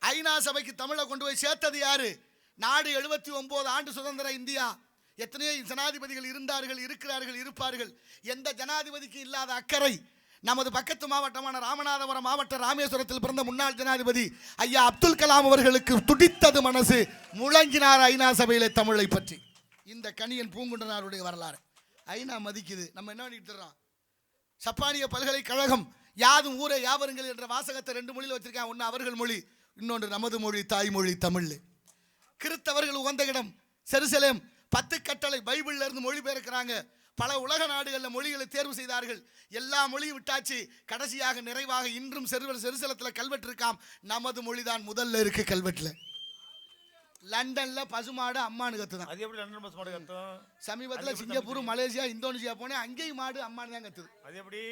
ஐநா சபைக்கு தமிழை கொண்டு போய் சேர்த்தது யாரு? நாடு 79 ஆண்டு சுதந்திர இந்தியா. எத்தனையோ ஜனாதிபதிகள் இருந்தார்கள், இருக்கிறார்கள், இருப்பார்கள். எந்த ஜனாதிபதிக்கு இல்லாத அக்கறை நமது பக்கத்து மாவட்டமான ராமநாதபுரம் மாவட்ட ராமேஸ்வரத்தில் பிறந்த முன்னாள் ஜனாதிபதி ஐயா அப்துல் கலாம் அவர்களுக்கு துடித்தது மனசு, முழங்கினார் ஐநா சபையிலே தமிழை பற்றி. இந்த கணியன் பூங்குன்றனாருடைய வரலாறு ஐநா மதிக்குது. நம்ம என்ன பண்ணிட்டு சப்பானிய பல்கலைக்கழகம் யாதும் ஊரே யாவருங்கள் என்ற வாசகத்தை 2 மொழியில் வச்சிருக்காங்க. ஒன்று அவர்கள் மொழி, இன்னொன்று நமது மொழி தாய்மொழி தமிழ். கிறிஸ்தவர்கள் உகந்த இடம் செருசலேம். 10 கட்டளை பைபிள்ல இருந்து மொழிபெயர்க்கிறாங்க. பல உலக நாடுகளில் மொழிகளை தேர்வு செய்தார்கள். எல்லா மொழியும் விட்டாச்சு. கடைசியாக நிறைவாக இன்றும் செருசலத்தில் கல்வெட்டு இருக்காம். நமது மொழி தான் முதல்ல இருக்கு கல்வெட்டுல. லண்டன்ல பசுமாடு அம்மானு கத்துதான். அது எப்படி லண்டன் பசுமாடு கத்தும்? சமீபத்தில் சிங்கப்பூர், மலேசியா, இந்தோனேசியா போனேன், அங்கேயும் மாடு அம்மானு தான் கத்துது. அது எப்படி?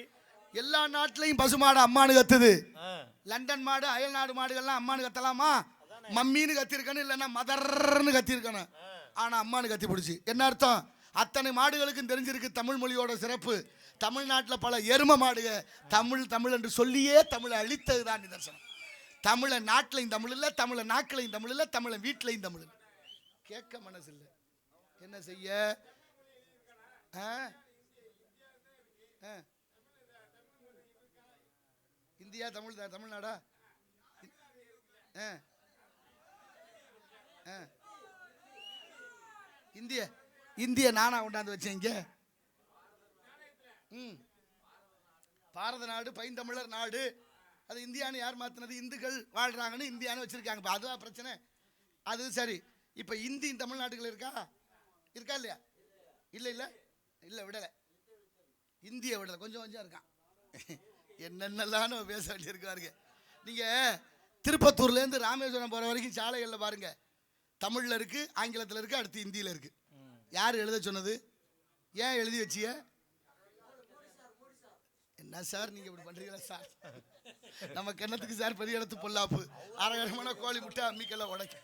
எல்லா நாட்டிலையும் பசுமாடு அம்மானு கத்துது. லண்டன் மாடு அயல் நாடு மாடுகள்லாம் அம்மானு கத்தலாமா? மம்மின்னு கத்திருக்கணும், இல்லைன்னா மதர்ன்னு கத்திருக்கணும். ஆனா அம்மானு கத்தி பிடிச்சி என்ன அர்த்தம்? அத்தனை மாடுகளுக்கும் தெரிஞ்சிருக்கு தமிழ் மொழியோட சிறப்பு. தமிழ்நாட்டில் பல எரும மாடுக தமிழ் தமிழ் என்று சொல்லியே தமிழை அழித்தது தான் நிதர்சனம். தமிழை நாட்டிலையும் தமிழ் இல்லை, தமிழை நாக்கிலையும் தமிழ் இல்லை, தமிழை வீட்டிலையும் தமிழ் இல்லை. கேட்க மனசு இல்லை, என்ன செய்ய? இந்தியா தமிழ் தமிழ்நாடா? இந்திய நானா கொண்டாந்து வச்சேன் இங்க. பாரத நாடு பைந்தமிழர் நாடு. அது இந்தியான்னு யார் மாத்தினது? இந்துக்கள் வாழ்றாங்கன்னு இந்தியான்னு வச்சிருக்காங்க. அதுதான் பிரச்சனை. அது சரி. இப்ப இந்தி தமிழ்நாட்டுகள் இருக்கா இல்லையா? இல்ல விடல. இந்திய விடல, கொஞ்சம் இருக்கான். என்னென்னலாம் பேச வேண்டியிருக்காருங்க. நீங்க திருப்பத்தூர்ல இருந்து ராமேஸ்வரம் போற வரைக்கும் சாலைகள்ல பாருங்க, தமிழ்ல இருக்கு, ஆங்கிலத்தில் இருக்கு, அடுத்து இந்தியில இருக்கு. யார் எழுத சொன்னது? ஏன் எழுதி வச்சிய? என்ன சார் நீங்க இப்படி பண்றீங்களா சார்? நம்ம கண்ணத்துக்கு சார் பெரிய இடத்து பொல்லாப்பு, அரகரமான கோழி முட்டை அம்மிக்கெல்லாம் உடைக்க.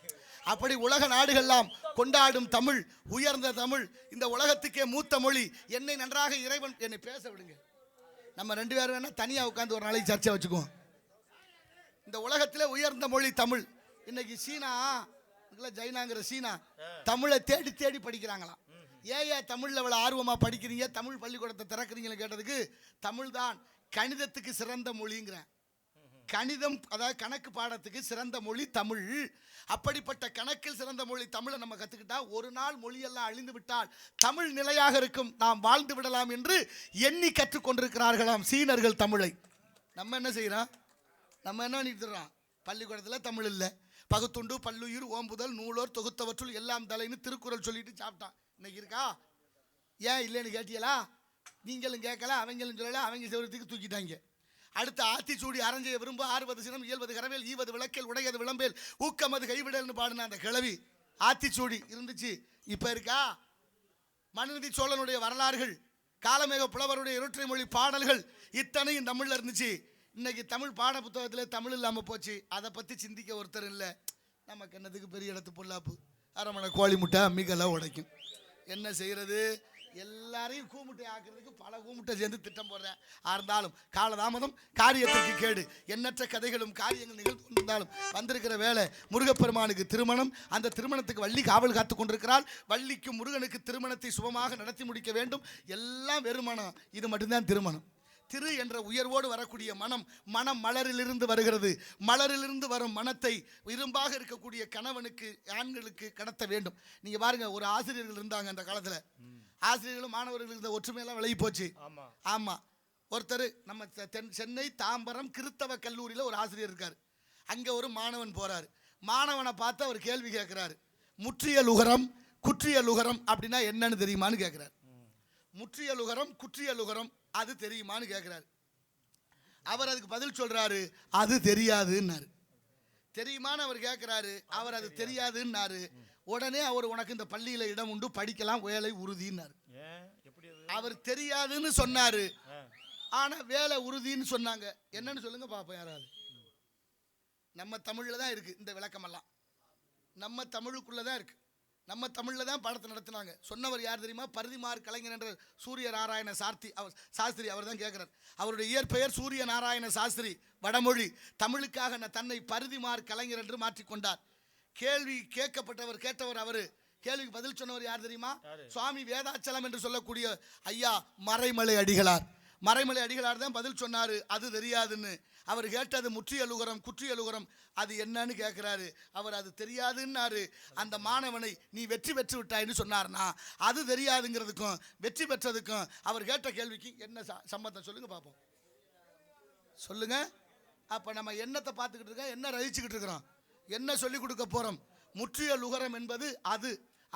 அப்படி உலக நாடுகள்லாம் கொண்டாடும் தமிழ், உயர்ந்த தமிழ், இந்த உலகத்துக்கே மூத்த மொழி. என்னை நன்றாக இறைவன் என்னை பேச விடுங்க. நம்ம 2 பேரும் வேணா தனியா உட்காந்து ஒரு நாளைக்கு சர்ச்சை வச்சுக்குவோம். இந்த உலகத்திலே உயர்ந்த மொழி தமிழ். இன்னைக்கு சீனா, சைனாங்கிற சீனா தமிழை தேடி தேடி படிக்கிறாங்களாம். ஏன் தமிழ்ல அவ்வளவு ஆர்வமா படிக்கிறீங்க, தமிழ் பள்ளிக்கூடத்தை திறக்கிறீங்கன்னு கேட்டதுக்கு, தமிழ் தான் கணிதத்துக்கு சிறந்த மொழிங்கிறேன். கணிதம், அதாவது கணக்கு பாடத்துக்கு சிறந்த மொழி தமிழ். அப்படிப்பட்ட கணக்கில் சிறந்த மொழி தமிழை நம்ம கத்துக்கிட்டா ஒரு நாள் மொழியெல்லாம் அழிந்து விட்டால் தமிழ் நிலையாக இருக்கும், நாம் வாழ்ந்து விடலாம் என்று எண்ணி கற்றுக்கொண்டிருக்கிறார்களாம் சீனர்கள் தமிழை. நம்ம என்ன செய்யறோம்? நம்ம என்ன பண்ணிட்டுறோம்? பள்ளிக்கூடத்தில் தமிழ் இல்லை, பகுத்துண்டு பல்லுயிர் ஓம்புதல் நூலோர் தொகுத்தவற்றுள் எல்லாம் தலைன்னு திருக்குறள் சொல்லிட்டு சாப்பிட்டான். இன்னைக்கு இருக்கா? ஏன் இல்லைன்னு கேட்டியலா? நீங்களும் கேட்கல, அவங்களும் சொல்லல, அவங்க செவரத்துக்கு தூக்கிட்டாங்க. அடுத்து ஆத்திச்சூடி அரஞ்சைய விரும்ப 60 சினம் இயல்வது கரவேல் ஈவது விளக்கல் உடையது விளம்பேல் ஊக்கமது கைவிடல்னு பாடின அந்த கிழவி ஆத்திச்சூடி இருந்துச்சு. இப்ப இருக்கா? மனுநீதி சோழனுடைய வரலாறுகள், காலமேக புலவருடைய இருட்டை மொழி பாடல்கள் இத்தனையும் தமிழ்ல இருந்துச்சு. இன்னைக்கு தமிழ் பாட புத்தகத்தில் தமிழ் இல்லாம போச்சு. அதை பத்தி சிந்திக்க ஒருத்தர் இல்லை. நமக்கு என்னதுக்கு பெரிய இடத்து பொல்லாப்பு, அரமணை கோழி முட்டை அம்மிக்கெல்லாம் உடைக்கும். என்ன செய்யறது? எல்லாரையும் கூமுட்டை ஆக்குறதுக்கு பல கூமுட்டை சேர்ந்து திட்டம் போடுறேன். இருந்தாலும் காலதாமதம் காரியத்திற்கு கேடு. எண்ணற்ற கதைகளும் காரியங்கள் நிகழ்ந்தாலும் வந்திருக்கிற வேலை முருகப்பெருமானுக்கு திருமணம். அந்த திருமணத்துக்கு வள்ளி காவல் காத்து கொண்டிருக்கிறாள். வள்ளிக்கும் முருகனுக்கு திருமணத்தை சுபமாக நடத்தி முடிக்க வேண்டும். எல்லாம் வெறுமனம், இது மட்டும்தான் திருமணம். திரு என்ற உயர்வோடு வரக்கூடிய மனம் மலரிலிருந்து வருகிறது. மலரிலிருந்து வரும் மனத்தை இரும்பாக இருக்கக்கூடிய கணவனுக்கு ஆண்களுக்கு கடத்த வேண்டும். நீங்க பாருங்க, ஒரு ஆசிரியர்கள் இருந்தாங்க அந்த காலத்துல. ஆசிரியர்களும் மாணவர்கள் இருந்த ஒற்றுமையெல்லாம் விலகி போச்சு. ஆமா, ஒருத்தர் நம்ம சென்னை தாம்பரம் கிறித்தவ கல்லூரியில ஒரு ஆசிரியர் இருக்காரு. அங்க ஒரு மாணவன் போறாரு. மாணவனை பார்த்து அவர் கேள்வி கேட்கிறாரு. முற்றிய லுகரம் குற்றிய லுகரம் அப்படின்னா என்னன்னு தெரியுமான்னு கேட்கிறார். முற்றிய லுகரம் குற்றிய லுகரம் அது தெரியுமான்னு கேட்கிறாரு. அவர் அதுக்கு பதில் சொல்றாரு, அது தெரியாதுன்னாரு. தெரியுமான்னு அவர் கேட்கிறாரு, அவர் அது தெரியாதுன்னாரு. உடனே அவர், உனக்கு இந்த பள்ளியில இடம் உண்டு, படிக்கலாம், வேலை உறுதினாரு. அவர் தெரியாதுன்னு சொன்னாரு, ஆனா வேலை உறுதின்னு சொன்னாங்க. என்னன்னு சொல்லுங்க பாப்போம் யாராவது. நம்ம தமிழ்ல தான் இருக்கு இந்த விளக்கமெல்லாம், நம்ம தமிழுக்குள்ளதான் இருக்கு. நம்ம தமிழ்ல தான் பாடத்தை நடத்தினாங்க. சொன்னவர் யார் தெரியுமா? பரிதிமார் கலைஞர் என்ற சூரிய நாராயண சாஸ்திரி. அவர் தான் கேட்கிறார். அவருடைய இயற்பெயர் சூரிய நாராயண சாஸ்திரி. வடமொழி. தமிழுக்காக தன்னை பரிதிமார் கலைஞர் என்று மாற்றிக்கொண்டார். கேள்வி கேட்டவர் அவரு. கேள்விக்கு பதில் சொன்னவர் யார் தெரியுமா? சுவாமி வேதாச்சலம் என்று சொல்லக்கூடிய ஐயா மறைமலை அடிகளார். மறைமலை அடிகளார் தான் பதில் சொன்னாரு, அது தெரியாதுன்னு. அவர் கேட்டது முற்றிய லுகரம் குற்றிய லுகரம் அது என்னன்னு கேட்கிறாரு. அவர் அது தெரியாதுன்னாரு. அந்த மாணவனை நீ வெற்றி பெற்று விட்டாயின்னு சொன்னார்னா, அது தெரியாதுங்கிறதுக்கும் வெற்றி பெற்றதுக்கும் அவர் கேட்ட கேள்விக்கு என்ன சம்பந்தம் சொல்லுங்க பாப்போம். சொல்லுங்க. அப்ப நம்ம என்னத்தை பார்த்துக்கிட்டு இருக்கோம், என்ன ரசிச்சுக்கிட்டு இருக்கிறோம், என்ன சொல்லி கொடுக்க போறோம்? முற்றிய லுகரம் என்பது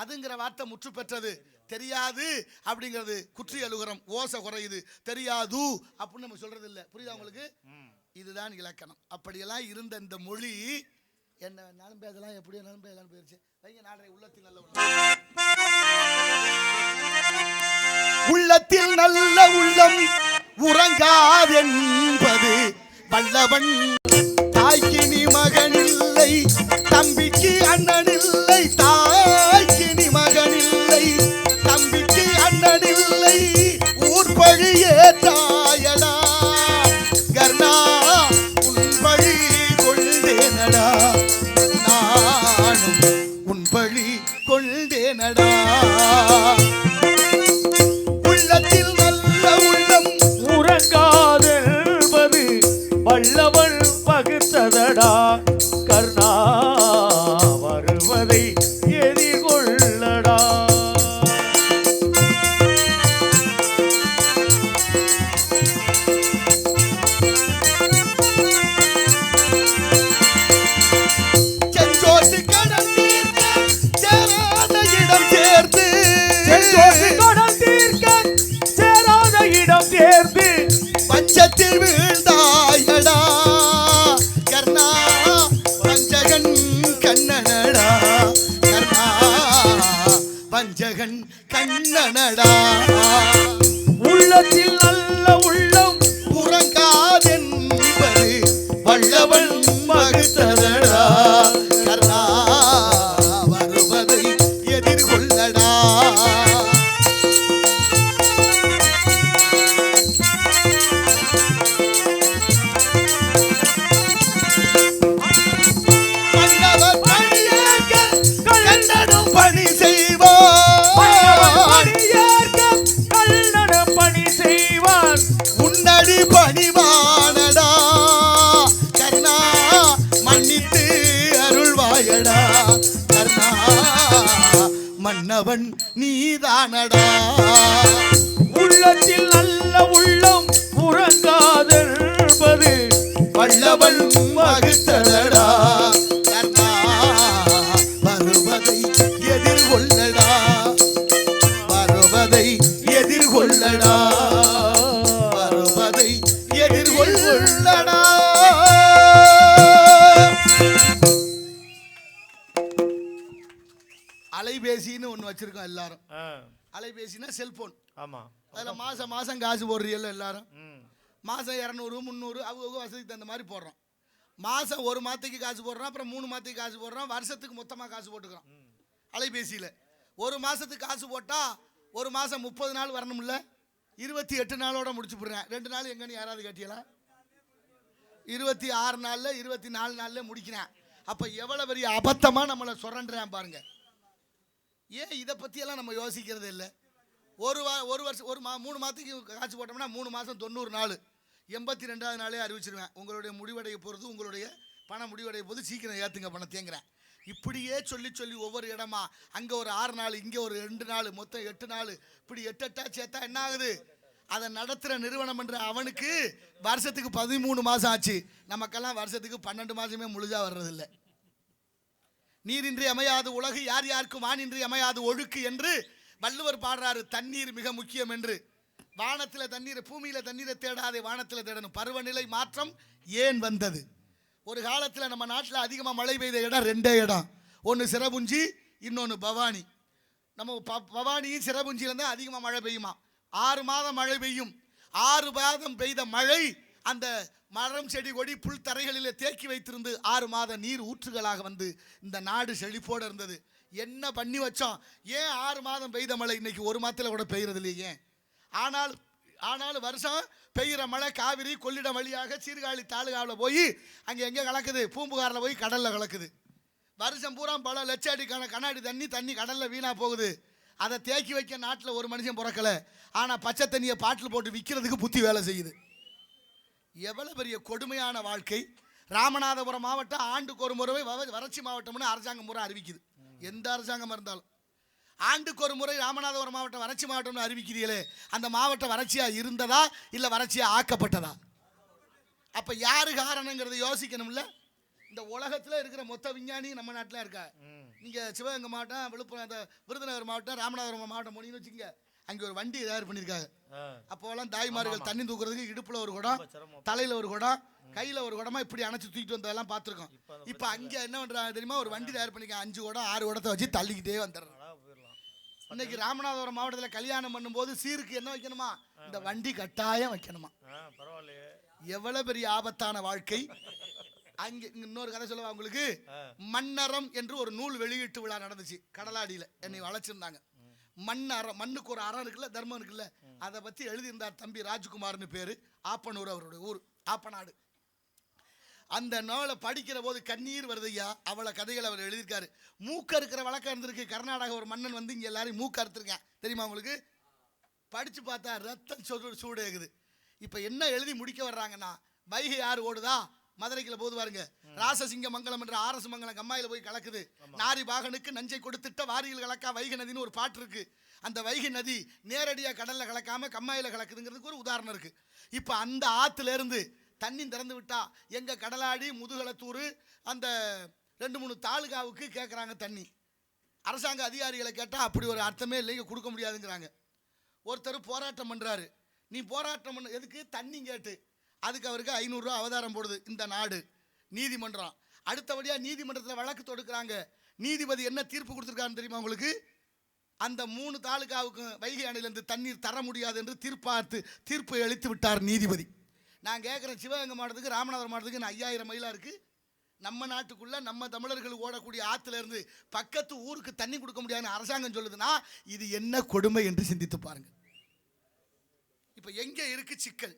அதுங்கிற வார்த்தை முற்று பெற்றது. தெரியாது அப்படிங்கிறது குற்றிய லுகரம், ஓசை குறையுது. தெரியாது அப்படின்னு நம்ம சொல்றது இல்லை. புரியுதா உங்களுக்கு? இதுதான் இலக்கணம். அப்படியெல்லாம் இருந்த இந்த மொழி என்ன வேணாலும் பேசலாம், எப்படி வேணாலும் பேசலாம் போயிருச்சு. வைங்க நாளை உள்ளத்தில் நல்ல உள்ளத்தில் நல்ல உள்ளம் உறங்காதென்பது வல்லவன். தாய்க்கு நீ மகன் இல்லை, தம்பிக்கு அண்ணன் இல்லை. தாய்க்கு நீ மகன் இல்லை, தம்பிக்கு அண்ணன் இல்லை. ஊர் பழியே தாயடா கர்ணா, உன் பழி கொண்டேனடா, நானும் உன் பழி கொண்டேனடா. உள்ளத்தில் நல்ல உள்ளம் உறங்காதென்பது வல்லவன் பகுத்ததடா கர்ணா, வருவதை எதிர்கொள்ளடா. சோற்று கடல் தீர்க்க சேராத இடம் தேர்ந்து பஞ்சத்தில் வீழ்ந்தாயடா கர்ணா பஞ்சகன் கண்ணனடா கர்ணா பஞ்சகன் கண்ணனடா உள்ளத்தில் நல்ல உள்ளம் உறங்காதென்பது வல்லவன் வகுத்ததடா கர்ணா வருவதை எதிர்கொள்ளடா மன்னவன் பணியேற்க கண்ணனும் பணி செய்வான் கள்ளனம் பணி செய்வான் உன்னடி பணிவானடா கர்ணா மன்னித்து அருள்வாயடா கர்ணா மன்னவன் நீதானடா உள்ளத்தில் நல்ல உள்ளம் உறங்காதென்பது வல்லவன் வகுத்ததடா கர்ணா வருவதை எதிர்கொள்ளடா வருவதை எதிர்கொள்ளடா வருவதை எதிர்கொள்ளடா அலைபேசின்னு ஒன்று வச்சிருக்கோம் எல்லாரும். அலைபேசினா செல்போன். ஆமா, அதில் மாதம் மாதம் காசு போடுறீல்ல எல்லாரும். மாதம் 200 300 அவங்க வசதிக்கு தகுந்த மாதிரி போடுறோம். மாதம் ஒரு மாதத்துக்கு காசு போடுறோம், அப்புறம் 3 மாதத்துக்கு காசு போடுறோம், வருஷத்துக்கு மொத்தமாக காசு போட்டுக்கிறோம் அலைபேசியில். ஒரு மாதத்துக்கு காசு போட்டால் ஒரு மாதம் 30 நாள் வரணும்ல, 28 நாளோட முடிச்சு போடுறேன். 2 நாள் எங்கன்னு யாராவது கேட்டீங்களா? 26 நாளில் 24 நாளில் முடிக்கிறேன். அப்போ எவ்வளோ பெரிய அபத்தமாக நம்மளை சுரண்டுறேன் பாருங்க. ஏன் இதை பற்றியெல்லாம் நம்ம யோசிக்கிறது இல்லை? ஒரு வருஷம் 3 மாதத்துக்கு காசு போட்டோம்னா 3 மாதம் 90 நாள், 82வது நாளே அறிவிச்சிருவேன். உங்களுடைய முடிவடைய போகிறது, உங்களுடைய பணம் முடிவடைய போது சீக்கிரம் ஏற்றுங்க பணத்தேங்கிறேன். இப்படியே சொல்லி சொல்லி ஒவ்வொரு இடமா அங்கே ஒரு 6 நாள், இங்கே ஒரு 2 நாள், மொத்தம் 8 நாள், இப்படி 8 சேர்த்தா என்ன ஆகுது? அதை நடத்துகிற நிறுவனம் என்ற அவனுக்கு வருஷத்துக்கு 13 மாதம் ஆச்சு. நமக்கெல்லாம் வருஷத்துக்கு 12 மாதமே முழுதாக வர்றதில்லை. நீரின்றி அமையாது உலகு, யார் யாருக்கும் வானின்றி அமையாது ஒழுக்கு என்று வள்ளுவர் பாடுறாரு. தண்ணீர் மிக முக்கியம் என்று. வானத்தில் தண்ணீர், பூமியில் தண்ணீரை தேடாதே, வானத்தில் தேடணும். பருவநிலை மாற்றம் ஏன் வந்தது? ஒரு காலத்தில் நம்ம நாட்டில் அதிகமாக மழை பெய்த இடம் 2 இடம். ஒன்று சிரபுஞ்சி, இன்னொன்று பவானி. நம்ம பவானியும் சிரபுஞ்சியில தான் அதிகமாக மழை பெய்யுமா. 6 மாதம் மழை பெய்யும். 6 மாதம் பெய்த மழை அந்த மரம் செடி கொடி புல் தரைகளில் தேக்கி வைத்திருந்து 6 மாத நீர் ஊற்றுகளாக வந்து இந்த நாடு செழிப்போடு இருந்தது. என்ன பண்ணி வச்சோம்? ஏன் 6 மாதம் பெய்த மழை இன்னைக்கு 1 மாதத்தில் கூட பெய்யறது இல்லையே? ஏன்? ஆனாலும் வருஷம் பெய்கிற மழை காவிரி கொள்ளிடம் வழியாக சீர்காழி தாலுகாவில் போய் அங்கே எங்கே கலக்குது? பூம்புகாரில் போய் கடலில் கலக்குது. வருஷம் பூரா பல லட்சம் அடிக்கான கண்ணாடி தண்ணி கடலில் வீணாக போகுது. அதை தேக்கி வைக்க நாட்டில் ஒரு மனுஷன் பிறக்கலை. ஆனால் பச்சை தண்ணியை பாட்டில் போட்டு விற்கிறதுக்கு புத்தி வேலை செய்யுது. எவ்வளோ பெரிய கொடுமையான வாழ்க்கை. ராமநாதபுரம் மாவட்டம் ஆண்டுக்கு ஒரு முறை வறட்சி மாவட்டம்னு அரசாங்கம் முறை அறிவிக்குது. எந்த அரசாங்கமாக இருந்தாலும் ஆண்டுக்கு ஒரு முறை ராமநாதபுரம் மாவட்டம் வறட்சி மாவட்டம்னு அறிவிக்கிறீங்களே, அந்த மாவட்டம் வறட்சியாக இருந்ததா இல்லை வறட்சியாக ஆக்கப்பட்டதா? அப்போ யாரு காரணங்கிறத யோசிக்கணும்ல. இந்த உலகத்தில் இருக்கிற மொத்த விஞ்ஞானி நம்ம நாட்டில் இருக்கா. நீங்கள் சிவகங்கை மாவட்டம், விழுப்புரம், அந்த விருதுநகர் மாவட்டம், ராமநாதபுரம் மாவட்டம் போனீங்கன்னு வச்சுக்கோங்க, அங்கே ஒரு வண்டி தயார் பண்ணியிருக்காங்க. அப்போலாம் தாய்மார்கள் தண்ணி தூக்குறதுக்கு இடுப்பில் ஒரு குடம், தலையில் ஒரு குடம், கையில் ஒரு குடமா இப்படி அணைச்சி தூக்கிட்டு வந்ததெல்லாம் பார்த்துருக்கோம். இப்போ அங்கே என்ன பண்ணுறாங்க தெரியுமா? ஒரு வண்டி தயார் பண்ணிக்க 5 குடம் 6 குடத்தை வச்சு தள்ளிக்கிட்டே வந்துடுறாங்க. இன்னைக்கு ராமநாதபுரம் மாவட்டத்தில் கல்யாணம் பண்ணும்போது சீருக்கு என்ன வைக்கணுமா? இந்த வண்டி கட்டாயம் வைக்கணுமா? எவ்வளவு பெரிய ஆபத்தான வாழ்க்கை. அங்கே இன்னொரு கதை சொல்லவா உங்களுக்கு? மன்னரம் என்று ஒரு நூல் வெளியீட்டு விழா நடந்துச்சு கடலாடியில். என்னை வளைச்சிருந்தாங்க. மண்ணுக்கு ஒரு அறம் இருக்குல்ல, தர்மம் இருக்குல்ல, அதை பற்றி எழுதியிருந்தார் தம்பி ராஜ்குமார்னு பேர். ஆப்பனூர் அவருடைய ஊர், ஆப்பநாடு. அந்த நாளை படிக்கிற போது கண்ணீர் வருதையா. அவ்வளோ கதைகள் அவர் எழுதியிருக்காரு. மூக்க இருக்கிற வழக்கம் இருந்திருக்கு. கர்நாடகா ஒரு மன்னன் வந்து இங்கே எல்லாரையும் மூக்க அறுத்துருக்கேன் தெரியுமா உங்களுக்கு? படித்து பார்த்தா ரத்தம் சூடு ஆகுது. இப்போ என்ன எழுதி முடிக்க வர்றாங்கன்னா, வைகை யார் ஓடுதா மதுரைக்குள்ள போது பாருங்க, ராசசிங்க மங்கலம் என்ற ஆரசு மங்கலம் கம்மாயில போய் கலக்குது. நாரி பாகனுக்கு நஞ்சை கொடுத்துட்ட வாரியில் கலக்கா வைகை நதினு ஒரு பாட்டு இருக்கு. அந்த வைகை நதி நேரடியாக கடல்ல கலக்காம கம்மாயில கலக்குதுங்கிறதுக்கு ஒரு உதாரணம் இருக்கு. இப்போ அந்த ஆத்துல இருந்து தண்ணி திறந்து விட்டா எங்க கடலாடி, முதுகலத்தூர், அந்த 2 3 தாலுகாவுக்கு கேட்குறாங்க தண்ணி. அரசாங்க அதிகாரிகளை கேட்டால் அப்படி ஒரு அர்த்தமே இல்லைங்க, கொடுக்க முடியாதுங்கிறாங்க. ஒருத்தர் போராட்டம் பண்ணுறாரு. நீ போராட்டம் பண்ண எதுக்கு? தண்ணி கேட்டு. அதுக்கு அவருக்கு 500 ரூபா அவதாரம் போடுது இந்த நாடு நீதிமன்றம். அடுத்தபடியாக நீதிமன்றத்தில் வழக்கு தொடுக்கிறாங்க. நீதிபதி என்ன தீர்ப்பு கொடுத்துருக்கான்னு தெரியுமா உங்களுக்கு? அந்த 3 தாலுகாவுக்கு வைகை அணையிலிருந்து தண்ணீர் தர முடியாது என்று தீர்ப்பு அளித்து விட்டார் நீதிபதி. நான் கேட்குறேன், சிவகங்கை மாவட்டத்துக்கு ராமநாதபுரம் மாவட்டத்துக்கு 5000 மைலாக இருக்குது. நம்ம நாட்டுக்குள்ளே நம்ம தமிழர்கள் ஓடக்கூடிய ஆற்றுல இருந்து பக்கத்து ஊருக்கு தண்ணி கொடுக்க முடியாதுன்னு அரசாங்கம் சொல்லுதுன்னா இது என்ன கொடுமை என்று சிந்தித்து பாருங்க. இப்போ எங்கே இருக்கு சிக்கல்?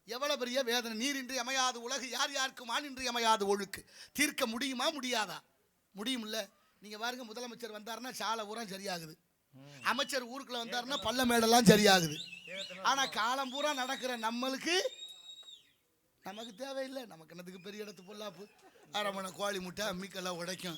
எவ்வளோ பெரிய வேதனை! நீரின்றி அமையாத உலகு, யார் யாருக்கும் ஆணின்றி அமையாத ஒழுக்கு. தீர்க்க முடியுமா? முடியாதா? முடியும்ல. நீங்கள் பாருங்க, முதலமைச்சர் வந்தாருன்னா சாலை ஊரம் சரியாகுது. அமைச்சர் ஊருக்குள்ள வந்தாருன்னா பள்ள மேடெல்லாம் சரியாகுது. ஆனால் காலம் பூரா நடக்கிற நமக்கு தேவையில்லை. நமக்கு என்னதுக்கு பெரிய இடத்து பொல்லாப்பு? அரமணை கோழி முட்டை அம்மிக்கெல்லாம் உடைக்கும்.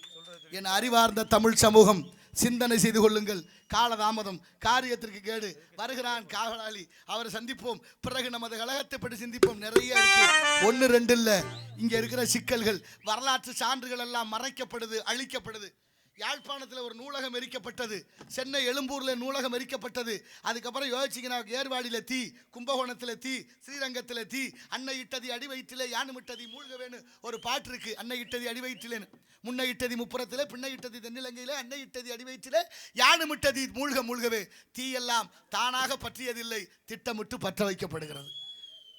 என் அறிவார்ந்த தமிழ் சமூகம் சிந்தனை செய்து கொள்ளுங்கள். காலதாமதம் காரியத்திற்கு கேடு. வருகிறான் காவலாளி, அவரை சந்திப்போம். பிறகு நமது கழகத்தை பற்றி சிந்திப்போம். நிறைய இருக்கு, 1 2 இல்லை. இங்கே இருக்கிற சிக்கல்கள், வரலாற்று சான்றுகள் எல்லாம் மறைக்கப்படுது, அழிக்கப்படுது. யாழ்ப்பாணத்தில் ஒரு நூலகம் எரிக்கப்பட்டது. சென்னை எழும்பூரில் நூலகம் எரிக்கப்பட்டது. அதுக்கப்புறம் யோசிச்சிங்கன்னா ஏர்வாடியில் தீ, கும்பகோணத்தில் தீ, ஸ்ரீரங்கத்தில் தீ. அன்னை இட்டதி அடி வயிற்றிலே யானு இட்டதி மூழ்க வேணும் ஒரு பாட்டு இருக்கு. அன்னை இட்டதி அடி வயிற்றிலேன்னு. முன்னை இட்டதி முப்புறத்தில், பின்னை இட்டதி தென்னிலங்கையில், அன்னை இட்டதி அடி வயிற்றிலே யானு இட்டதி மூழ்கவே. தீ எல்லாம் தானாக பற்றியதில்லை, திட்டமிட்டு பற்ற வைக்கப்படுகிறது.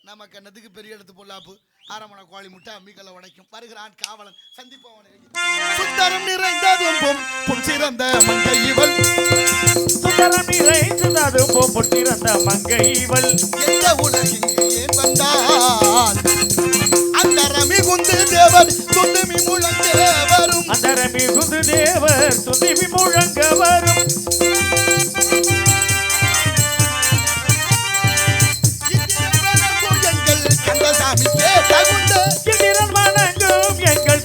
நமக்கு என்னதுக்கு பெரிய இடத்து பொல்லாப்பு? அரமணை கோழி முட்டை அம்மிக்கல்ல உடைக்கும். வருகிறான் காவலன், சந்திப்போம். சுந்தரம் நிறைந்ததும் பொன்சிறந்த மங்கை இவள், சுந்தரம் நிறைந்ததும் பொன்சிறந்த மங்கை இவள், எந்த உலகிங்கு ஏன் வந்தால் அந்தரமி குந்து தேவர் துந்துமி முழங்க வரும், அந்தரமி குந்து தேவர் துந்துமி முழங்க வரும்.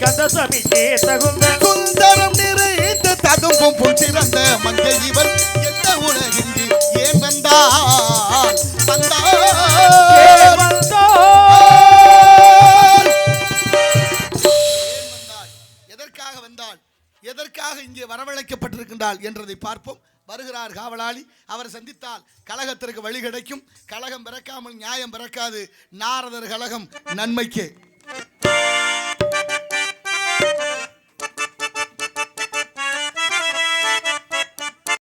கந்தசாமிக்கே தகுந்த சுந்தரம் நிறைந்த ததும்பும் பொன்சிறந்த மங்கை இவள், எந்த உலகிங்கு ஏன் வந்தால் எதற்காக வந்தாள், எதற்காக இங்கே வரவழைக்கப்பட்டிருக்கின்றாள் என்றதை பார்ப்போம். வருகிறார் காவலாளி, அவரை சந்தித்தால் கழகத்திற்கு வழி கிடைக்கும். கழகம் பிறக்காமல் நியாயம் பிறக்காது. நாரதர் கழகம் நன்மைக்கே.